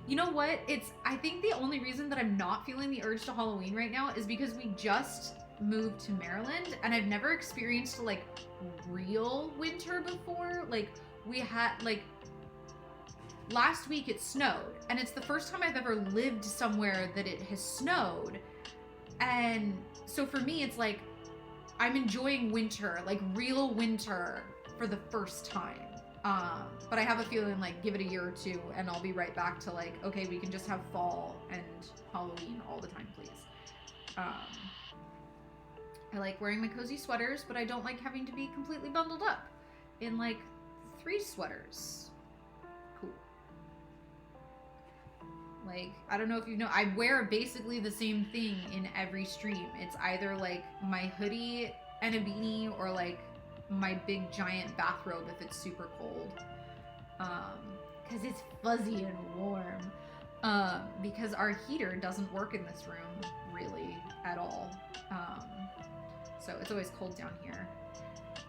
you know what? I think the only reason that I'm not feeling the urge to Halloween right now is because we just moved to Maryland and I've never experienced like real winter before. Like we had like last week it snowed and it's the first time I've ever lived somewhere that it has snowed. And so for me, it's like I'm enjoying winter, like real winter for the first time. But I have a feeling like give it a year or two and I'll be right back to like, okay, we can just have fall and Halloween all the time, please. I like wearing my cozy sweaters, but I don't like having to be completely bundled up in like 3 sweaters. Cool. Like, I don't know if you know, I wear basically the same thing in every stream. It's either like my hoodie and a beanie or like my big giant bathrobe if it's super cold. Because it's fuzzy and warm. Because our heater doesn't work in this room really at all. So it's always cold down here.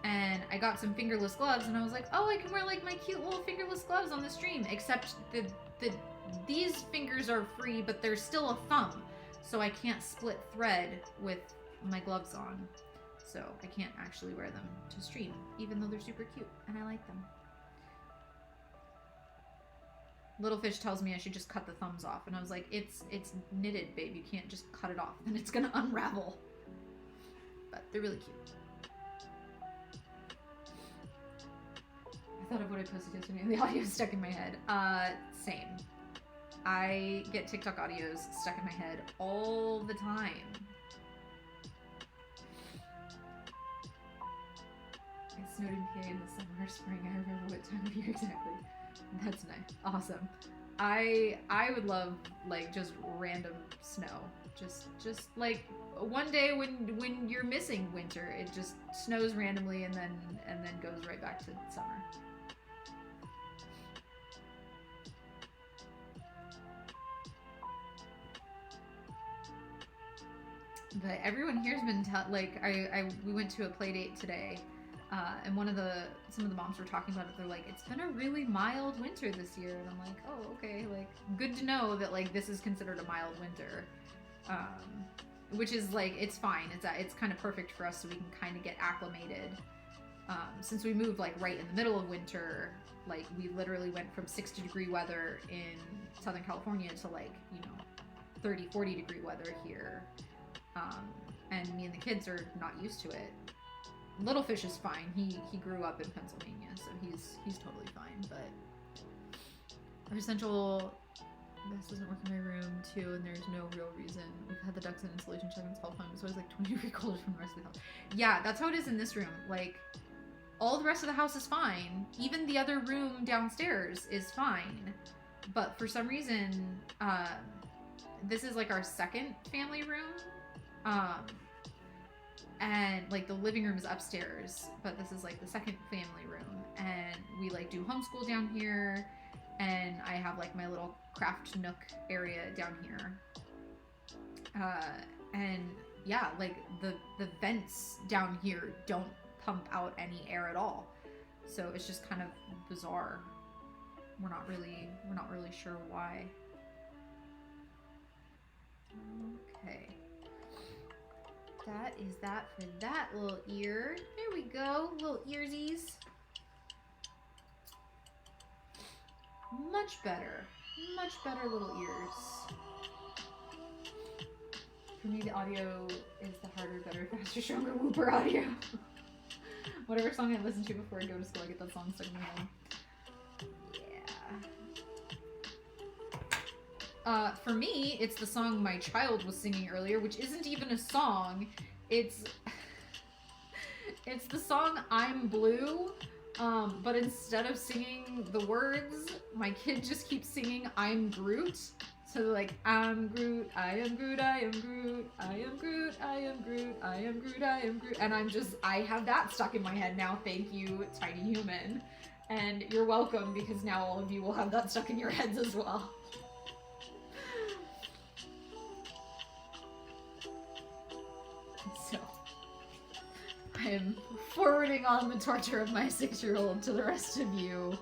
And I got some fingerless gloves and I was like, oh, I can wear like my cute little fingerless gloves on the stream, except these fingers are free, but there's still a thumb. So I can't split thread with my gloves on. So I can't actually wear them to stream, even though they're super cute and I like them. Little Fish tells me I should just cut the thumbs off. And I was like, it's knitted, babe. You can't just cut it off. Then it's gonna unravel. But they're really cute. I thought of what I posted yesterday and the audio is stuck in my head. Same. I get TikTok audios stuck in my head all the time. It snowed in PA in the summer or spring. I remember what time of year exactly. That's nice. Awesome. I would love like just random snow. Just like one day when you're missing winter, it just snows randomly and then goes right back to summer. But everyone here's been we went to a play date today, and some of the moms were talking about it. They're like, it's been a really mild winter this year, and I'm like, oh, okay, like good to know that like this is considered a mild winter, which is like it's fine. It's kind of perfect for us so we can kind of get acclimated. Since we moved like right in the middle of winter, like we literally went from 60-degree weather in Southern California to like 30-40 degree weather here. And me and the kids are not used to it. Little Fish is fine. He grew up in Pennsylvania, so he's totally fine. But our central this doesn't work in my room too, and there's no real reason. We've had the ducts and insulation check and it's all fine. It's always like 20 degrees colder from the rest of the house. Yeah, that's how it is in this room. Like all the rest of the house is fine. Even the other room downstairs is fine. But for some reason, this is like our second family room. And like the living room is upstairs, but this is like the second family room, and we like do homeschool down here, and I have like my little craft nook area down here. And yeah, like the vents down here don't pump out any air at all, so it's just kind of bizarre. We're not really sure why. Okay. That is that for that little ear. There we go, little earsies. Much better little ears. For me, the audio is the harder, better, faster, stronger whooper audio. Whatever song I listen to before I go to school, I get that song stuck in my head. For me, it's the song my child was singing earlier, which isn't even a song. It's It's the song I'm Blue, but instead of singing the words, my kid just keeps singing I'm Groot. So they're like, I'm Groot, I am Groot, I am Groot, I am Groot, I am Groot, I am Groot, I am Groot. And I have that stuck in my head now. Thank you, Tiny Human. And you're welcome, because now all of you will have that stuck in your heads as well. So, I am forwarding on the torture of my 6-year-old to the rest of you.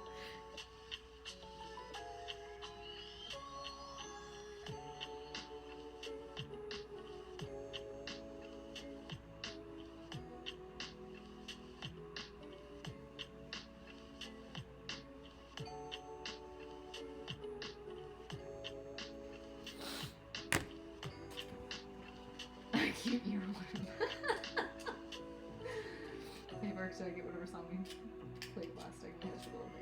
Cute earworm. Hey Mark, so I get whatever song we played last time.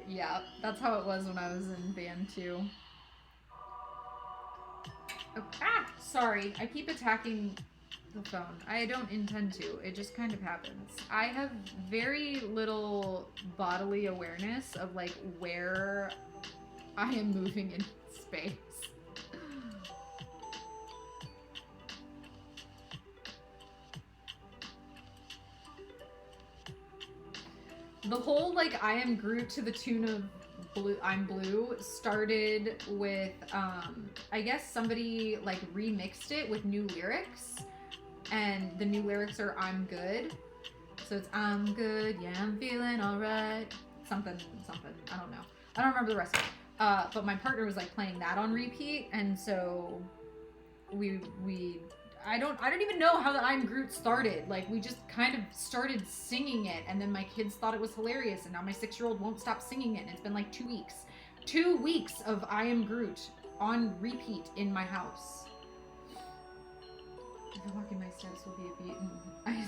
Yeah, that's how it was when I was in band too. Oh, sorry, I keep attacking the phone. I don't intend to. It just kind of happens. I have very little bodily awareness of like where I am moving in space. The whole like I am Groot to the tune of Blue, I'm Blue started with I guess somebody like remixed it with new lyrics, and the new lyrics are I'm good. So it's I'm good, yeah, I'm feeling alright. Something. I don't know. I don't remember the rest of it. But my partner was like playing that on repeat, and so I don't even know how the I'm Groot started. Like, we just kind of started singing it, and then my kids thought it was hilarious, and now my 6-year-old won't stop singing it, and it's been like 2 weeks. 2 weeks of I Am Groot on repeat in my house. If I walk in my steps will be a beat. I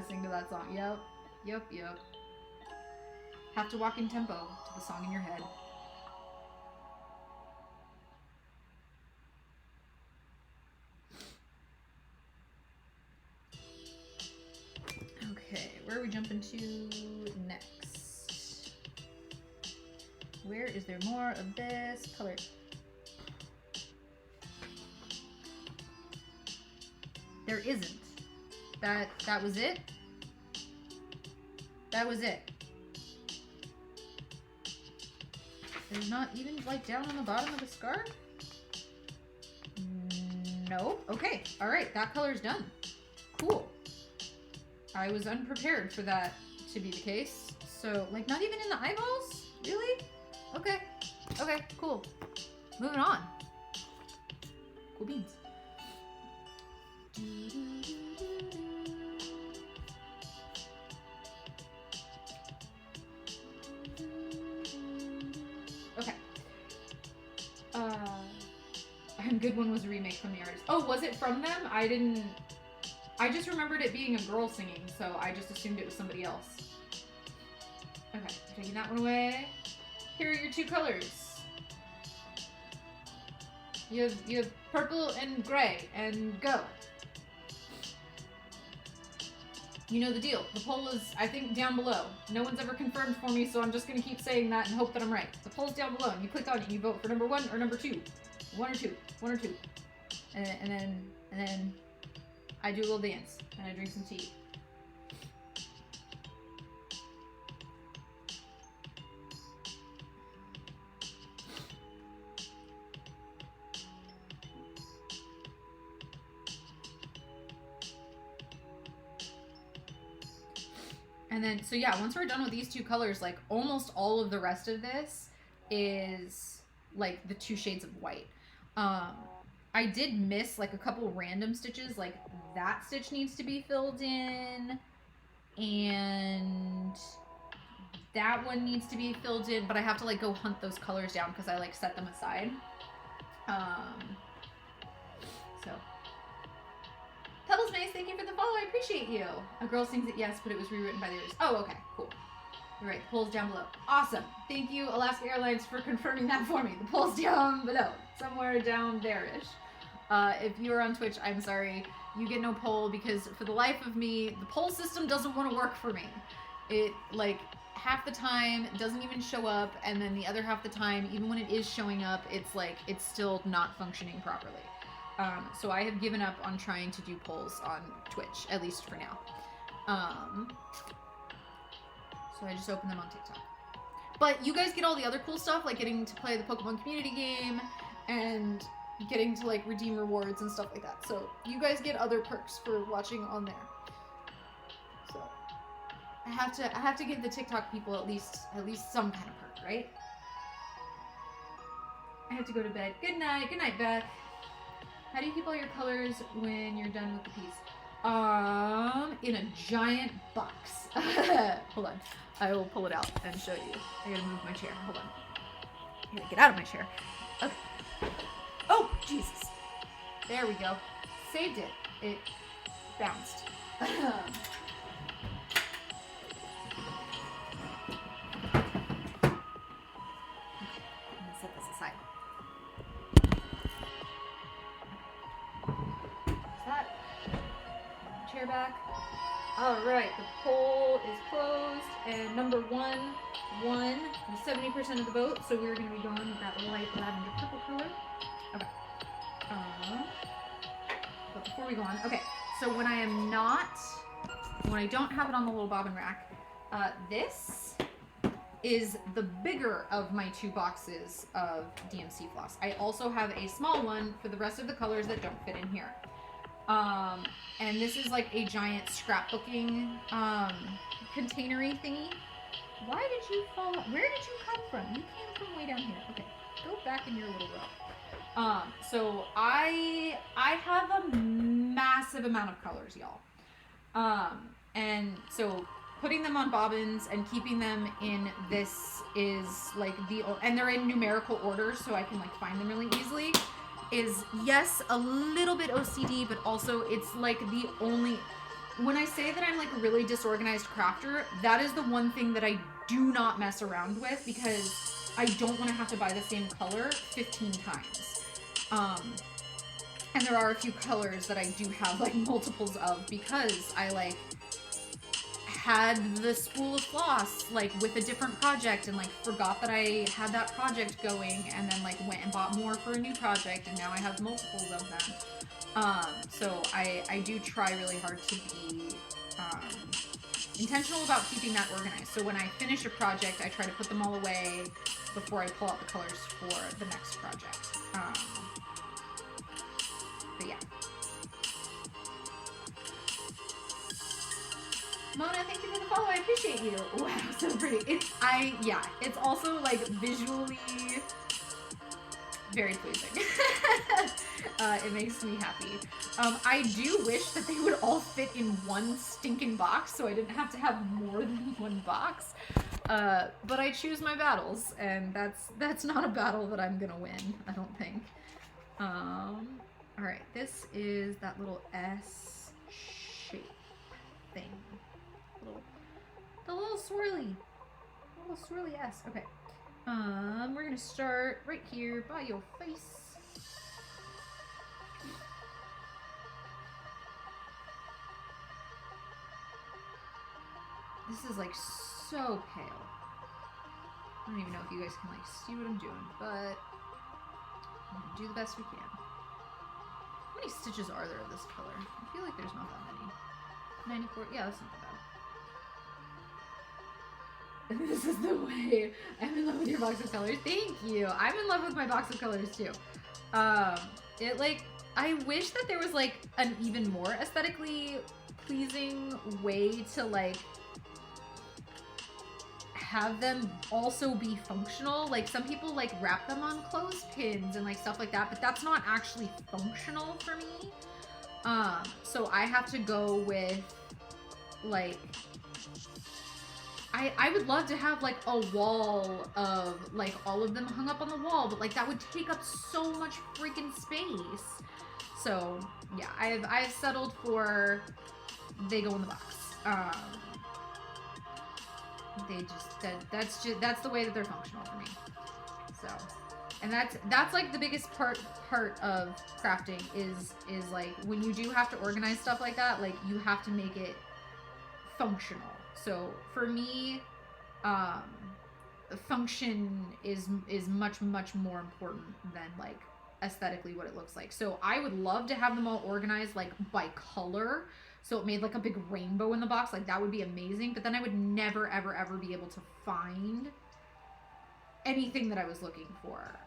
sing to that song. Yep. Have to walk in tempo to the song in your head. Okay, where are we jumping to next? Where is there more of this color? There isn't. That was it? That was it. There's not even like down on the bottom of the scarf? No. Okay. All right. That color's done. Cool. I was unprepared for that to be the case. So, like, not even in the eyeballs? Really? Okay. Okay, cool. Moving on. Cool beans. Okay. I'm Good One was a remake from the artist. Oh, was it from them? I just remembered it being a girl singing, so I just assumed it was somebody else. Okay, taking that one away. Here are your 2 colors. You have purple and gray, and go. You know the deal. The poll is, I think, down below. No one's ever confirmed for me, so I'm just going to keep saying that and hope that I'm right. The poll's down below, and you click on it, and you vote for number 1 or number 2. 1 or 2. 1 or 2. And then I do a little dance, and I drink some tea. And then, so yeah, once we're done with these 2 colors, like, almost all of the rest of this is, like, the 2 shades of white. I did miss, like, a couple random stitches, like, that stitch needs to be filled in, and that one needs to be filled in, but I have to, like, go hunt those colors down because I, like, set them aside. So. Pebbles Mace, thank you for the follow. I appreciate you. A girl sings it, yes, but it was rewritten by the others. Oh, okay, cool. You're right, the poll's down below. Awesome. Thank you, Alaska Airlines, for confirming that for me. The poll's down below, somewhere down there-ish. If you are on Twitch, I'm sorry. You get no poll because for the life of me, the poll system doesn't want to work for me. It, like, half the time doesn't even show up, and then the other half the time, even when it is showing up, it's like, it's still not functioning properly. So I have given up on trying to do polls on Twitch, at least for now. So I just open them on TikTok. But you guys get all the other cool stuff, like getting to play the Pokemon community game and getting to like redeem rewards and stuff like that. So you guys get other perks for watching on there. So I have to give the TikTok people at least some kind of perk, right? I have to go to bed. Good night, Beth. How do you keep all your colors when you're done with the piece? In a giant box. Hold on. I will pull it out and show you. I gotta move my chair. Hold on. I gotta get out of my chair. Okay. Oh, Jesus. There we go. Saved it. It bounced. Okay, I'm gonna set this aside. That chair back. All right, the poll is closed, and number one won with 70% of the vote. So we're going to be going with that light lavender purple color. Okay. But before we go on, okay. So when I don't have it on the little bobbin rack, this is the bigger of my 2 boxes of DMC floss. I also have a small one for the rest of the colors that don't fit in here. And this is like a giant scrapbooking, containery thingy. Why did you fall up? Where did you come from? You came from way down here. Okay, go back in your little row. So I have a massive amount of colors, y'all. And so putting them on bobbins and keeping them in this is like and they're in numerical order so I can like find them really easily. Is yes, a little bit OCD, but also it's like the only, when I say that I'm like a really disorganized crafter, that is the one thing that I do not mess around with because I don't want to have to buy the same color 15 times. And there are a few colors that I do have like multiples of because I like had the spool of floss like with a different project and like forgot that I had that project going and then like went and bought more for a new project and now I have multiples of them. So I do try really hard to be intentional about keeping that organized. So when I finish a project, I try to put them all away before I pull out the colors for the next project. But yeah. Mona, thank you for the follow. I appreciate you. Wow, so pretty. It's also like visually very pleasing. It makes me happy. I do wish that they would all fit in one stinking box so I didn't have to have more than one box. But I choose my battles, and that's not a battle that I'm gonna win, I don't think. Alright, this is that little S shape thing. The little swirly S. Okay. We're gonna start right here by your face. This is like so pale. I don't even know if you guys can like see what I'm doing, but I'm gonna do the best we can. How many stitches are there of this color? I feel like there's not that many. 94, yeah, that's not that bad. This is the way. I'm in love with your box of colors. Thank you. I'm in love with my box of colors too. It like, I wish that there was like an even more aesthetically pleasing way to like have them also be functional. Like some people like wrap them on clothespins and like stuff like that, but that's not actually functional for me. So I have to go with like, I would love to have like a wall of like all of them hung up on the wall, but like that would take up so much freaking space. So yeah, I've settled for they go in the box. They just that's the way that they're functional for me. So And that's like the biggest part of crafting is like when you do have to organize stuff like that, like you have to make it functional. So for me, function is much more important than like aesthetically what it looks like. So I would love to have them all organized like by color, so it made like a big rainbow in the box. Like that would be amazing, but then I would never ever be able to find anything that I was looking for.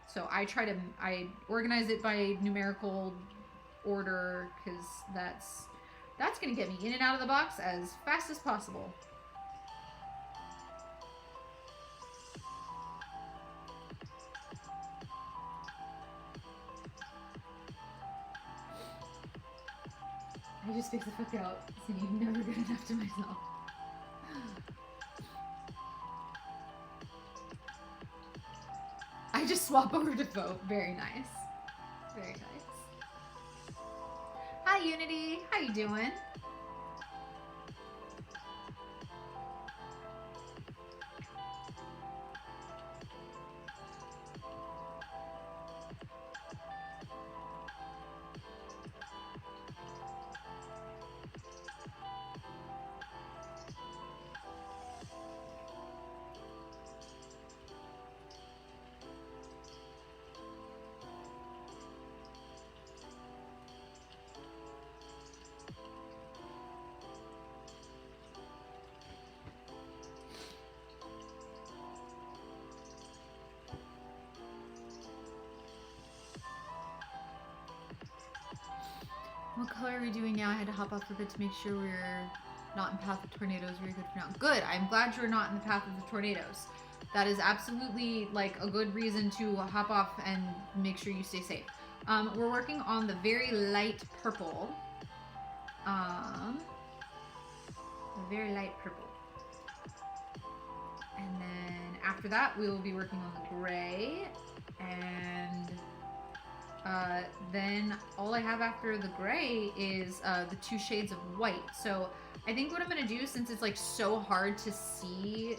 So I organize it by numerical order, because that's gonna get me in and out of the box as fast as possible. I just fix the fuck out, saying never good enough to myself. I just swap over to vote. Very nice. Very nice. Hi, Unity. How you doing? What color are we doing now? I had to hop off for a bit to make sure we're not in path of tornadoes. Very good for now. Good. I'm glad you're not in the path of the tornadoes. That is absolutely like a good reason to hop off and make sure you stay safe. We're working on the very light purple. The very light purple. And then after that, we will be working on the gray. And then all I have after the gray is the 2 shades of white. So I think what I'm gonna do, since it's like so hard to see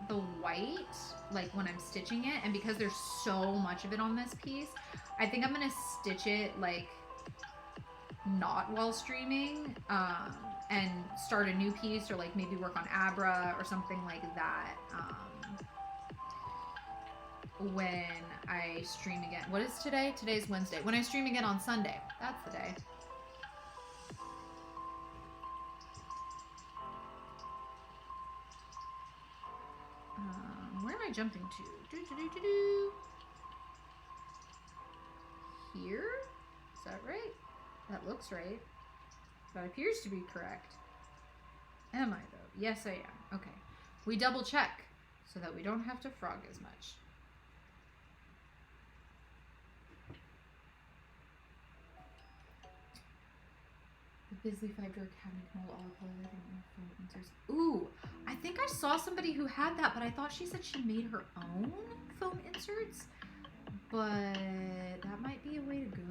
the white like when I'm stitching it, and because there's so much of it on this piece, I think I'm gonna stitch it like not while streaming, and start a new piece, or like maybe work on Abra or something like that when I stream again. What is today? Today's Wednesday. When I stream again on Sunday. That's the day. Where am I jumping to? Here? Is that right? That looks right. That appears to be correct. Am I though? Yes, I am. Okay. We double check so that we don't have to frog as much. The Bisley 5-door cabinet mold all color foam inserts. Ooh, I think I saw somebody who had that, but I thought she said she made her own foam inserts. But that might be a way to go.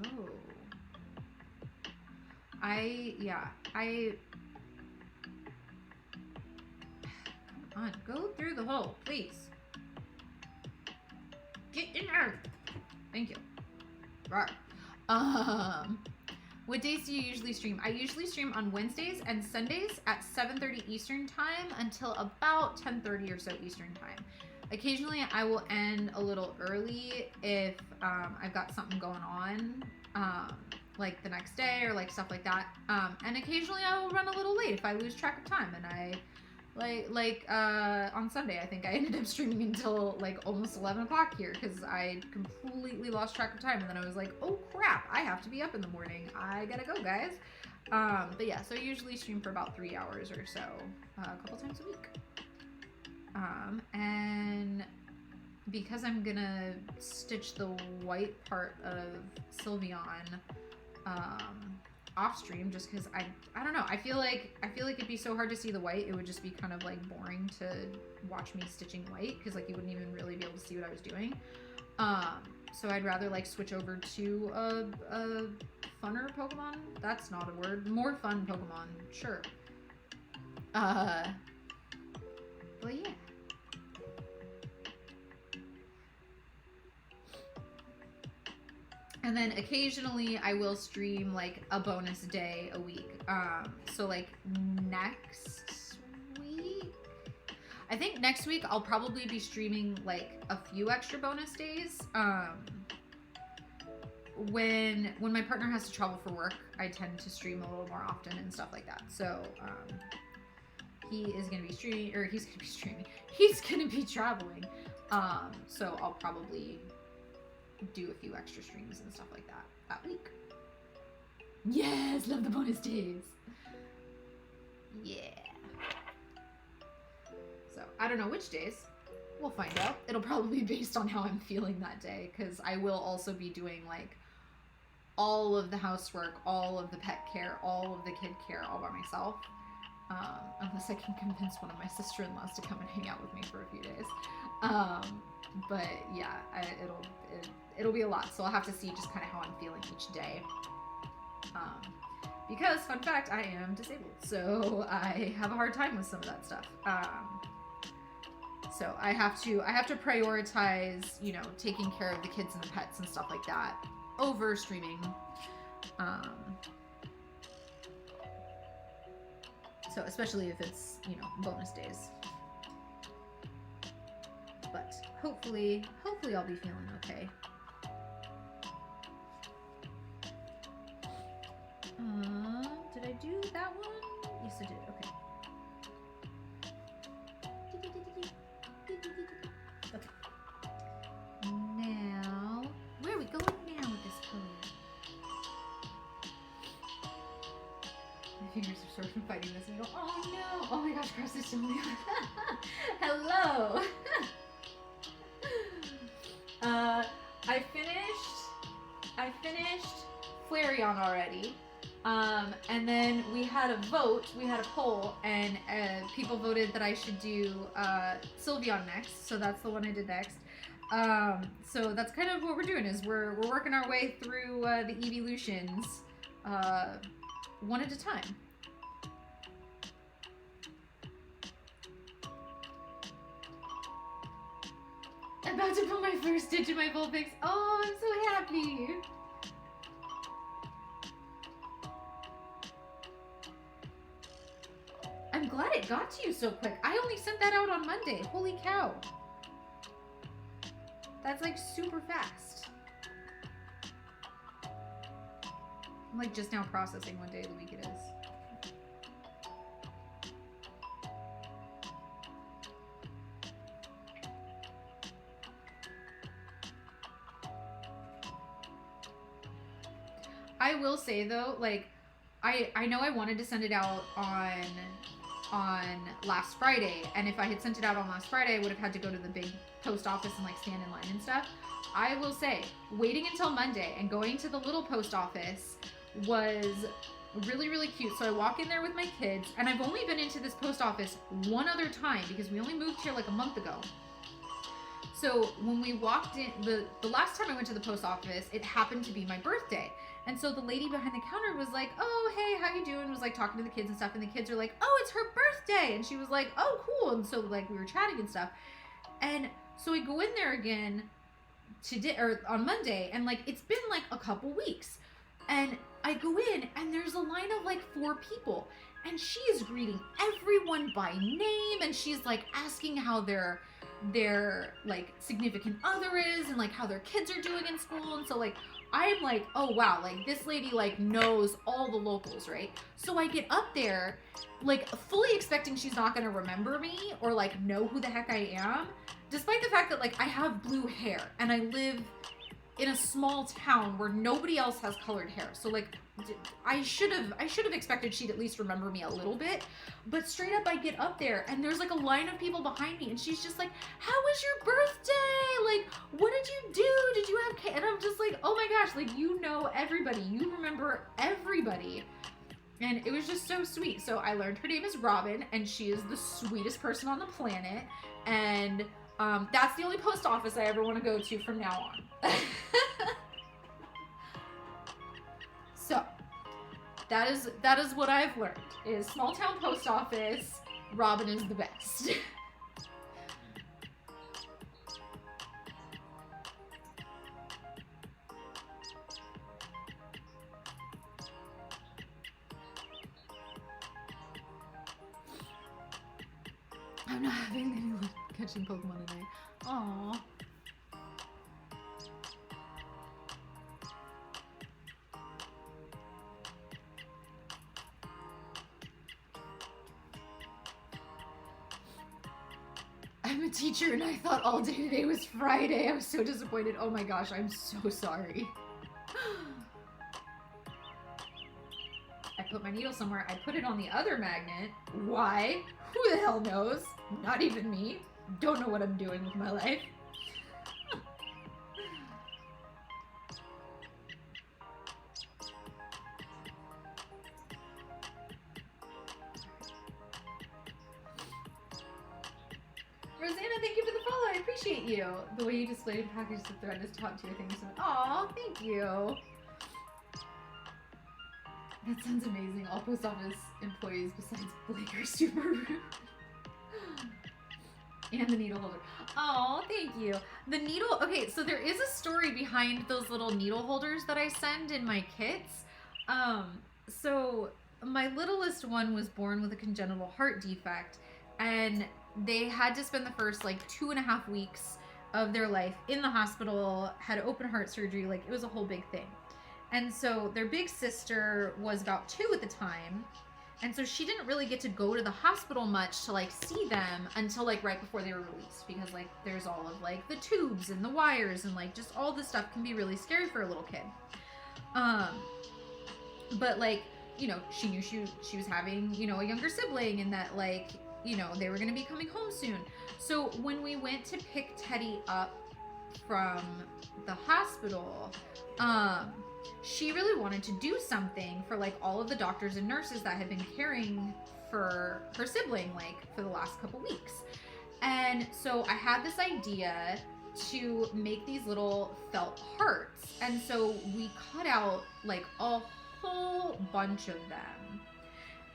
Come on, go through the hole, please. Get in there. Thank you. Rawr. What days do you usually stream? I usually stream on Wednesdays and Sundays at 7:30 Eastern time until about 10:30 or so Eastern time. Occasionally I will end a little early if I've got something going on, like the next day or like stuff like that. And occasionally I will run a little late if I lose track of time, and I on Sunday, I think I ended up streaming until like almost 11 o'clock here because I completely lost track of time, and then I was like, oh crap, I have to be up in the morning. I gotta go, guys. But yeah, so I usually stream for about 3 hours or so, a couple times a week. And because I'm gonna stitch the white part of Sylveon off stream, just because I don't know, I feel like it'd be so hard to see the white, it would just be kind of like boring to watch me stitching white, because like you wouldn't even really be able to see what I was doing. So I'd rather like switch over to a funner Pokemon. That's not a word. More fun Pokemon, sure. But yeah. And then occasionally I will stream like a bonus day a week. So like next week, I think next week I'll probably be streaming like a few extra bonus days. When my partner has to travel for work, I tend to stream a little more often and stuff like that. So he is going to be streaming, or he's going to be streaming. He's going to be traveling. So I'll probably do a few extra streams and stuff like that week. Yes, love the bonus days. Yeah. So I don't know which days. We'll find out. It'll probably be based on how I'm feeling that day, because I will also be doing like all of the housework, all of the pet care, all of the kid care all by myself. Unless I can convince one of my sister-in-laws to come and hang out with me for a few days. But yeah, it'll be a lot. So I'll have to see just kind of how I'm feeling each day. Because fun fact, I am disabled, so I have a hard time with some of that stuff. So I have to prioritize, you know, taking care of the kids and the pets and stuff like that over streaming. So especially if it's, you know, bonus days. But hopefully I'll be feeling okay. Did I do that one? Yes, I did. Okay. Okay. Now, where are we going now with this color? My fingers are sort of fighting this. And I go, oh no! Oh my gosh, Cross is still on. Hello! I finished Flareon already. And then we had a vote, we had a poll, and people voted that I should do Sylveon next, so that's the one I did next. So that's kind of what we're doing, is we're working our way through the evolutions one at a time. About to put my first stitch in my Vulpix. Oh, I'm so happy! I'm glad it got to you so quick. I only sent that out on Monday. Holy cow. That's like super fast. I'm like just now processing what day of the week it is. I will say though, like, I know I wanted to send it out on last Friday, and if I had sent it out on last Friday, I would have had to go to the big post office and like stand in line and stuff. I will say, waiting until Monday and going to the little post office was really, really cute. So I walk in there with my kids, and I've only been into this post office one other time because we only moved here like a month ago. So when we walked in, the last time I went to the post office, it happened to be my birthday. And so the lady behind the counter was like, oh, hey, how you doing? Was like talking to the kids and stuff. And the kids are like, oh, it's her birthday. And she was like, oh, cool. And so like we were chatting and stuff. And so I go in there again on Monday. And like, it's been like a couple weeks. And I go in and there's a line of like 4 people. And she is greeting everyone by name. And she's like asking how their like significant other is and like how their kids are doing in school. And so like I'm like, oh wow, like this lady like knows all the locals, right? So I get up there like fully expecting she's not gonna remember me or like know who the heck I am, despite the fact that like I have blue hair and I live in a small town where nobody else has colored hair. So like I should have expected she'd at least remember me a little bit. But straight up I get up there and there's like a line of people behind me and she's just like, how was your birthday? Like, what did you do? Did you have cake? And I'm just like, oh my gosh, like you know everybody. You remember everybody. And it was just so sweet. So I learned her name is Robin and she is the sweetest person on the planet. And that's the only post office I ever want to go to from now on. So that is what I've learned, is small town post office, Robin is the best. I'm not having any luck catching Pokemon tonight. Aww. I'm a teacher and I thought all day today was Friday. I was so disappointed. Oh my gosh, I'm so sorry. I put my needle somewhere. I put it on the other magnet. Why? Who the hell knows? Not even me. Don't know what I'm doing with my life. Rosanna, thank you for the follow. I appreciate you. The way you displayed and packaged the thread is top tier. Thank you so much. Aw, thank you. That sounds amazing. All post office employees besides Blake are super rude. And the needle holder. Oh, thank you. The needle, okay, so there is a story behind those little needle holders that I send in my kits. So my littlest one was born with a congenital heart defect, and they had to spend the first like 2.5 weeks of their life in the hospital, had open heart surgery, like it was a whole big thing. And so their big sister was about 2 at the time. And so she didn't really get to go to the hospital much to like see them until like right before they were released, because like there's all of like the tubes and the wires and like just all this stuff can be really scary for a little kid. But like, you know, she knew she was having, you know, a younger sibling, and that like, you know, they were going to be coming home soon. So when we went to pick Teddy up from the hospital, she really wanted to do something for like all of the doctors and nurses that had been caring for her sibling like for the last couple weeks. And so I had this idea to make these little felt hearts. And so we cut out like a whole bunch of them.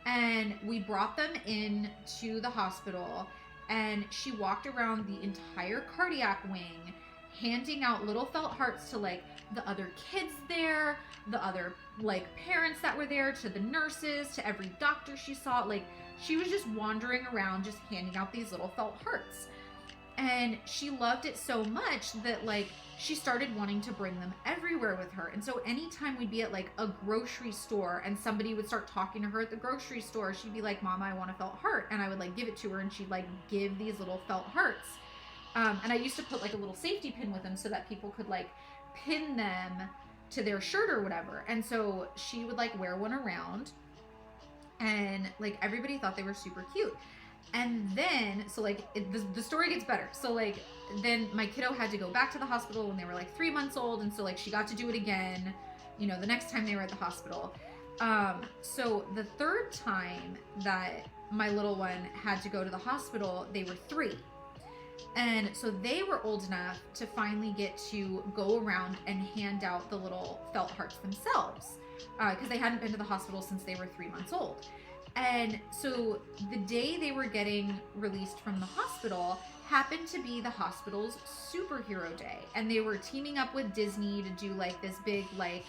And we brought them in to the hospital, and she walked around the entire cardiac wing handing out little felt hearts to like the other kids there, the other like parents that were there, to the nurses, to every doctor she saw. Like she was just wandering around just handing out these little felt hearts. And she loved it so much that like she started wanting to bring them everywhere with her. And so anytime we'd be at like a grocery store and somebody would start talking to her at the grocery store, she'd be like, "Mama, I want a felt heart." And I would like give it to her, and she'd like give these little felt hearts. And I used to put like a little safety pin with them so that people could like pin them to their shirt or whatever. And so she would like wear one around, and like everybody thought they were super cute. And then, so like the story gets better. So like then my kiddo had to go back to the hospital when they were like 3 months old. And so like she got to do it again, you know, the next time they were at the hospital. So the third time that my little one had to go to the hospital, they were 3. And so they were old enough to finally get to go around and hand out the little felt hearts themselves, because they hadn't been to the hospital since they were 3 months old. And so the day they were getting released from the hospital happened to be the hospital's superhero day. And they were teaming up with Disney to do like this big like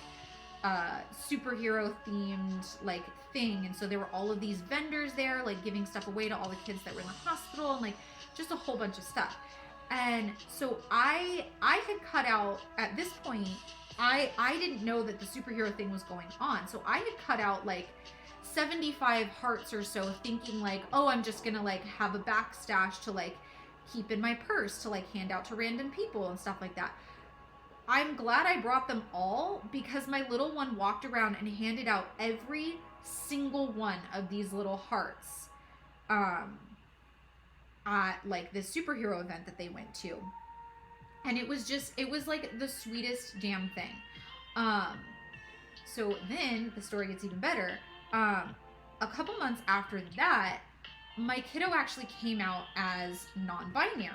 superhero themed like thing. And so there were all of these vendors there like giving stuff away to all the kids that were in the hospital, and like just a whole bunch of stuff. And so I had cut out, at this point, I didn't know that the superhero thing was going on. So I had cut out like 75 hearts or so, thinking like, oh, I'm just gonna like have a backstash to like keep in my purse to like hand out to random people and stuff like that. I'm glad I brought them all, because my little one walked around and handed out every single one of these little hearts at like this superhero event that they went to. And it was like the sweetest damn thing. So then the story gets even better. A couple months after that, my kiddo actually came out as non-binary.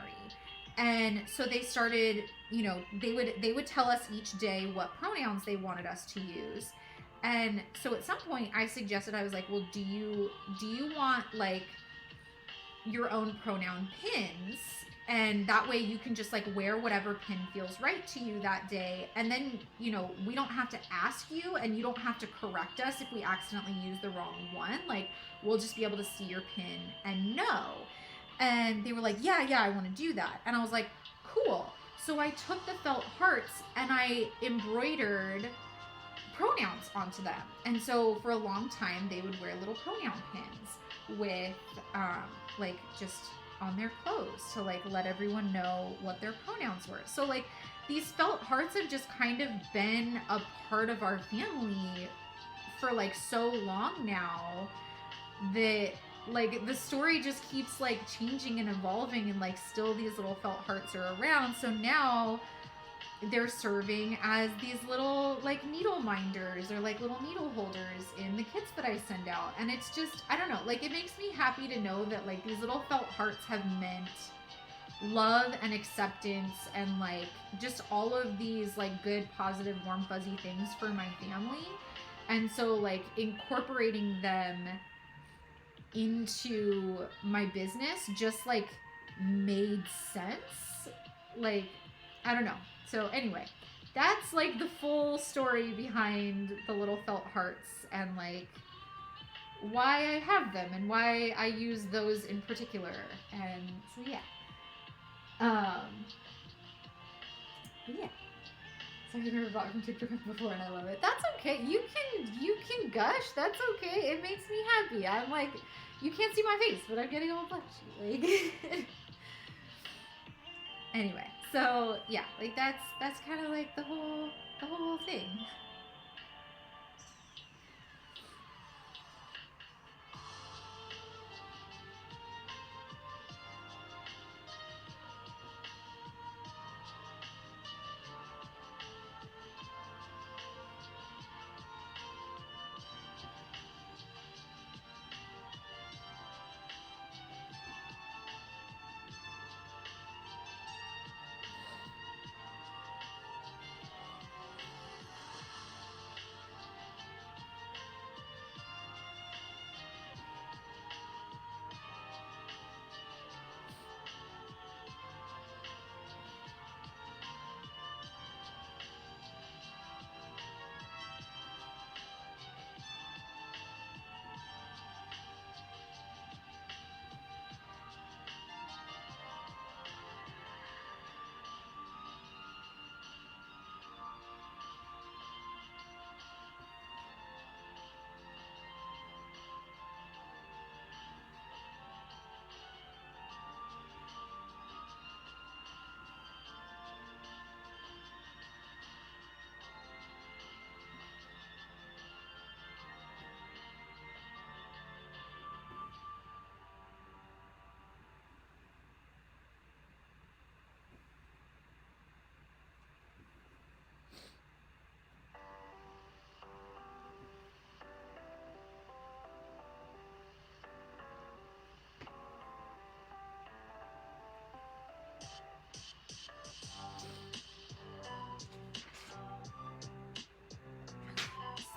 And so they started, you know, they would tell us each day what pronouns they wanted us to use. And so at some point I suggested, I was like, well, do you want like your own pronoun pins? And that way you can just like wear whatever pin feels right to you that day. And then, you know, we don't have to ask you, and you don't have to correct us if we accidentally use the wrong one. Like, we'll just be able to see your pin and know. And they were like, yeah, I want to do that. And I was like, cool. So I took the felt hearts and I embroidered pronouns onto them. And so for a long time, they would wear little pronoun pins with, like, just on their clothes to, like, let everyone know what their pronouns were. So, like, these felt hearts have just kind of been a part of our family for, like, so long now that, like, the story just keeps, like, changing and evolving, and, like, still these little felt hearts are around. So now they're serving as these little, like, needle minders or, like, little needle holders in the kits that I send out. And it's just, I don't know, like, it makes me happy to know that, like, these little felt hearts have meant love and acceptance and, like, just all of these, like, good, positive, warm, fuzzy things for my family. And so, like, incorporating them into my business just, like, made sense. Like, I don't know. So anyway, that's, like, the full story behind the little felt hearts and, like, why I have them and why I use those in particular. And so yeah. But yeah. Sorry, I've never bought from TikTok before and I love it. That's okay. You can gush. That's okay. It makes me happy. I'm like, you can't see my face, but I'm getting all blushy. Like anyway, so yeah, like that's kind of like the whole thing.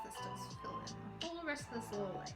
This does fill in the whole rest of this little leg.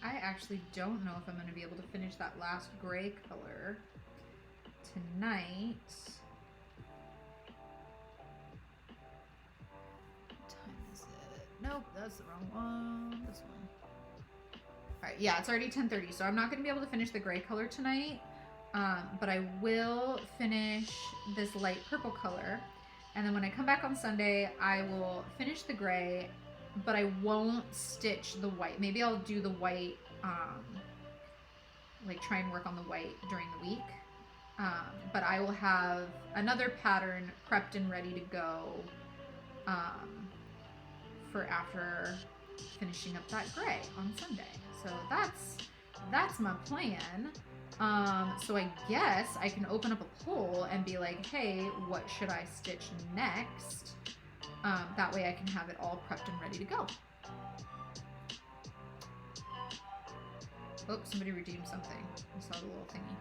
I actually don't know if I'm going to be able to finish that last gray color tonight. What time is it? Nope, that's the wrong one. This one. Alright, yeah, it's already 10:30, so I'm not going to be able to finish the gray color tonight. But I will finish this light purple color. And then when I come back on Sunday, I will finish the gray, but I won't stitch the white. Maybe I'll do the white, like try and work on the white during the week. But I will have another pattern prepped and ready to go for after finishing up that gray on Sunday. So that's my plan. So I guess I can open up a poll and be like, hey, what should I stitch next? That way I can have it all prepped and ready to go. Oh, somebody redeemed something. I saw the little thingy.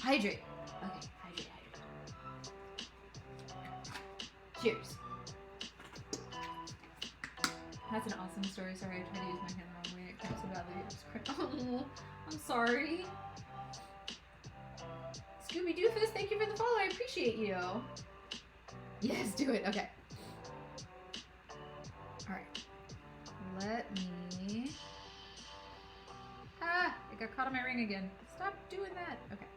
Hydrate. Okay, hydrate. Cheers. That's an awesome story. Sorry, I tried to use my hand the wrong way. It cracked so badly. It just cracked. Oh, I'm sorry. Scooby Doofus, thank you for the follow. I appreciate you. Yes, do it. Okay. All right. Let me... Ah, it got caught on my ring again. Stop doing that. Okay.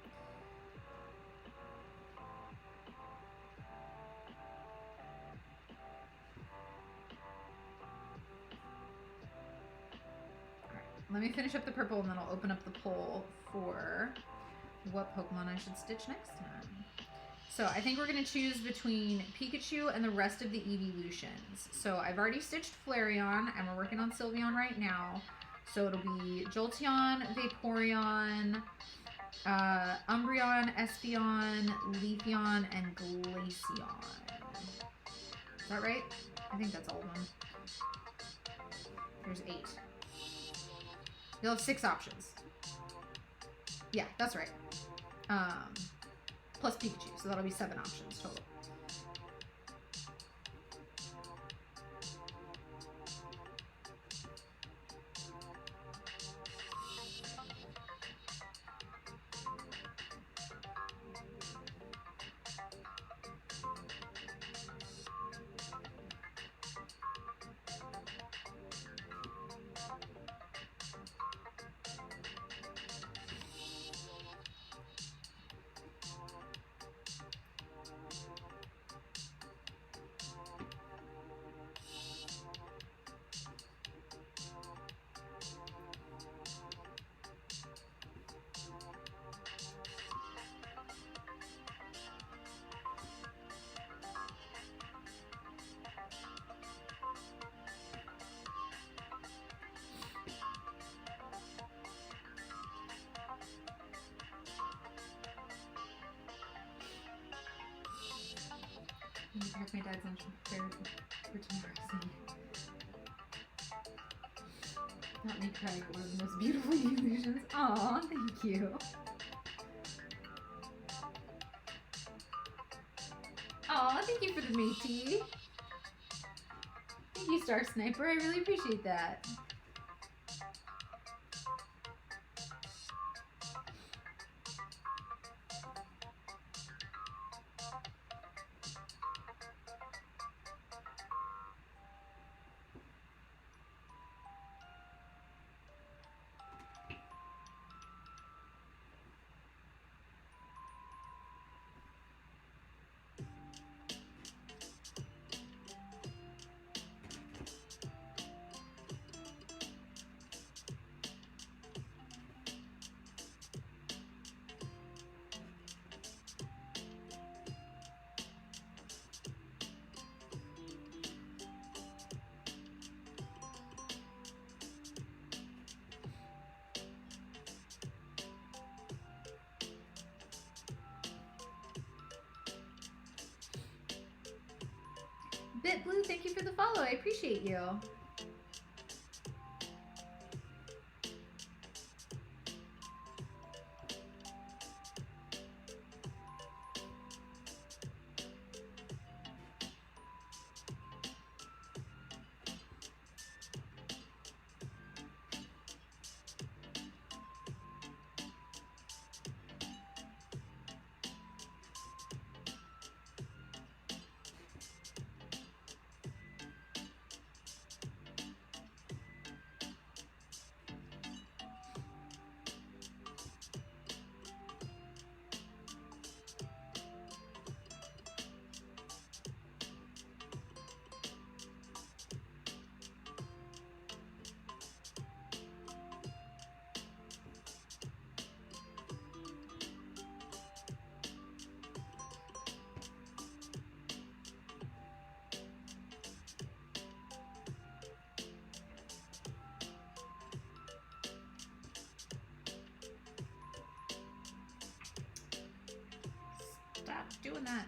All right. Let me finish up the purple and then I'll open up the poll for what Pokemon I should stitch next time. So I think we're going to choose between Pikachu and the rest of the evolutions. So I've already stitched Flareon and we're working on Sylveon right now. So it'll be Jolteon, Vaporeon, Umbreon, Espeon, Leafeon, and Glaceon. Is that right? I think that's all of them. There's 8. You'll have 6 options. Yeah, that's right. Plus Pikachu, so that'll be 7 options total. I'm gonna pack my dad's lunch prepared for tomorrow. Not me crying at one of the most beautiful illusions. Aw, thank you. Aw, thank you for the Métis. Thank you, Star Sniper. I really appreciate that. Bit Blue, thank you for the follow. I appreciate you. Stop doing that.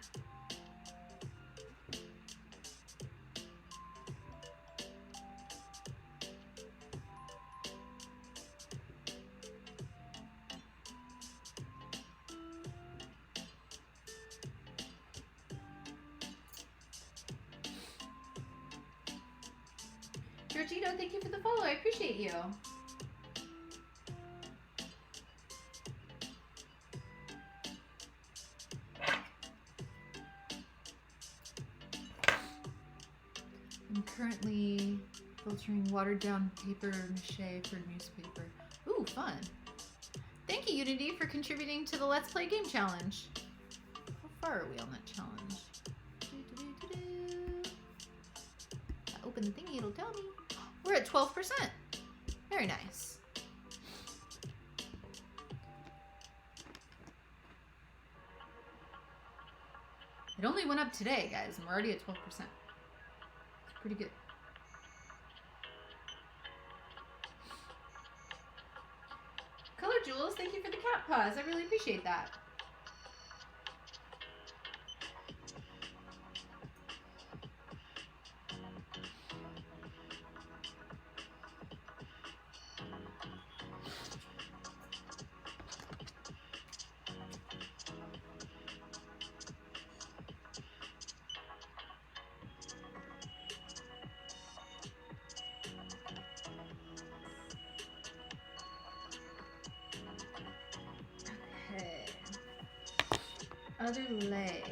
Georgito, thank you for the follow. I appreciate you. I'm currently filtering watered down paper mache for newspaper. Ooh, fun. Thank you, Unity, for contributing to the Let's Play Game Challenge. How far are we on that challenge? If I open the thingy, it'll tell me. We're at 12%. Very nice. It only went up today, guys, and we're already at 12%. It's pretty good. Color Jules, thank you for the cat paws. I really appreciate that. Other leg.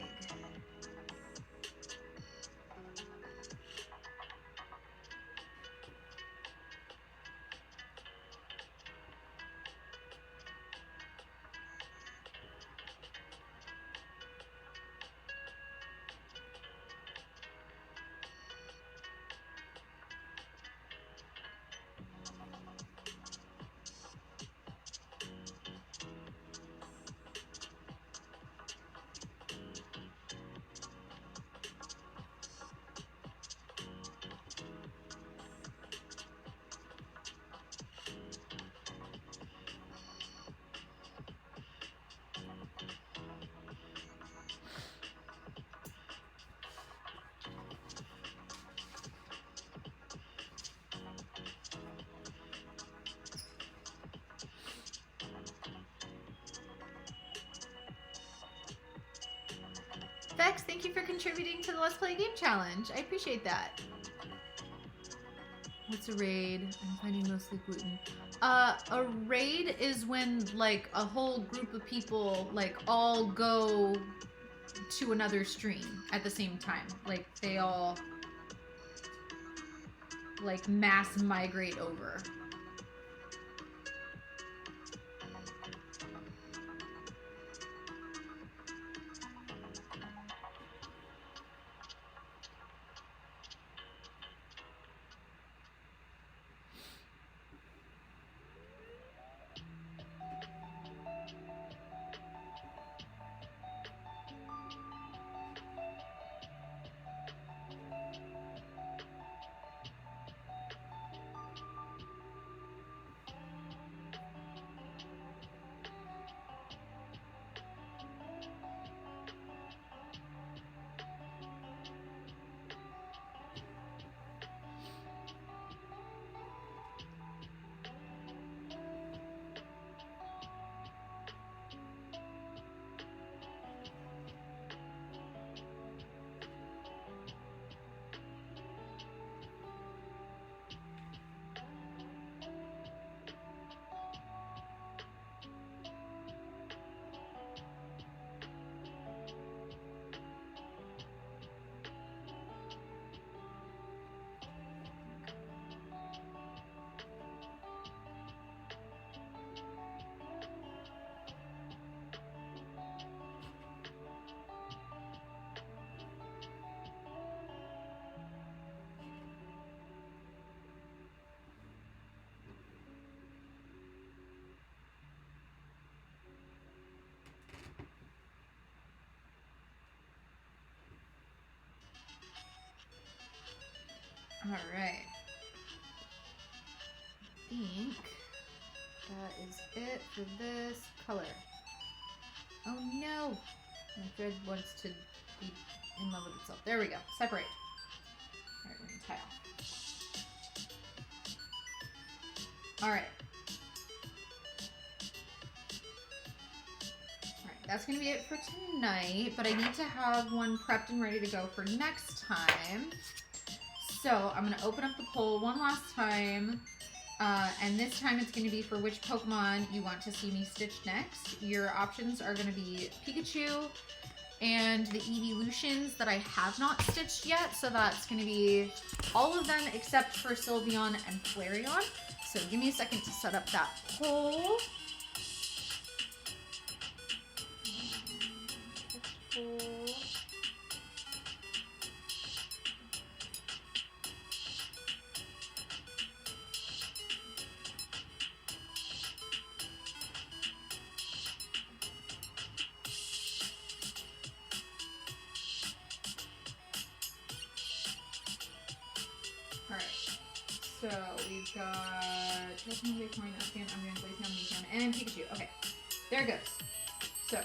Vex, thank you for contributing to the Let's Play Game Challenge. I appreciate that. What's a raid? I'm finding mostly gluten. A raid is when, like, a whole group of people, like, all go to another stream at the same time. Like, they all, like, mass migrate over. All right. I think that is it for this color. Oh no! My thread wants to be in love with itself. There we go. Separate. All right, we're gonna tie off. All right. That's going to be it for tonight, but I need to have one prepped and ready to go for next time. So I'm going to open up the poll one last time. And this time it's going to be for which Pokemon you want to see me stitch next. Your options are going to be Pikachu and the Evolutions that I have not stitched yet. So that's going to be all of them except for Sylveon and Flareon. So give me a second to set up that poll. So we've got and Pikachu. Okay, there it goes. So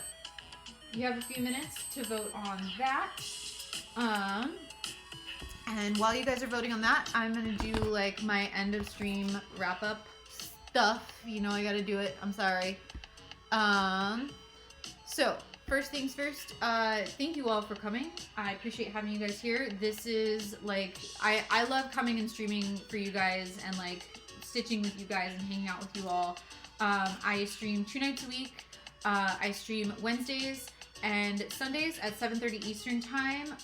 you have a few minutes to vote on that. And while you guys are voting on that, I'm gonna do like my end of stream wrap up stuff. You know I gotta do it. I'm sorry. So first things first, thank you all for coming. I appreciate having you guys here. This is like, I love coming and streaming for you guys and like stitching with you guys and hanging out with you all. I stream 2 nights a week. I stream Wednesdays and Sundays at 7:30 Eastern time.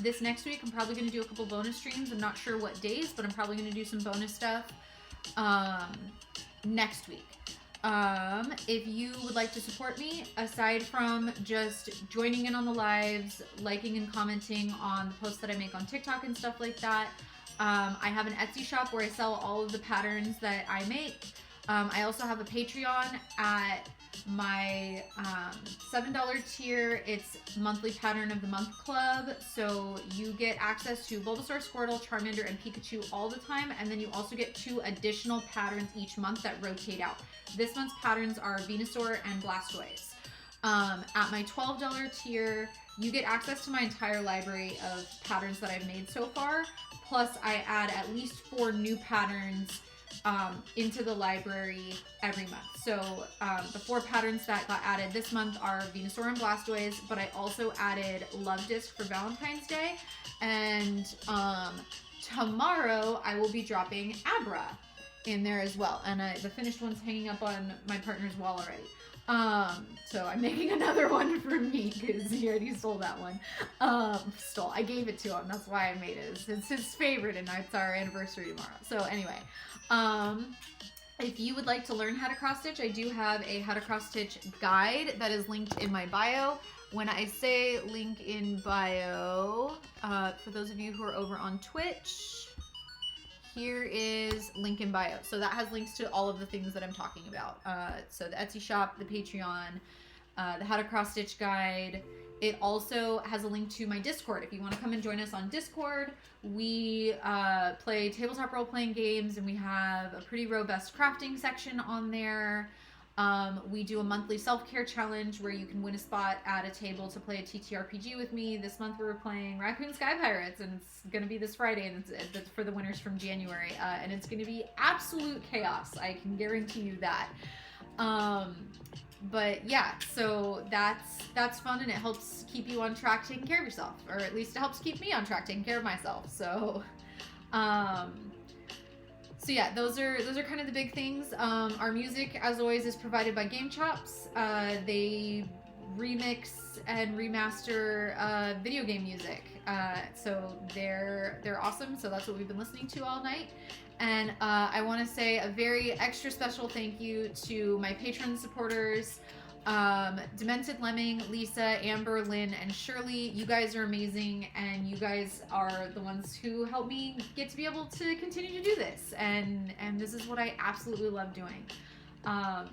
This next week, I'm probably going to do a couple bonus streams. I'm not sure what days, but I'm probably going to do some bonus stuff next week. If you would like to support me, aside from just joining in on the lives, liking and commenting on the posts that I make on TikTok and stuff like that, I have an Etsy shop where I sell all of the patterns that I make. I also have a Patreon at my $7 tier. It's monthly pattern of the month club, so you get access to Bulbasaur, Squirtle, Charmander, and Pikachu all the time, and then you also get 2 additional patterns each month that rotate out. This month's patterns are Venusaur and Blastoise. At my $12 tier, you get access to my entire library of patterns that I've made so far, plus I add at least 4 new patterns into the library every month. So the 4 patterns that got added this month are Venusaur and Blastoise, but I also added Love Disc for Valentine's Day, and tomorrow I will be dropping Abra in there as well, and the finished one's hanging up on my partner's wall already. So I'm making another one for me because he already stole that one. I gave it to him. That's why I made it. It's his favorite, and it's our anniversary tomorrow. So anyway, if you would like to learn how to cross stitch, I do have a how to cross stitch guide that is linked in my bio. When I say link in bio, for those of you who are over on Twitch, here is link in bio. So that has links to all of the things that I'm talking about. So the Etsy shop, the Patreon, the how to cross stitch guide. It also has a link to my Discord. If you want to come and join us on Discord, we play tabletop role-playing games, and we have a pretty robust crafting section on there. We do a monthly self-care challenge where you can win a spot at a table to play a TTRPG with me. This month we were playing Raccoon Sky Pirates, and it's going to be this Friday, and it's for the winners from January. And it's going to be absolute chaos. I can guarantee you that. But yeah, so that's fun, and it helps keep you on track taking care of yourself, or at least it helps keep me on track taking care of myself. So, so yeah, those are kind of the big things. Our music, as always, is provided by Game Chops. They remix and remaster video game music. So they're awesome. So that's what we've been listening to all night. And I want to say a very extra special thank you to my Patreon supporters, Demented Lemming, Lisa, Amber, Lynn, and Shirley. You guys are amazing, and you guys are the ones who help me get to be able to continue to do this. And this is what I absolutely love doing.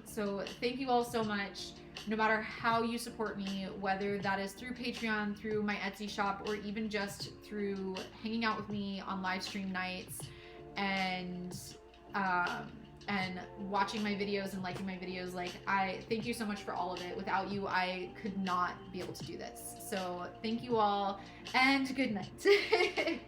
So thank you all so much. No matter how you support me, whether that is through Patreon, through my Etsy shop, or even just through hanging out with me on live stream nights, and watching my videos and liking my videos, like, I thank you so much for all of it. Without you, I could not be able to do this. So thank you all, and good night.